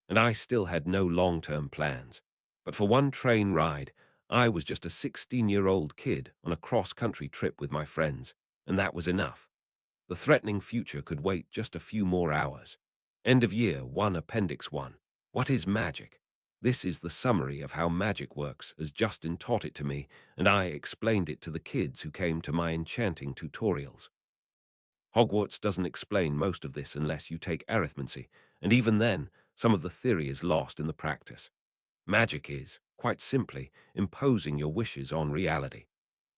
And I still had no long-term plans. But for one train ride, I was just a 16-year-old kid on a cross-country trip with my friends, and that was enough. The threatening future could wait just a few more hours. End of year 1 Appendix 1. What is magic? This is the summary of how magic works as Justin taught it to me, and I explained it to the kids who came to my enchanting tutorials. Hogwarts doesn't explain most of this unless you take arithmancy, and even then, some of the theory is lost in the practice. Magic is, quite simply, imposing your wishes on reality.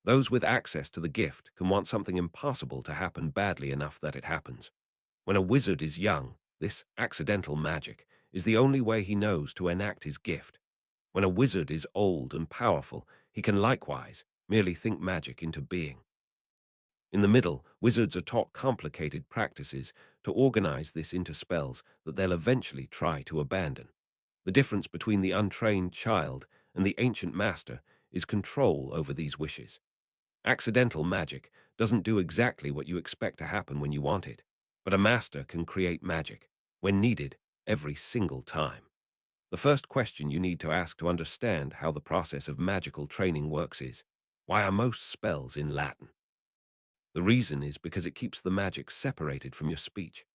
Those with access to the gift can want something impossible to happen badly enough that it happens. When a wizard is young, this accidental magic is the only way he knows to enact his gift. When a wizard is old and powerful, he can likewise merely think magic into being. In the middle, wizards are taught complicated practices to organize this into spells that they'll eventually try to abandon. The difference between the untrained child and the ancient master is control over these wishes. Accidental magic doesn't do exactly what you expect to happen when you want it, but a master can create magic, when needed, every single time. The first question you need to ask to understand how the process of magical training works is, why are most spells in Latin? The reason is because it keeps the magic separated from your speech.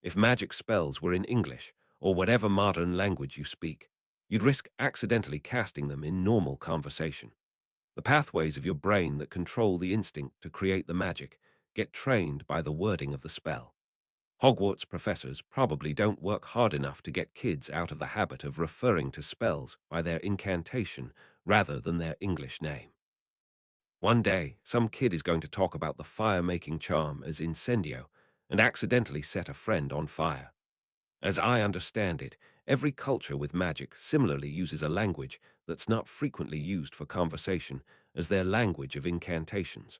If magic spells were in English, or whatever modern language you speak, you'd risk accidentally casting them in normal conversation. The pathways of your brain that control the instinct to create the magic get trained by the wording of the spell. Hogwarts professors probably don't work hard enough to get kids out of the habit of referring to spells by their incantation rather than their English name. One day, some kid is going to talk about the fire-making charm as incendio and accidentally set a friend on fire. As I understand it, every culture with magic similarly uses a language that's not frequently used for conversation as their language of incantations.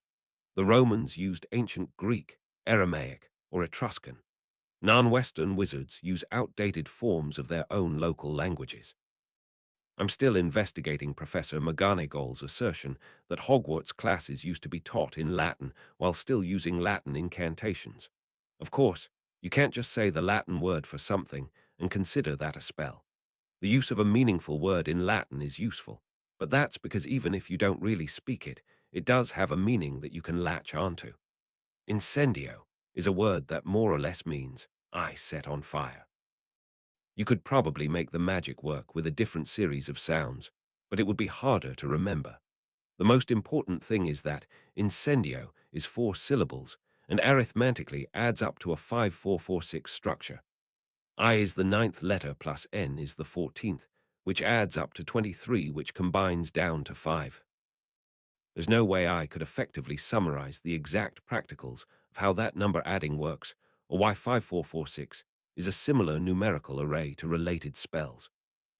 The Romans used ancient Greek, Aramaic, or Etruscan. Non-Western wizards use outdated forms of their own local languages. I'm still investigating Professor McGonagall's assertion that Hogwarts classes used to be taught in Latin while still using Latin incantations. Of course, you can't just say the Latin word for something and consider that a spell. The use of a meaningful word in Latin is useful, but that's because even if you don't really speak it, it does have a meaning that you can latch onto. Incendio is a word that more or less means, I set on fire. You could probably make the magic work with a different series of sounds, but it would be harder to remember. The most important thing is that incendio is 4 syllables and arithmetically adds up to a 5-4-4-6 structure. I is the 9th letter plus N is the 14th, which adds up to 23, which combines down to 5. There's no way I could effectively summarize the exact practicals of how that number adding works, or why 5446 is a similar numerical array to related spells.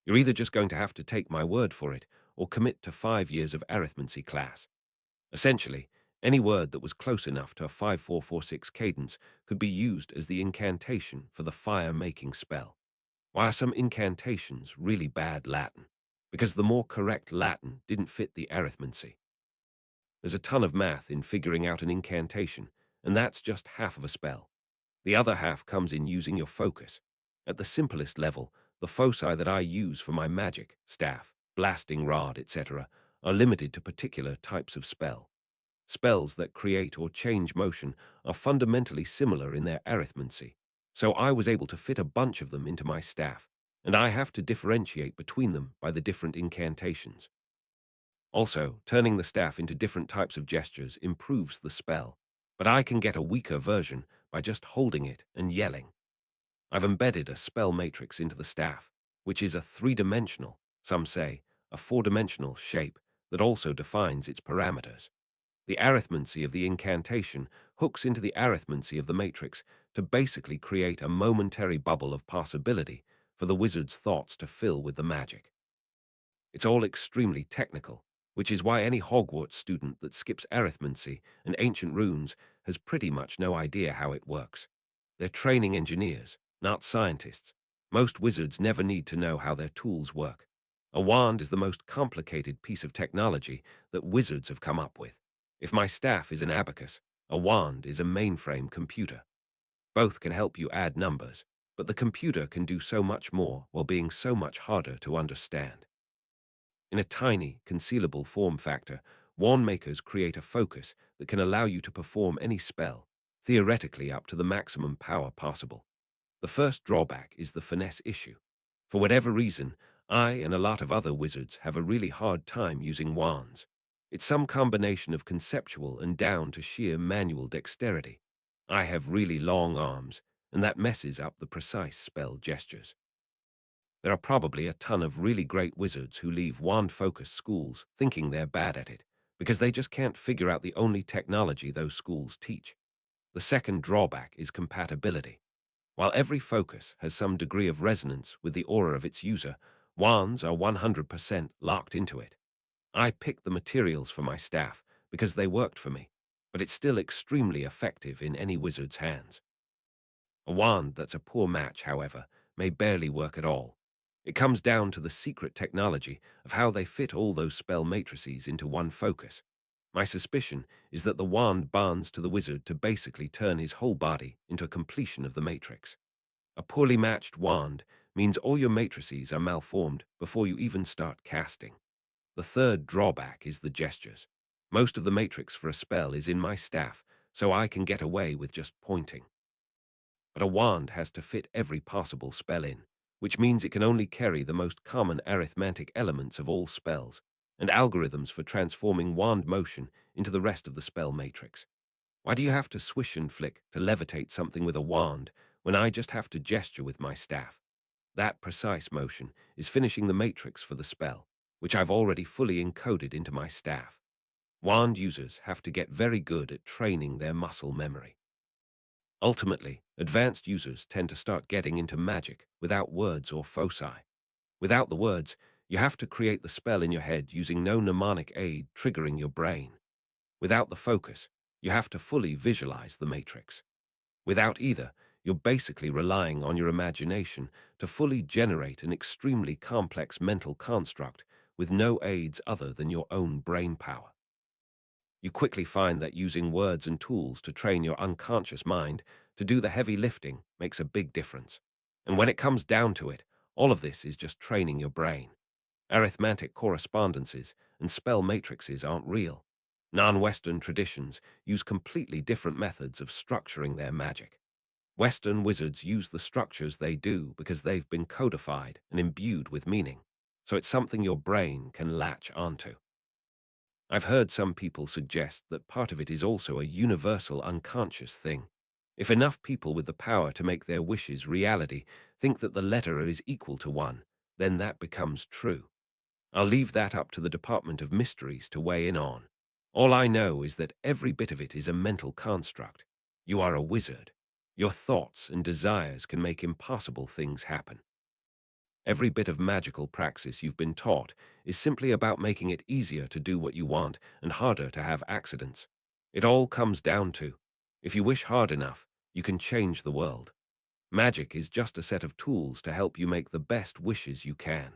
You're either just going to have to take my word for it, or commit to 5 years of arithmancy class. Essentially, any word that was close enough to a 5446 cadence could be used as the incantation for the fire-making spell. Why are some incantations really bad Latin? Because the more correct Latin didn't fit the arithmancy. There's a ton of math in figuring out an incantation, and that's just half of a spell. The other half comes in using your focus. At the simplest level, the foci that I use for my magic, staff, blasting rod, etc., are limited to particular types of spell. Spells that create or change motion are fundamentally similar in their arithmancy, so I was able to fit a bunch of them into my staff, and I have to differentiate between them by the different incantations. Also, turning the staff into different types of gestures improves the spell, but I can get a weaker version by just holding it and yelling. I've embedded a spell matrix into the staff, which is a 3-dimensional, some say, a 4-dimensional shape that also defines its parameters. The arithmancy of the incantation hooks into the arithmancy of the matrix to basically create a momentary bubble of possibility for the wizard's thoughts to fill with the magic. It's all extremely technical, which is why any Hogwarts student that skips arithmancy and ancient runes has pretty much no idea how it works. They're training engineers, not scientists. Most wizards never need to know how their tools work. A wand is the most complicated piece of technology that wizards have come up with. If my staff is an abacus, a wand is a mainframe computer. Both can help you add numbers, but the computer can do so much more while being so much harder to understand. In a tiny, concealable form factor, wand makers create a focus that can allow you to perform any spell, theoretically up to the maximum power possible. The first drawback is the finesse issue. For whatever reason, I and a lot of other wizards have a really hard time using wands. It's some combination of conceptual and down to sheer manual dexterity. I have really long arms, and that messes up the precise spell gestures. There are probably a ton of really great wizards who leave wand-focused schools thinking they're bad at it, because they just can't figure out the only technology those schools teach. The second drawback is compatibility. While every focus has some degree of resonance with the aura of its user, wands are 100% locked into it. I picked the materials for my staff because they worked for me, but it's still extremely effective in any wizard's hands. A wand that's a poor match, however, may barely work at all. It comes down to the secret technology of how they fit all those spell matrices into one focus. My suspicion is that the wand bonds to the wizard to basically turn his whole body into a completion of the matrix. A poorly matched wand means all your matrices are malformed before you even start casting. The third drawback is the gestures. Most of the matrix for a spell is in my staff, so I can get away with just pointing. But a wand has to fit every possible spell in, which means it can only carry the most common arithmetic elements of all spells, and algorithms for transforming wand motion into the rest of the spell matrix. Why do you have to swish and flick to levitate something with a wand when I just have to gesture with my staff? That precise motion is finishing the matrix for the spell, which I've already fully encoded into my staff. Wand users have to get very good at training their muscle memory. Ultimately, advanced users tend to start getting into magic without words or foci. Without the words, you have to create the spell in your head using no mnemonic aid triggering your brain. Without the focus, you have to fully visualize the matrix. Without either, you're basically relying on your imagination to fully generate an extremely complex mental construct with no aids other than your own brain power. You quickly find that using words and tools to train your unconscious mind to do the heavy lifting makes a big difference. And when it comes down to it, all of this is just training your brain. Arithmetic correspondences and spell matrices aren't real. Non-Western traditions use completely different methods of structuring their magic. Western wizards use the structures they do because they've been codified and imbued with meaning, so it's something your brain can latch onto. I've heard some people suggest that part of it is also a universal unconscious thing. If enough people with the power to make their wishes reality think that the letter is equal to one, then that becomes true. I'll leave that up to the Department of Mysteries to weigh in on. All I know is that every bit of it is a mental construct. You are a wizard. Your thoughts and desires can make impossible things happen. Every bit of magical praxis you've been taught is simply about making it easier to do what you want and harder to have accidents. It all comes down to, if you wish hard enough, you can change the world. Magic is just a set of tools to help you make the best wishes you can.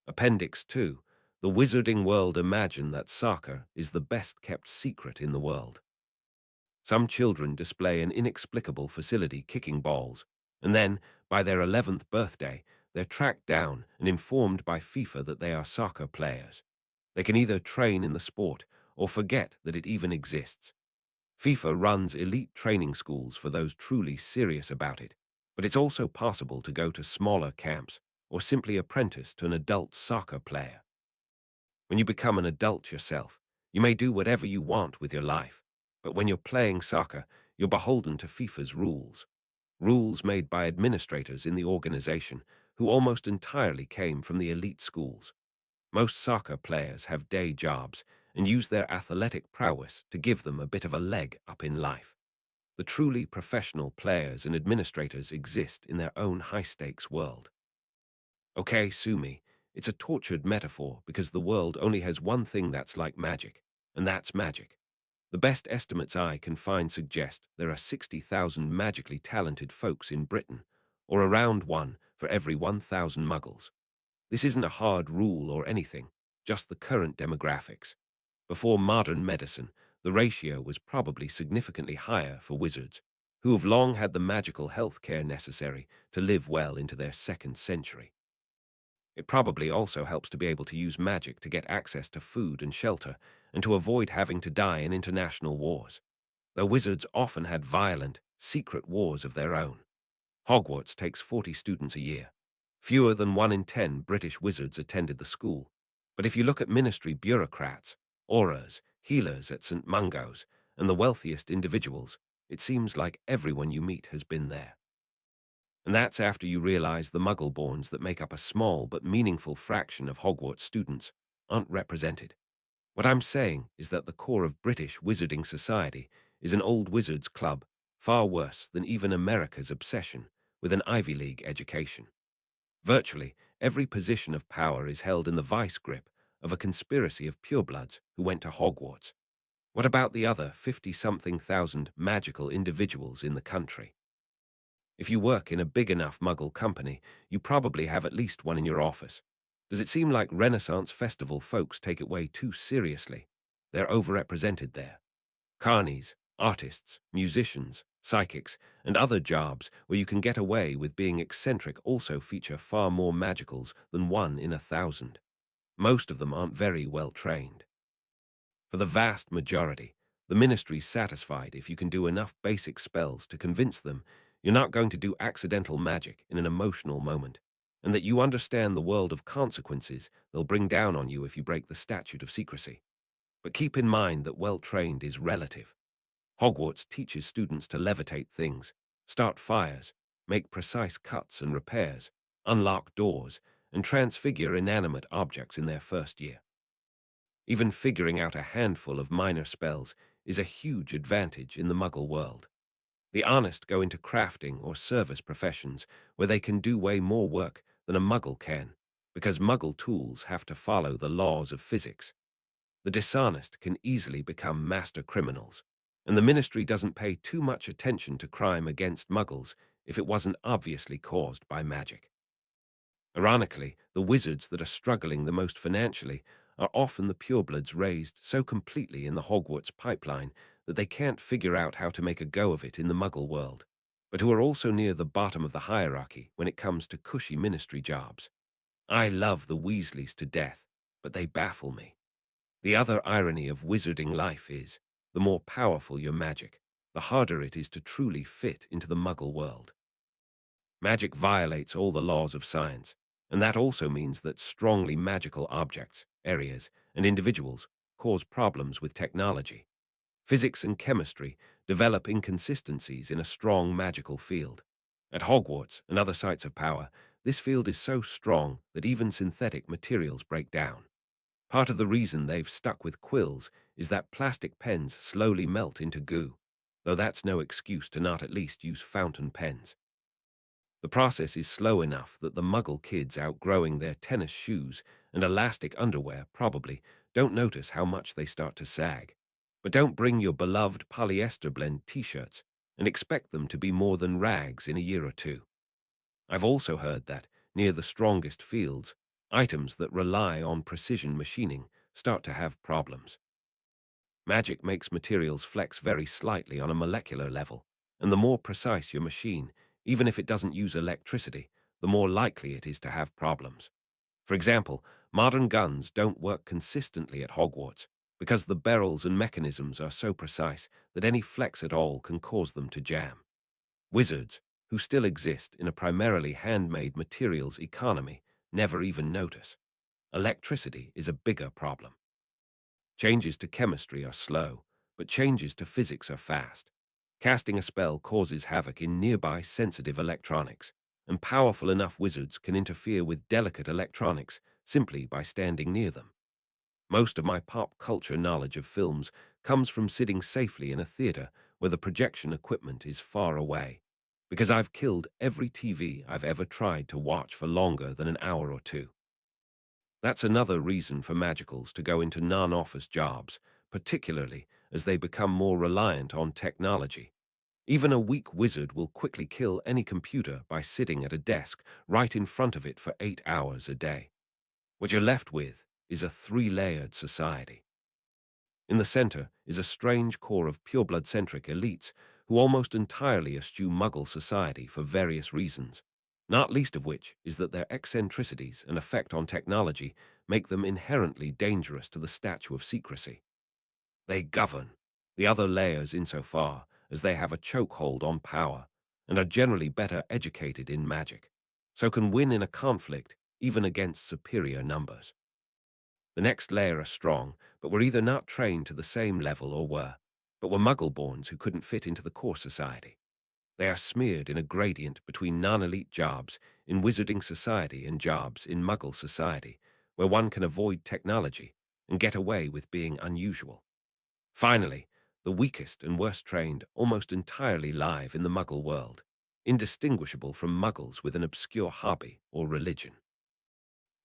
Appendix 2. The wizarding world imagine that soccer is the best-kept secret in the world. Some children display an inexplicable facility kicking balls, and then, by their 11th birthday, they're tracked down and informed by FIFA that they are soccer players. They can either train in the sport or forget that it even exists. FIFA runs elite training schools for those truly serious about it, but it's also possible to go to smaller camps or simply apprentice to an adult soccer player. When you become an adult yourself, you may do whatever you want with your life, but when you're playing soccer, you're beholden to FIFA's rules. Rules made by administrators in the organization who almost entirely came from the elite schools. Most soccer players have day jobs and use their athletic prowess to give them a bit of a leg up in life. The truly professional players and administrators exist in their own high-stakes world. Okay, sue me. It's a tortured metaphor because the world only has one thing that's like magic, and that's magic. The best estimates I can find suggest there are 60,000 magically talented folks in Britain, or around one for every 1,000 muggles. This isn't a hard rule or anything, just the current demographics. Before modern medicine, the ratio was probably significantly higher for wizards, who have long had the magical health care necessary to live well into their second century. It probably also helps to be able to use magic to get access to food and shelter and to avoid having to die in international wars. Though wizards often had violent, secret wars of their own. Hogwarts takes 40 students a year. Fewer than 1 in 10 British wizards attended the school. But if you look at ministry bureaucrats, auras, healers at St. Mungo's, and the wealthiest individuals, it seems like everyone you meet has been there. And that's after you realize the muggle-borns that make up a small but meaningful fraction of Hogwarts students aren't represented. What I'm saying is that the core of British wizarding society is an old wizards club, far worse than even America's obsession with an Ivy League education. Virtually every position of power is held in the vice grip of a conspiracy of purebloods who went to Hogwarts. What about the other 50-something thousand magical individuals in the country? If you work in a big enough Muggle company, you probably have at least one in your office. Does it seem like Renaissance festival folks take it way too seriously? They're overrepresented there. Carnies, artists, musicians, psychics, and other jobs where you can get away with being eccentric also feature far more magicals than 1 in 1,000. Most of them aren't very well trained. For the vast majority, the ministry's satisfied if you can do enough basic spells to convince them you're not going to do accidental magic in an emotional moment, and that you understand the world of consequences they'll bring down on you if you break the statute of secrecy. But keep in mind that well-trained is relative. Hogwarts teaches students to levitate things, start fires, make precise cuts and repairs, unlock doors, and transfigure inanimate objects in their first year. Even figuring out a handful of minor spells is a huge advantage in the Muggle world. The honest go into crafting or service professions where they can do way more work than a Muggle can, because Muggle tools have to follow the laws of physics. The dishonest can easily become master criminals, and the ministry doesn't pay too much attention to crime against Muggles if it wasn't obviously caused by magic. Ironically, the wizards that are struggling the most financially are often the purebloods raised so completely in the Hogwarts pipeline that they can't figure out how to make a go of it in the Muggle world, but who are also near the bottom of the hierarchy when it comes to cushy ministry jobs. I love the Weasleys to death, but they baffle me. The other irony of wizarding life is, the more powerful your magic, the harder it is to truly fit into the Muggle world. Magic violates all the laws of science, and that also means that strongly magical objects, areas, and individuals cause problems with technology. Physics and chemistry develop inconsistencies in a strong magical field. At Hogwarts and other sites of power, this field is so strong that even synthetic materials break down. Part of the reason they've stuck with quills is that plastic pens slowly melt into goo, though that's no excuse to not at least use fountain pens. The process is slow enough that the Muggle kids outgrowing their tennis shoes and elastic underwear probably don't notice how much they start to sag. But don't bring your beloved polyester blend t-shirts and expect them to be more than rags in a year or two. I've also heard that, near the strongest fields, items that rely on precision machining start to have problems. Magic makes materials flex very slightly on a molecular level, and the more precise your machine, even if it doesn't use electricity, the more likely it is to have problems. For example, modern guns don't work consistently at Hogwarts because the barrels and mechanisms are so precise that any flex at all can cause them to jam. Wizards, who still exist in a primarily handmade materials economy, never even notice. Electricity is a bigger problem. Changes to chemistry are slow, but changes to physics are fast. Casting a spell causes havoc in nearby sensitive electronics, and powerful enough wizards can interfere with delicate electronics simply by standing near them. Most of my pop culture knowledge of films comes from sitting safely in a theater where the projection equipment is far away, because I've killed every TV I've ever tried to watch for longer than an hour or two. That's another reason for magicals to go into non-office jobs, particularly as they become more reliant on technology. Even a weak wizard will quickly kill any computer by sitting at a desk right in front of it for 8 hours a day. What you're left with is a three-layered society. In the center is a strange core of pureblood-centric elites who almost entirely eschew Muggle society for various reasons, not least of which is that their eccentricities and effect on technology make them inherently dangerous to the statute of secrecy. They govern the other layers insofar as they have a chokehold on power and are generally better educated in magic. so can win in a conflict even against superior numbers. The next layer are strong, but were either not trained to the same level or were muggle-borns who couldn't fit into the core society. They are smeared in a gradient between non-elite jobs in wizarding society and jobs in muggle society, where one can avoid technology and get away with being unusual. Finally, the weakest and worst trained almost entirely live in the muggle world, indistinguishable from muggles with an obscure hobby or religion.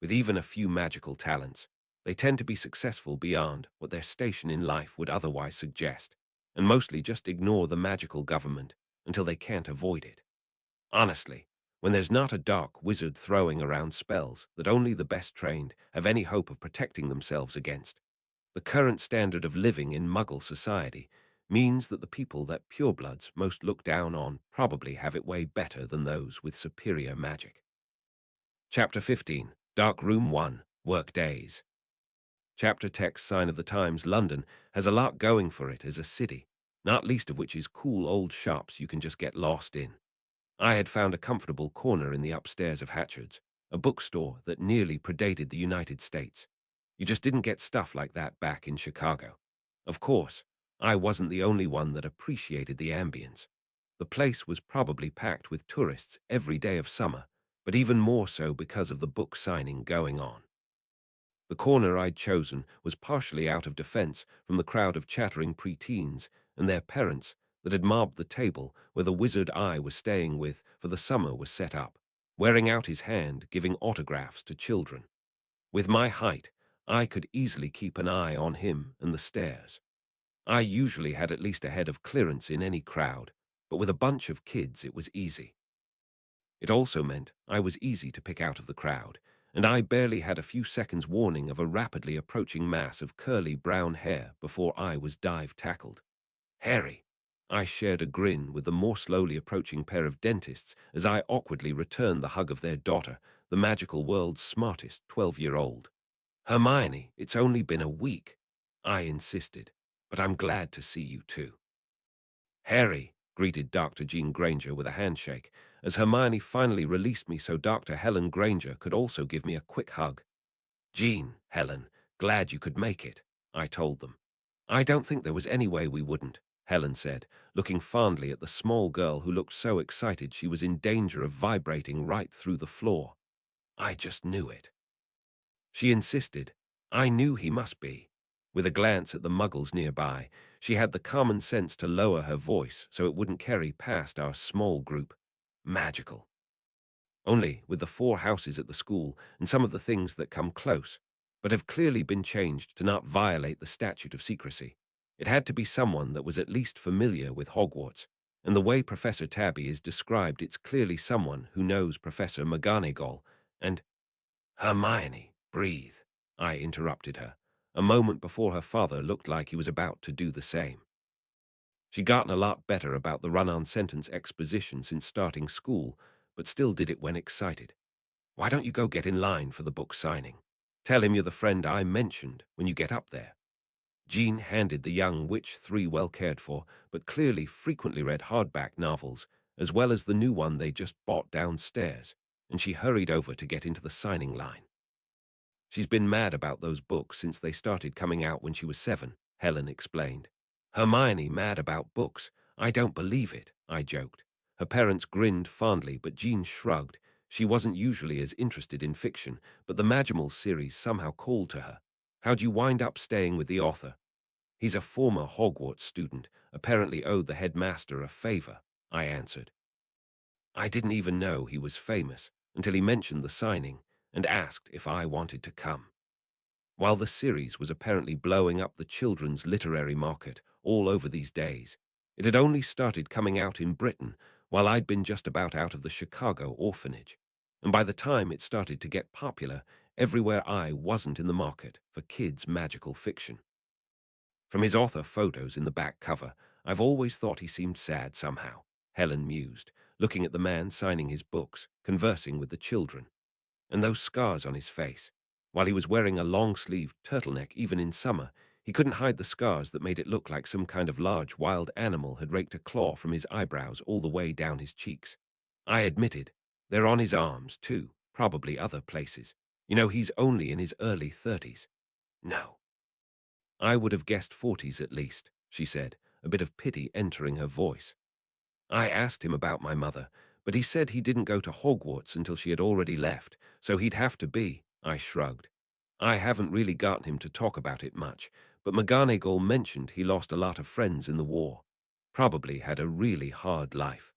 With even a few magical talents, they tend to be successful beyond what their station in life would otherwise suggest, and mostly just ignore the magical government until they can't avoid it. Honestly, when there's not a dark wizard throwing around spells that only the best trained have any hope of protecting themselves against, the current standard of living in Muggle society means that the people that purebloods most look down on probably have it way better than those with superior magic. Chapter 15, Dark Room 1, Work Days. Chapter text Sign of the Times London has a lot going for it as a city, not least of which is cool old shops you can just get lost in. I had found a comfortable corner in the upstairs of Hatchard's, a bookstore that nearly predated the United States. You just didn't get stuff like that back in Chicago. Of course, I wasn't the only one that appreciated the ambience. The place was probably packed with tourists every day of summer, but even more so because of the book signing going on. The corner I'd chosen was partially out of defense from the crowd of chattering preteens and their parents that had mobbed the table where the wizard I was staying with for the summer was set up, wearing out his hand giving autographs to children. With my height, I could easily keep an eye on him and the stairs. I usually had at least a head of clearance in any crowd, but with a bunch of kids it was easy. It also meant I was easy to pick out of the crowd, and I barely had a few seconds warning of a rapidly approaching mass of curly brown hair before I was dive-tackled. Harry! I shared a grin with the more slowly approaching pair of dentists as I awkwardly returned the hug of their daughter, the magical world's smartest 12-year-old. Hermione, it's only been a week, I insisted, but I'm glad to see you too. Harry, greeted Dr. Jean Granger with a handshake, as Hermione finally released me so Dr. Helen Granger could also give me a quick hug. Jean, Helen, glad you could make it, I told them. I don't think there was any way we wouldn't, Helen said, looking fondly at the small girl who looked so excited she was in danger of vibrating right through the floor. I just knew it. She insisted. I knew he must be. With a glance at the muggles nearby, she had the common sense to lower her voice so it wouldn't carry past our small group. Magical. Only with the 4 houses at the school and some of the things that come close, but have clearly been changed to not violate the statute of secrecy. It had to be someone that was at least familiar with Hogwarts, and the way Professor Tabby is described, it's clearly someone who knows Professor McGonagall, and Hermione, breathe, I interrupted her, a moment before her father looked like he was about to do the same. She'd gotten a lot better about the run-on sentence exposition since starting school, but still did it when excited. Why don't you go get in line for the book signing? Tell him you're the friend I mentioned when you get up there. Jean handed the young witch 3 well-cared-for, but clearly frequently read hardback novels, as well as the new one they just bought downstairs, and she hurried over to get into the signing line. She's been mad about those books since they started coming out when she was 7, Helen explained. Hermione mad about books? I don't believe it, I joked. Her parents grinned fondly, but Jean shrugged. She wasn't usually as interested in fiction, but the Magimals series somehow called to her. How'd you wind up staying with the author? He's a former Hogwarts student, apparently owed the headmaster a favor, I answered. I didn't even know he was famous until he mentioned the signing and asked if I wanted to come. While the series was apparently blowing up the children's literary market all over these days, it had only started coming out in Britain while I'd been just about out of the Chicago orphanage, and by the time it started to get popular, everywhere I wasn't in the market for kids' magical fiction. From his author photos in the back cover, I've always thought he seemed sad somehow, Helen mused, looking at the man signing his books, conversing with the children. And those scars on his face. While he was wearing a long-sleeved turtleneck even in summer, he couldn't hide the scars that made it look like some kind of large wild animal had raked a claw from his eyebrows all the way down his cheeks. I admitted, They're on his arms, too, probably other places. You know, he's only in his early 30s. No. I would have guessed 40s at least, she said, a bit of pity entering her voice. I asked him about my mother, but he said he didn't go to Hogwarts until she had already left, so he'd have to be. I shrugged. I haven't really gotten him to talk about it much, but McGonagall mentioned he lost a lot of friends in the war. Probably had a really hard life.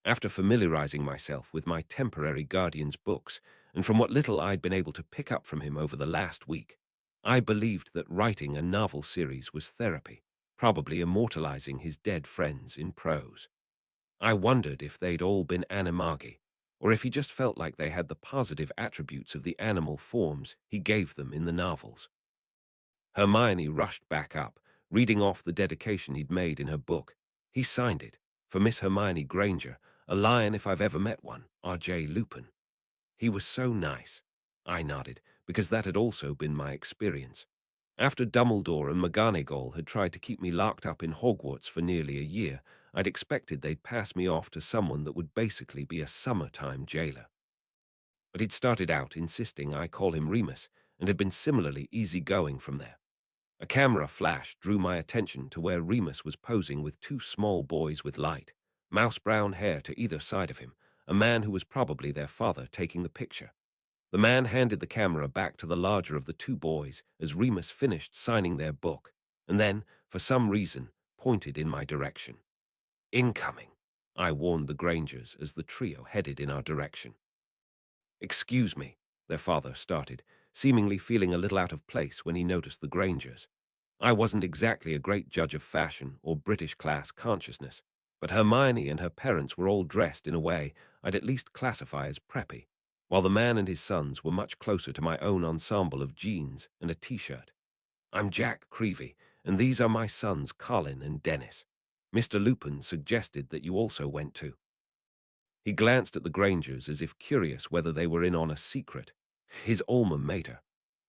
After familiarizing myself with my temporary guardian's books, and from what little I'd been able to pick up from him over the last week, I believed that writing a novel series was therapy, probably immortalizing his dead friends in prose. I wondered if they'd all been animagi, or if he just felt like they had the positive attributes of the animal forms he gave them in the novels. Hermione rushed back up, reading off the dedication he'd made in her book. He signed it, for Miss Hermione Granger, a lion if I've ever met one, R.J. Lupin. He was so nice. I nodded, because that had also been my experience. After Dumbledore and McGonagall had tried to keep me locked up in Hogwarts for nearly a year, I'd expected they'd pass me off to someone that would basically be a summertime jailer. But he'd started out insisting I call him Remus, and had been similarly easygoing from there. A camera flash drew my attention to where Remus was posing with two small boys with light, mouse-brown hair to either side of him, a man who was probably their father taking the picture. The man handed the camera back to the larger of the two boys as Remus finished signing their book, and then, for some reason, pointed in my direction. Incoming, I warned the Grangers as the trio headed in our direction. Excuse me, their father started, seemingly feeling a little out of place when he noticed the Grangers. I wasn't exactly a great judge of fashion or British class consciousness, but Hermione and her parents were all dressed in a way I'd at least classify as preppy, while the man and his sons were much closer to my own ensemble of jeans and a t-shirt. I'm Jack Creevy, and these are my sons Colin and Dennis. Mr. Lupin suggested that you also went too. He glanced at the Grangers as if curious whether they were in on a secret. His alma mater.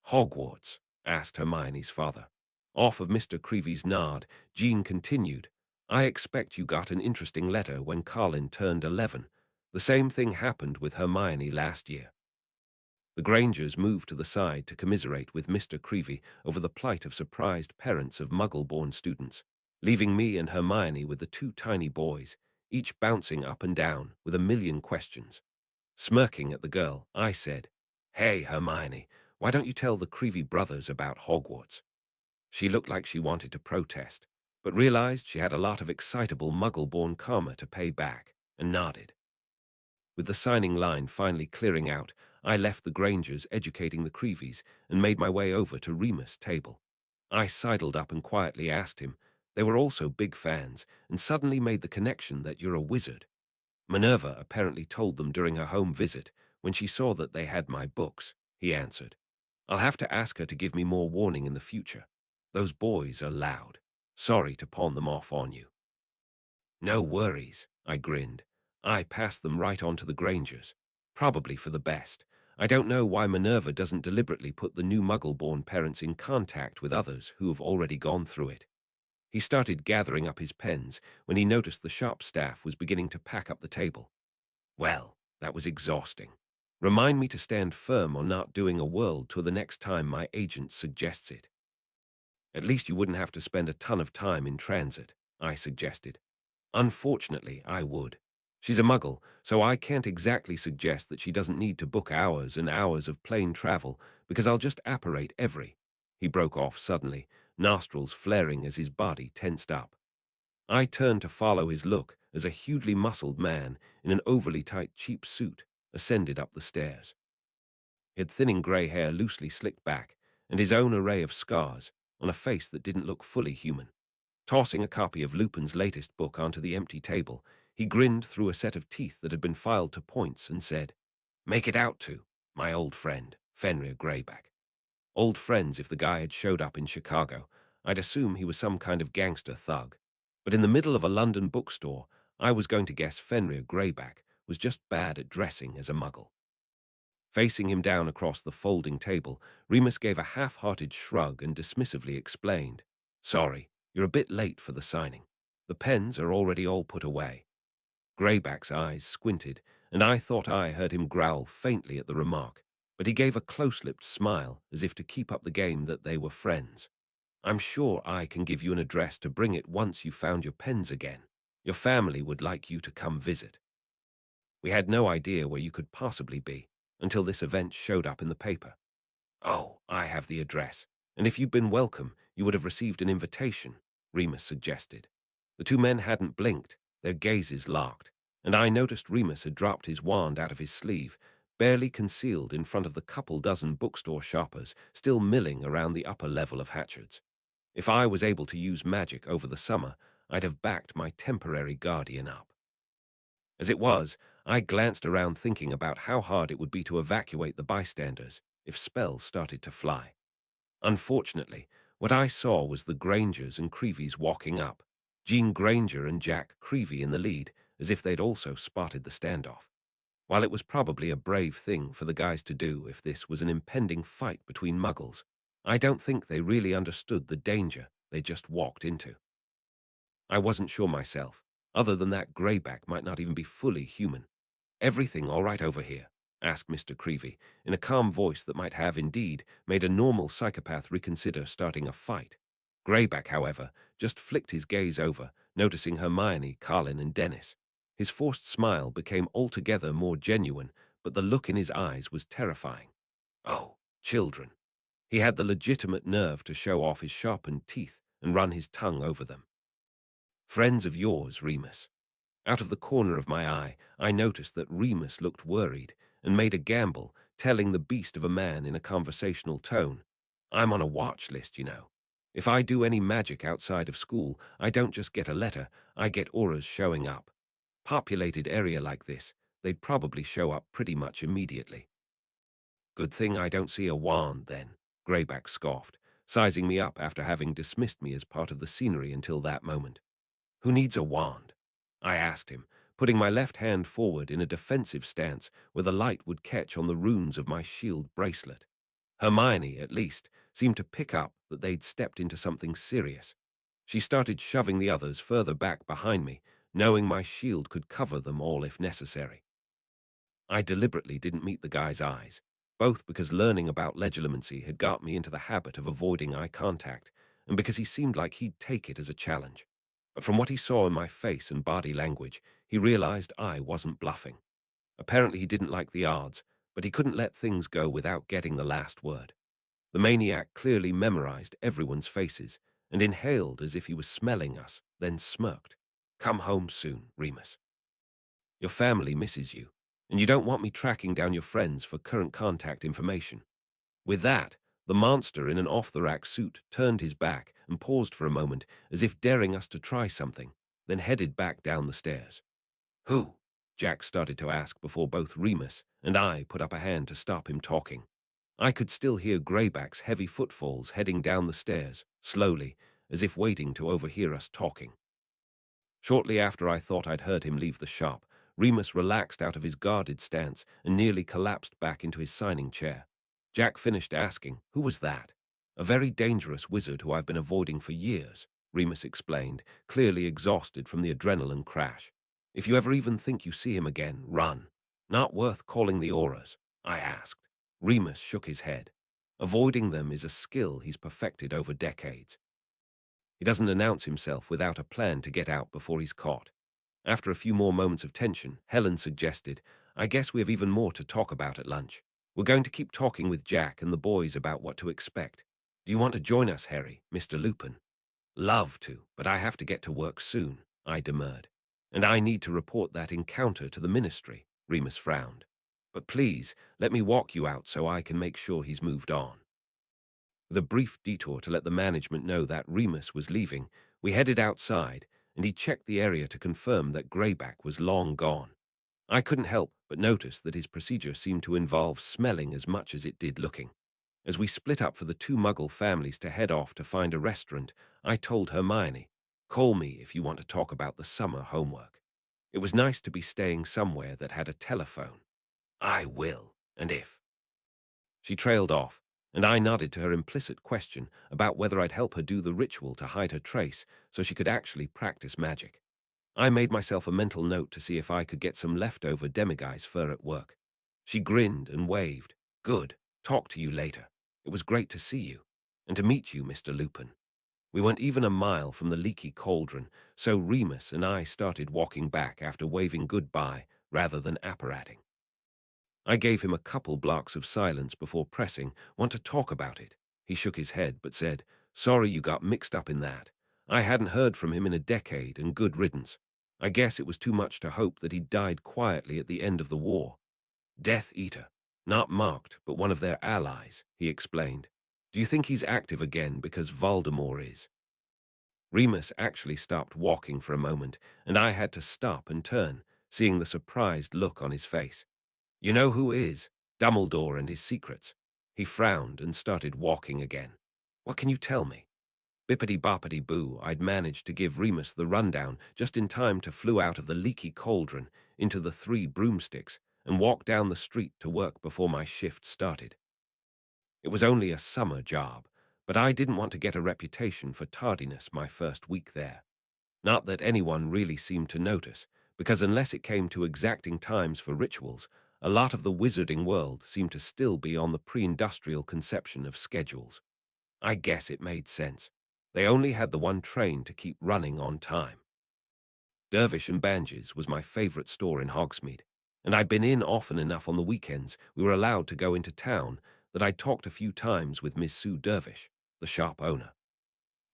Hogwarts, asked Hermione's father. Off of Mr. Creevy's nod, Jean continued. I expect you got an interesting letter when Colin turned 11. The same thing happened with Hermione last year. The Grangers moved to the side to commiserate with Mr. Creevy over the plight of surprised parents of Muggle-born students, leaving me and Hermione with the two tiny boys, each bouncing up and down with a million questions. Smirking at the girl, I said, Hey, Hermione, why don't you tell the Creevy brothers about Hogwarts? She looked like she wanted to protest, but realized she had a lot of excitable Muggle-born karma to pay back, and nodded. With the signing line finally clearing out, I left the Grangers educating the Creevies and made my way over to Remus' table. I sidled up and quietly asked him. They were also big fans, and suddenly made the connection that you're a wizard. Minerva apparently told them during her home visit when she saw that they had my books, he answered. I'll have to ask her to give me more warning in the future. Those boys are loud. Sorry to pawn them off on you. No worries, I grinned. I passed them right on to the Grangers. Probably for the best. I don't know why Minerva doesn't deliberately put the new Muggle-born parents in contact with others who have already gone through it. He started gathering up his pens when he noticed the shop staff was beginning to pack up the table. Well, that was exhausting. Remind me to stand firm on not doing a world tour the next time my agent suggests it. At least you wouldn't have to spend a ton of time in transit, I suggested. Unfortunately, I would. She's a Muggle, so I can't exactly suggest that she doesn't need to book hours and hours of plane travel, because I'll just apparate every. He broke off suddenly, nostrils flaring as his body tensed up. I turned to follow his look as a hugely muscled man in an overly tight cheap suit ascended up the stairs. He had thinning grey hair loosely slicked back, and his own array of scars on a face that didn't look fully human. Tossing a copy of Lupin's latest book onto the empty table, he grinned through a set of teeth that had been filed to points and said, Make it out to, my old friend, Fenrir Greyback. Old friends if the guy had showed up in Chicago. I'd assume he was some kind of gangster thug. But in the middle of a London bookstore, I was going to guess Fenrir Greyback was just bad at dressing as a Muggle. Facing him down across the folding table, Remus gave a half-hearted shrug and dismissively explained, Sorry, you're a bit late for the signing. The pens are already all put away. Greyback's eyes squinted, and I thought I heard him growl faintly at the remark, but he gave a close-lipped smile as if to keep up the game that they were friends. I'm sure I can give you an address to bring it once you've found your pens again. Your family would like you to come visit. We had no idea where you could possibly be until this event showed up in the paper. Oh, I have the address, and if you'd been welcome, you would have received an invitation, Remus suggested. The two men hadn't blinked, their gazes locked, and I noticed Remus had dropped his wand out of his sleeve, barely concealed in front of the couple dozen bookstore shoppers still milling around the upper level of Hatchards. If I was able to use magic over the summer, I'd have backed my temporary guardian up. As it was, I glanced around thinking about how hard it would be to evacuate the bystanders if spells started to fly. Unfortunately, what I saw was the Grangers and Creevies walking up, Jean Granger and Jack Creevy in the lead, as if they'd also spotted the standoff. While it was probably a brave thing for the guys to do if this was an impending fight between muggles, I don't think they really understood the danger they just walked into. I wasn't sure myself, other than that greyback might not even be fully human. "Everything all right over here?" asked Mr. Creevy, in a calm voice that might have, indeed, made a normal psychopath reconsider starting a fight. Greyback, however, just flicked his gaze over, noticing Hermione, Carlin, and Dennis. His forced smile became altogether more genuine, but the look in his eyes was terrifying. Oh, children. He had the legitimate nerve to show off his sharpened teeth and run his tongue over them. "Friends of yours, Remus." Out of the corner of my eye, I noticed that Remus looked worried and made a gamble, telling the beast of a man in a conversational tone, "I'm on a watch list, you know. If I do any magic outside of school, I don't just get a letter, I get auras showing up. Populated area like this, they'd probably show up pretty much immediately." "Good thing I don't see a wand, then," Greyback scoffed, sizing me up after having dismissed me as part of the scenery until that moment. "Who needs a wand?" I asked him, putting my left hand forward in a defensive stance where the light would catch on the runes of my shield bracelet. Hermione, at least, seemed to pick up that they'd stepped into something serious. She started shoving the others further back behind me, knowing my shield could cover them all if necessary. I deliberately didn't meet the guy's eyes, both because learning about legilimency had got me into the habit of avoiding eye contact, and because he seemed like he'd take it as a challenge. But from what he saw in my face and body language, he realized I wasn't bluffing. Apparently he didn't like the odds, but he couldn't let things go without getting the last word. The maniac clearly memorized everyone's faces and inhaled as if he was smelling us, then smirked. "Come home soon, Remus. Your family misses you, and you don't want me tracking down your friends for current contact information." With that, the monster in an off-the-rack suit turned his back and paused for a moment as if daring us to try something, then headed back down the stairs. "Who?" Jack started to ask before both Remus and I put up a hand to stop him talking. I could still hear Greyback's heavy footfalls heading down the stairs, slowly, as if waiting to overhear us talking. Shortly after I thought I'd heard him leave the shop, Remus relaxed out of his guarded stance and nearly collapsed back into his signing chair. Jack finished asking, "Who was that?" "A very dangerous wizard who I've been avoiding for years," Remus explained, clearly exhausted from the adrenaline crash. "If you ever even think you see him again, run. Not worth calling the auras?" I asked. Remus shook his head. "Avoiding them is a skill he's perfected over decades. He doesn't announce himself without a plan to get out before he's caught." After a few more moments of tension, Helen suggested, "I guess we have even more to talk about at lunch. We're going to keep talking with Jack and the boys about what to expect. Do you want to join us, Harry, Mr. Lupin?" "Love to, but I have to get to work soon," I demurred. "And I need to report that encounter to the ministry," Remus frowned. "But please, let me walk you out so I can make sure he's moved on." With a brief detour to let the management know that Remus was leaving, we headed outside, and he checked the area to confirm that Greyback was long gone. I couldn't help but notice that his procedure seemed to involve smelling as much as it did looking. As we split up for the two Muggle families to head off to find a restaurant, I told Hermione, "Call me if you want to talk about the summer homework." It was nice to be staying somewhere that had a telephone. "I will, and if." She trailed off, and I nodded to her implicit question about whether I'd help her do the ritual to hide her trace so she could actually practice magic. I made myself a mental note to see if I could get some leftover demiguise fur at work. She grinned and waved. Good. Talk to you later. It was great to see you. And to meet you, Mr. Lupin. We weren't even a mile from the leaky cauldron, so Remus and I started walking back after waving goodbye rather than apparating. I gave him a couple blocks of silence before pressing, want to talk about it. He shook his head but said, sorry you got mixed up in that. I hadn't heard from him in a decade and good riddance. I guess it was too much to hope that he died quietly at the end of the war. Death Eater. Not marked, but one of their allies, he explained. Do you think he's active again because Voldemort is? Remus actually stopped walking for a moment, and I had to stop and turn, seeing the surprised look on his face. You know who is? Dumbledore and his secrets. He frowned and started walking again. What can you tell me? Bippity-boppity-boo, I'd managed to give Remus the rundown just in time to flew out of the leaky cauldron into the 3 broomsticks and walk down the street to work before my shift started. It was only a summer job, but I didn't want to get a reputation for tardiness my first week there. Not that anyone really seemed to notice, because unless it came to exacting times for rituals, a lot of the wizarding world seemed to still be on the pre-industrial conception of schedules. I guess it made sense. They only had the one train to keep running on time. Dervish and Banges was my favorite store in Hogsmeade, and I'd been in often enough on the weekends we were allowed to go into town that I'd talked a few times with Miss Sue Dervish, the shop owner.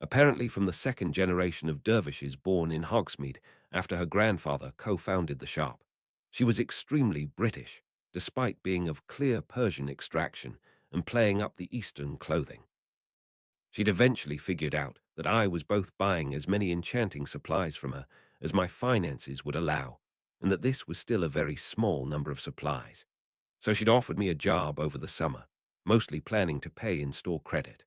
Apparently from the second generation of dervishes born in Hogsmeade after her grandfather co-founded the shop. She was extremely British, despite being of clear Persian extraction and playing up the Eastern clothing. She'd eventually figured out that I was both buying as many enchanting supplies from her as my finances would allow, and that this was still a very small number of supplies. So she'd offered me a job over the summer, mostly planning to pay in store credit.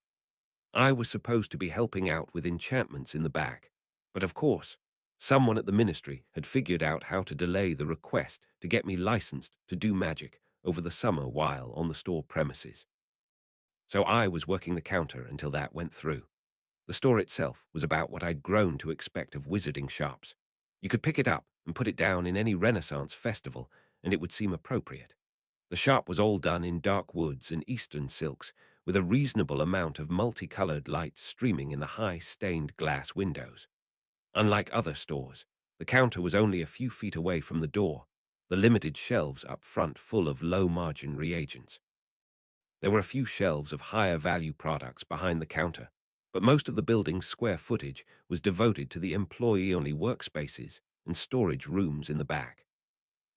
I was supposed to be helping out with enchantments in the back, but of course, someone at the ministry had figured out how to delay the request to get me licensed to do magic over the summer while on the store premises. So I was working the counter until that went through. The store itself was about what I'd grown to expect of wizarding shops. You could pick it up and put it down in any Renaissance festival, and it would seem appropriate. The shop was all done in dark woods and eastern silks, with a reasonable amount of multicolored light streaming in the high stained glass windows. Unlike other stores, the counter was only a few feet away from the door, the limited shelves up front full of low-margin reagents. There were a few shelves of higher-value products behind the counter, but most of the building's square footage was devoted to the employee-only workspaces and storage rooms in the back.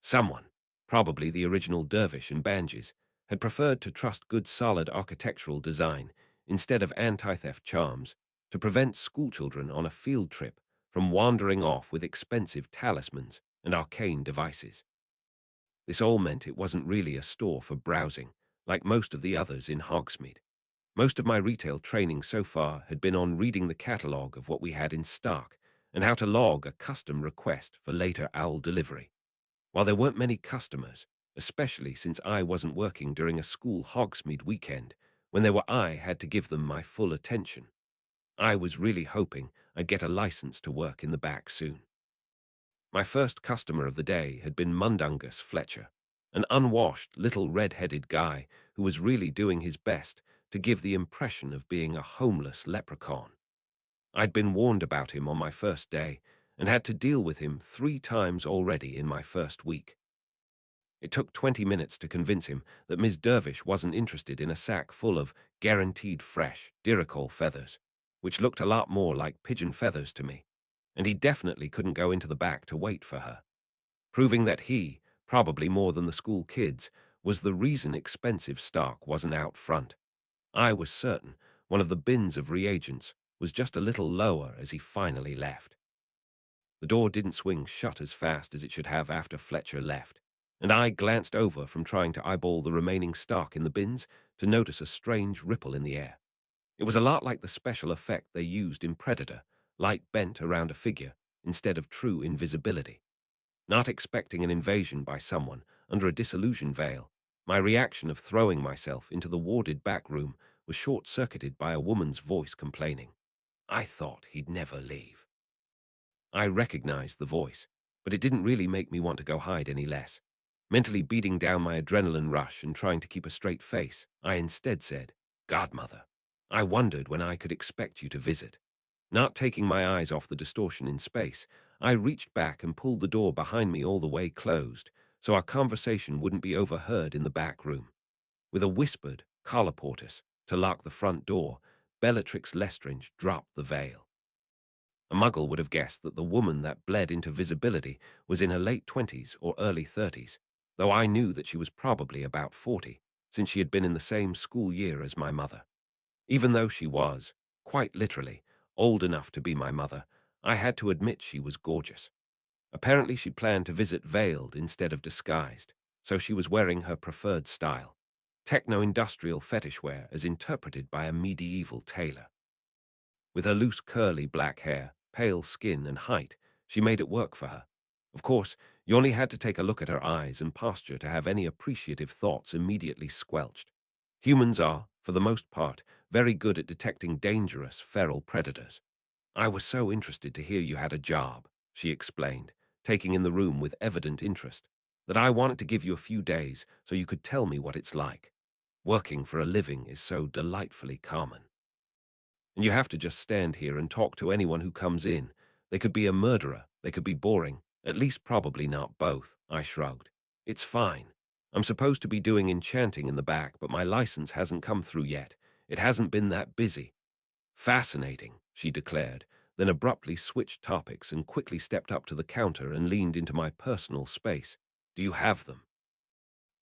Someone, probably the original Dervish and Banges, had preferred to trust good solid architectural design instead of anti-theft charms to prevent schoolchildren on a field trip from wandering off with expensive talismans and arcane devices. This all meant it wasn't really a store for browsing, like most of the others in Hogsmeade. Most of my retail training so far had been on reading the catalogue of what we had in stock and how to log a custom request for later owl delivery. While there weren't many customers, especially since I wasn't working during a school Hogsmeade weekend, when I had to give them my full attention, I was really hoping I'd get a license to work in the back soon. My first customer of the day had been Mundungus Fletcher, an unwashed little red-headed guy who was really doing his best to give the impression of being a homeless leprechaun. I'd been warned about him on my first day and had to deal with him 3 times already in my first week. It took 20 minutes to convince him that Miss Dervish wasn't interested in a sack full of guaranteed fresh Diricol feathers, which looked a lot more like pigeon feathers to me, and he definitely couldn't go into the back to wait for her, proving that he, probably more than the school kids, was the reason expensive stock wasn't out front. I was certain one of the bins of reagents was just a little lower as he finally left. The door didn't swing shut as fast as it should have after Fletcher left, and I glanced over from trying to eyeball the remaining stock in the bins to notice a strange ripple in the air. It was a lot like the special effect they used in Predator, light bent around a figure instead of true invisibility. Not expecting an invasion by someone under a disillusion veil, my reaction of throwing myself into the warded back room was short-circuited by a woman's voice complaining, "I thought he'd never leave." I recognized the voice, but it didn't really make me want to go hide any less. Mentally beating down my adrenaline rush and trying to keep a straight face, I instead said, "Godmother, I wondered when I could expect you to visit." Not taking my eyes off the distortion in space, I reached back and pulled the door behind me all the way closed, so our conversation wouldn't be overheard in the back room. With a whispered colloportus to lock the front door, Bellatrix Lestrange dropped the veil. A muggle would have guessed that the woman that bled into visibility was in her late 20s or early 30s, though I knew that she was probably about 40, since she had been in the same school year as my mother. Even though she was, quite literally, old enough to be my mother, I had to admit she was gorgeous. Apparently she planned to visit veiled instead of disguised, so she was wearing her preferred style, techno-industrial fetish wear as interpreted by a medieval tailor. With her loose curly black hair, pale skin and height, she made it work for her. Of course, you only had to take a look at her eyes and posture to have any appreciative thoughts immediately squelched. Humans are, for the most part, very good at detecting dangerous, feral predators. "I was so interested to hear you had a job," she explained, taking in the room with evident interest, "that I wanted to give you a few days so you could tell me what it's like. Working for a living is so delightfully common. And you have to just stand here and talk to anyone who comes in. They could be a murderer, they could be boring, at least probably not both," I shrugged. "It's fine. I'm supposed to be doing enchanting in the back, but my license hasn't come through yet. It hasn't been that busy." "Fascinating," she declared, then abruptly switched topics and quickly stepped up to the counter and leaned into my personal space. "Do you have them?"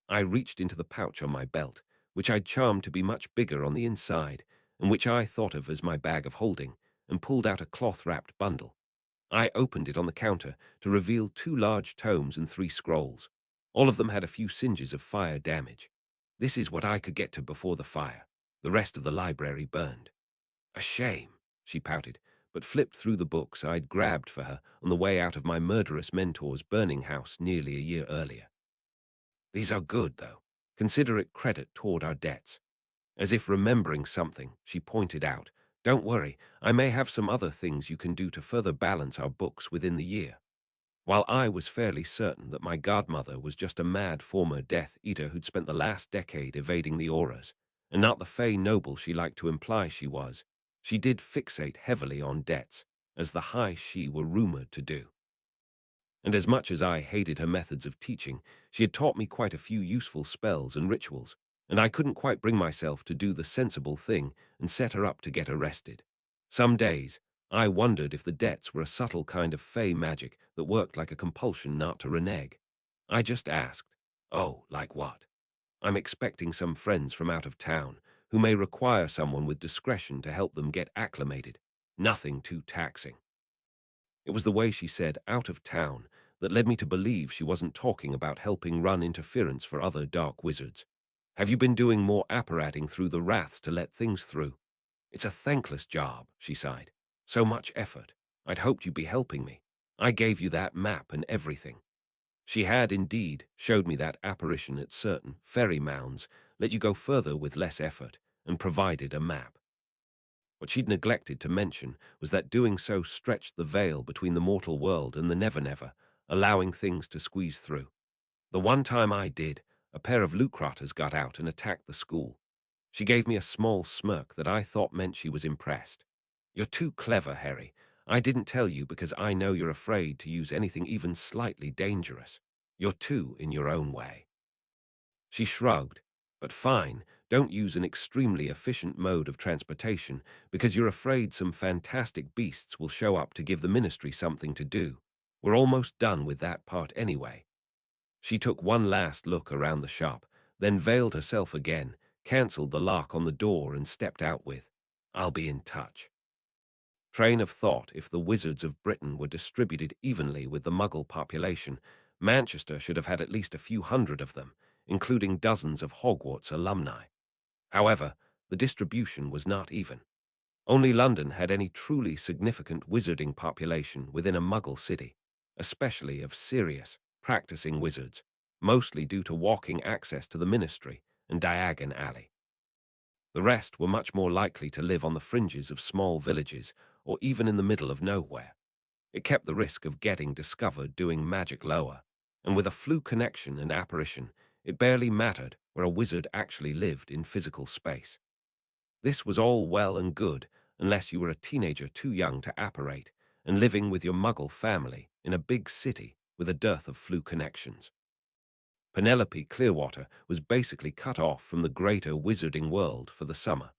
I reached into the pouch on my belt, which I'd charmed to be much bigger on the inside, and which I thought of as my bag of holding, and pulled out a cloth-wrapped bundle. I opened it on the counter to reveal 2 large tomes and 3 scrolls. All of them had a few singes of fire damage. This is what I could get to before the fire. The rest of the library burned. "A shame," she pouted, but flipped through the books I'd grabbed for her on the way out of my murderous mentor's burning house nearly a year earlier. "These are good, though. Consider it credit toward our debts." As if remembering something, she pointed out, "Don't worry, I may have some other things you can do to further balance our books within the year." While I was fairly certain that my godmother was just a mad former Death Eater who'd spent the last decade evading the auras, and not the fey noble she liked to imply she was, she did fixate heavily on debts, as the High She were rumored to do. And as much as I hated her methods of teaching, she had taught me quite a few useful spells and rituals, and I couldn't quite bring myself to do the sensible thing and set her up to get arrested. Some days, I wondered if the debts were a subtle kind of fey magic that worked like a compulsion not to renege. I just asked, "Oh, like what?" "I'm expecting some friends from out of town who may require someone with discretion to help them get acclimated. Nothing too taxing." It was the way she said "out of town" that led me to believe she wasn't talking about helping run interference for other dark wizards. "Have you been doing more apparating through the wraths to let things through?" "It's a thankless job," she sighed. "So much effort. I'd hoped you'd be helping me. I gave you that map and everything." She had indeed showed me that apparition at certain fairy mounds let you go further with less effort, and provided a map. What she'd neglected to mention was that doing so stretched the veil between the mortal world and the never-never, allowing things to squeeze through. The one time I did, a pair of lucrators got out and attacked the school. She gave me a small smirk that I thought meant she was impressed. "You're too clever, Harry. I didn't tell you because I know you're afraid to use anything even slightly dangerous. You're two in your own way." She shrugged. "But fine, don't use an extremely efficient mode of transportation because you're afraid some fantastic beasts will show up to give the ministry something to do. We're almost done with that part anyway." She took one last look around the shop, then veiled herself again, cancelled the lock on the door and stepped out with, "I'll be in touch." Train of thought: if the wizards of Britain were distributed evenly with the Muggle population, Manchester should have had at least a few hundred of them, including dozens of Hogwarts alumni. However, the distribution was not even. Only London had any truly significant wizarding population within a Muggle city, especially of serious, practicing wizards, mostly due to walking access to the Ministry and Diagon Alley. The rest were much more likely to live on the fringes of small villages or even in the middle of nowhere. It kept the risk of getting discovered doing magic lower, and with a flu connection and apparition, it barely mattered where a wizard actually lived in physical space. This was all well and good unless you were a teenager too young to apparate and living with your muggle family in a big city with a dearth of flu connections. Penelope Clearwater was basically cut off from the greater wizarding world for the summer.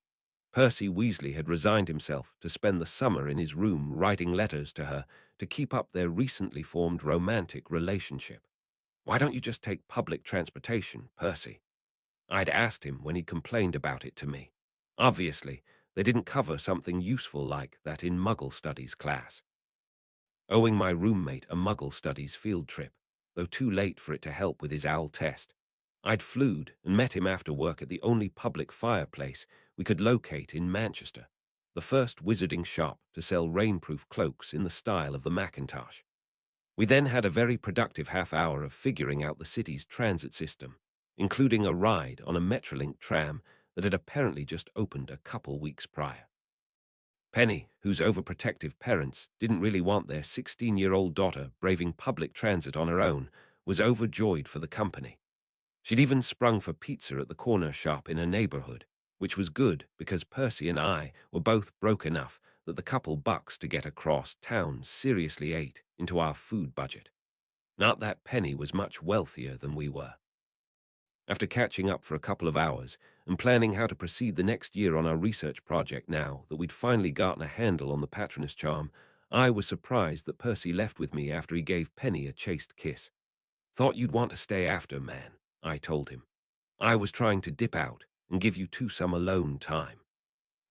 Percy Weasley had resigned himself to spend the summer in his room writing letters to her to keep up their recently formed romantic relationship. "Why don't you just take public transportation, Percy?" I'd asked him when he complained about it to me. Obviously, they didn't cover something useful like that in Muggle Studies class. Owing my roommate a Muggle Studies field trip, though too late for it to help with his owl test, I'd flewed and met him after work at the only public fireplace we could locate in Manchester, the first wizarding shop to sell rainproof cloaks in the style of the Macintosh. We then had a very productive half-hour of figuring out the city's transit system, including a ride on a Metrolink tram that had apparently just opened a couple weeks prior. Penny, whose overprotective parents didn't really want their 16-year-old daughter braving public transit on her own, was overjoyed for the company. She'd even sprung for pizza at the corner shop in her neighborhood, which was good because Percy and I were both broke enough that the couple bucks to get across town seriously ate into our food budget. Not that Penny was much wealthier than we were. After catching up for a couple of hours and planning how to proceed the next year on our research project now that we'd finally gotten a handle on the Patronus charm, I was surprised that Percy left with me after he gave Penny a chaste kiss. "Thought you'd want to stay after, man," I told him. "I was trying to dip out and give you two some alone time."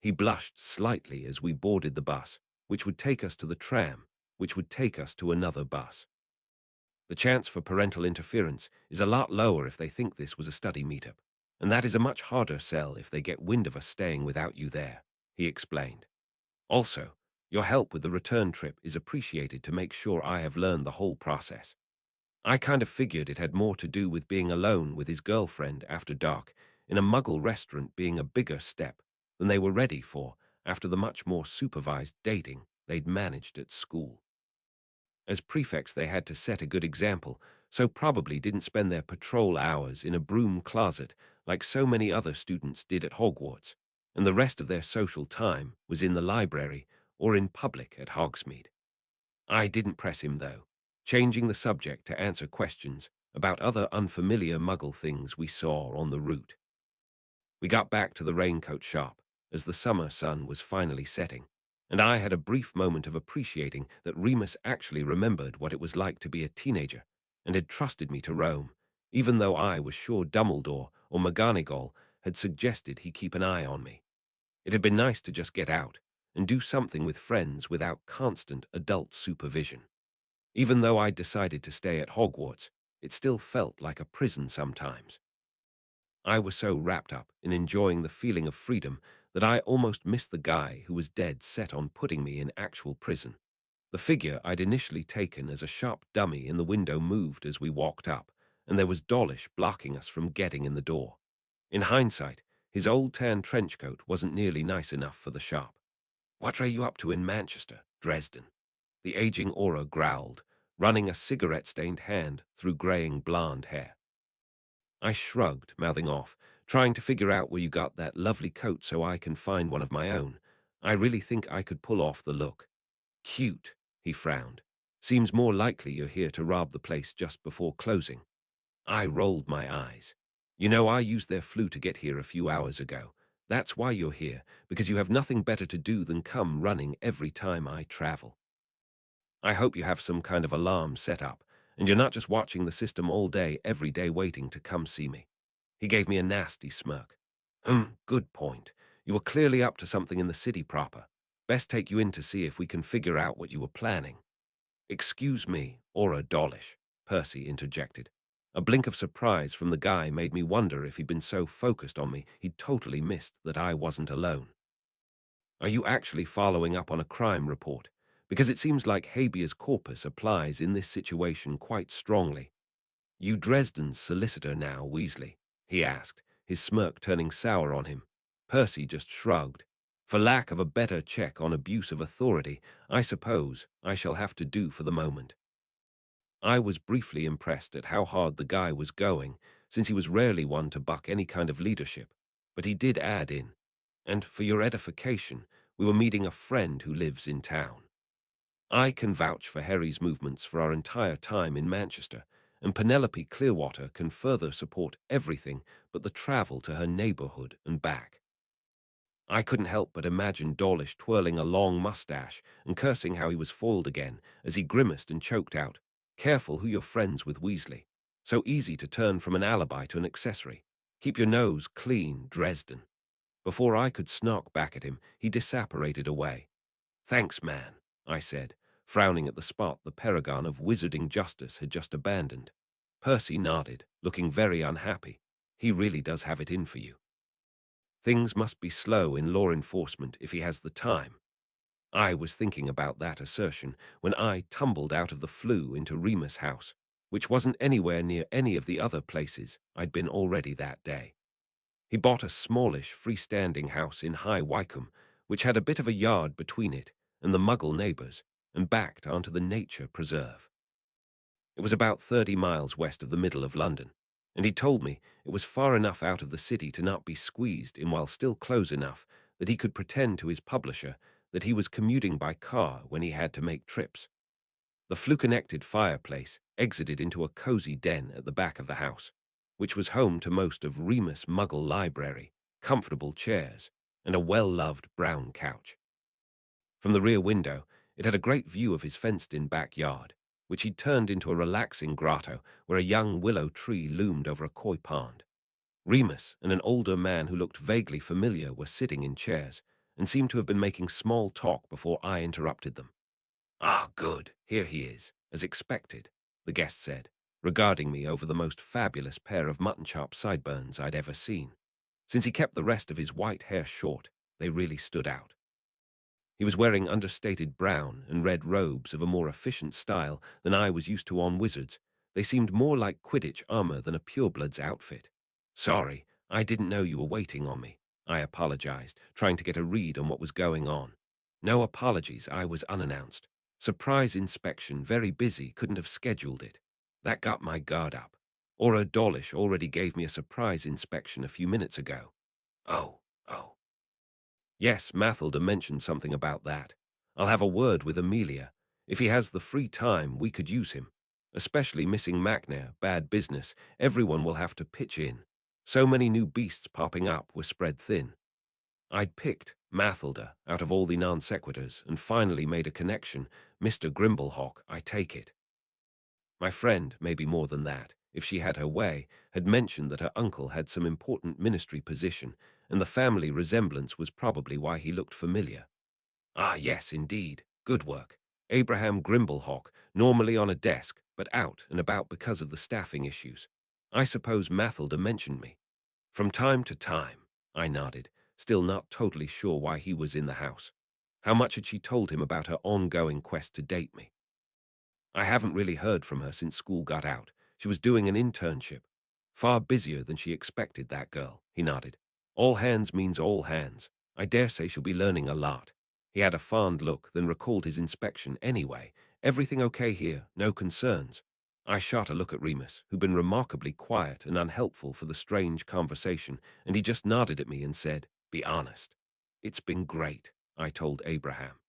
He blushed slightly as we boarded the bus, which would take us to the tram, which would take us to another bus. "The chance for parental interference is a lot lower if they think this was a study meetup, and that is a much harder sell if they get wind of us staying without you there," he explained. "Also, your help with the return trip is appreciated to make sure I have learned the whole process." I kind of figured it had more to do with being alone with his girlfriend after dark in a Muggle restaurant being a bigger step than they were ready for after the much more supervised dating they'd managed at school. As prefects, they had to set a good example, so probably didn't spend their patrol hours in a broom closet like so many other students did at Hogwarts, and the rest of their social time was in the library or in public at Hogsmeade. I didn't press him, though, changing the subject to answer questions about other unfamiliar Muggle things we saw on the route. We got back to the raincoat shop as the summer sun was finally setting, and I had a brief moment of appreciating that Remus actually remembered what it was like to be a teenager and had trusted me to roam, even though I was sure Dumbledore or McGonagall had suggested he keep an eye on me. It had been nice to just get out and do something with friends without constant adult supervision. Even though I decided to stay at Hogwarts, it still felt like a prison sometimes. I was so wrapped up in enjoying the feeling of freedom that I almost missed the guy who was dead set on putting me in actual prison. The figure I'd initially taken as a sharp dummy in the window moved as we walked up, and there was Dawlish blocking us from getting in the door. In hindsight, his old tan trench coat wasn't nearly nice enough for the shop. "What are you up to in Manchester, Dresden?" the aging Aura growled, running a cigarette-stained hand through graying blonde hair. I shrugged, mouthing off, trying to figure out where you got that lovely coat so I can find one of my own. I really think I could pull off the look. "Cute," he frowned. "Seems more likely you're here to rob the place just before closing." I rolled my eyes. "You know, I used their flu to get here a few hours ago. That's why you're here, because you have nothing better to do than come running every time I travel. I hope you have some kind of alarm set up, and you're not just watching the system all day, every day waiting to come see me." He gave me a nasty smirk. Good point. You were clearly up to something in the city proper. Best take you in to see if we can figure out what you were planning." "Excuse me, Aura Dawlish," Percy interjected. A blink of surprise from the guy made me wonder if he'd been so focused on me he'd totally missed that I wasn't alone. "Are you actually following up on a crime report? Because it seems like habeas corpus applies in this situation quite strongly." "You Dresden's solicitor now, Weasley?" he asked, his smirk turning sour on him. Percy just shrugged. For lack of a better check on abuse of authority, I suppose I shall have to do for the moment. I was briefly impressed at how hard the guy was going, since he was rarely one to buck any kind of leadership, but he did add in, and for your edification, we were meeting a friend who lives in town. I can vouch for Harry's movements for our entire time in Manchester, and Penelope Clearwater can further support everything but the travel to her neighborhood and back. I couldn't help but imagine Dawlish twirling a long mustache and cursing how he was foiled again as he grimaced and choked out, "Careful who you're friends with, Weasley. So easy to turn from an alibi to an accessory. Keep your nose clean, Dresden." Before I could snark back at him, he disapparated away. "Thanks, man," I said, frowning at the spot the paragon of wizarding justice had just abandoned. Percy nodded, looking very unhappy. He really does have it in for you. Things must be slow in law enforcement if he has the time. I was thinking about that assertion when I tumbled out of the flue into Remus House, which wasn't anywhere near any of the other places I'd been already that day. He bought a smallish, freestanding house in High Wycombe, which had a bit of a yard between it and the Muggle neighbours, and backed onto the nature preserve. It was about 30 miles west of the middle of London, and he told me it was far enough out of the city to not be squeezed in while still close enough that he could pretend to his publisher that he was commuting by car when he had to make trips. The flue-connected fireplace exited into a cozy den at the back of the house, which was home to most of Remus' Muggle library, comfortable chairs, and a well-loved brown couch. From the rear window, it had a great view of his fenced-in backyard, which he turned into a relaxing grotto where a young willow tree loomed over a koi pond. Remus and an older man who looked vaguely familiar were sitting in chairs and seemed to have been making small talk before I interrupted them. "Ah, good, here he is, as expected," the guest said, regarding me over the most fabulous pair of mutton-chop sideburns I'd ever seen. Since he kept the rest of his white hair short, they really stood out. He was wearing understated brown and red robes of a more efficient style than I was used to on wizards. They seemed more like Quidditch armor than a purebloods outfit. "Sorry, I didn't know you were waiting on me," I apologized, trying to get a read on what was going on. "No apologies, I was unannounced. Surprise inspection, very busy, couldn't have scheduled it." That got my guard up. Aura Dawlish already gave me a surprise inspection a few minutes ago. Oh. Yes, Mathilda mentioned something about that. I'll have a word with Amelia. If he has the free time, we could use him. Especially missing Macnair, bad business. Everyone will have to pitch in. So many new beasts popping up, we're spread thin. I'd picked Mathilda out of all the non-sequiturs and finally made a connection. Mr. Grimblehawk, I take it. My friend, maybe more than that, if she had her way, had mentioned that her uncle had some important ministry position, and the family resemblance was probably why he looked familiar. "Ah, yes, indeed. Good work. Abraham Grimblehawk, normally on a desk, but out and about because of the staffing issues. I suppose Mathilda mentioned me." "From time to time," I nodded, still not totally sure why he was in the house. How much had she told him about her ongoing quest to date me? "I haven't really heard from her since school got out. She was doing an internship. Far busier than she expected, that girl," he nodded. "All hands means all hands. I dare say she'll be learning a lot." He had a fond look, then recalled his inspection anyway. "Everything okay here? No concerns?" I shot a look at Remus, who'd been remarkably quiet and unhelpful for the strange conversation, and he just nodded at me and said, "Be honest." "It's been great," I told Abraham.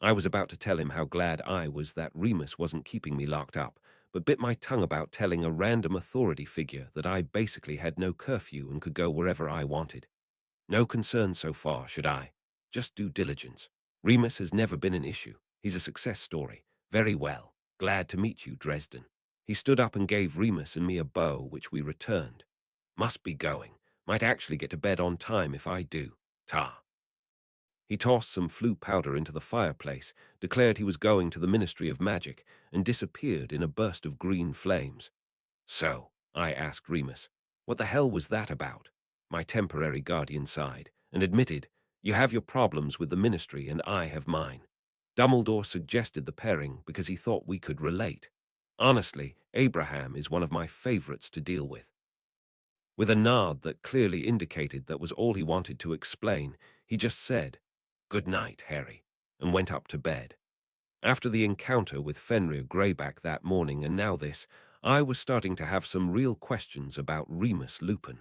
I was about to tell him how glad I was that Remus wasn't keeping me locked up, but bit my tongue about telling a random authority figure that I basically had no curfew and could go wherever I wanted. No concern so far, should I? Just due diligence. Remus has never been an issue. He's a success story. Very well. Glad to meet you, Dresden. He stood up and gave Remus and me a bow, which we returned. Must be going. Might actually get to bed on time if I do. Ta. He tossed some flue powder into the fireplace, declared he was going to the Ministry of Magic, and disappeared in a burst of green flames. "So," I asked Remus, "what the hell was that about?" My temporary guardian sighed, and admitted, "You have your problems with the Ministry, and I have mine." Dumbledore suggested the pairing because he thought we could relate. Honestly, Abraham is one of my favorites to deal with. With a nod that clearly indicated that was all he wanted to explain, He just said, "Good night, Harry," and went up to bed. After the encounter with Fenrir Greyback that morning and now this, I was starting to have some real questions about Remus Lupin.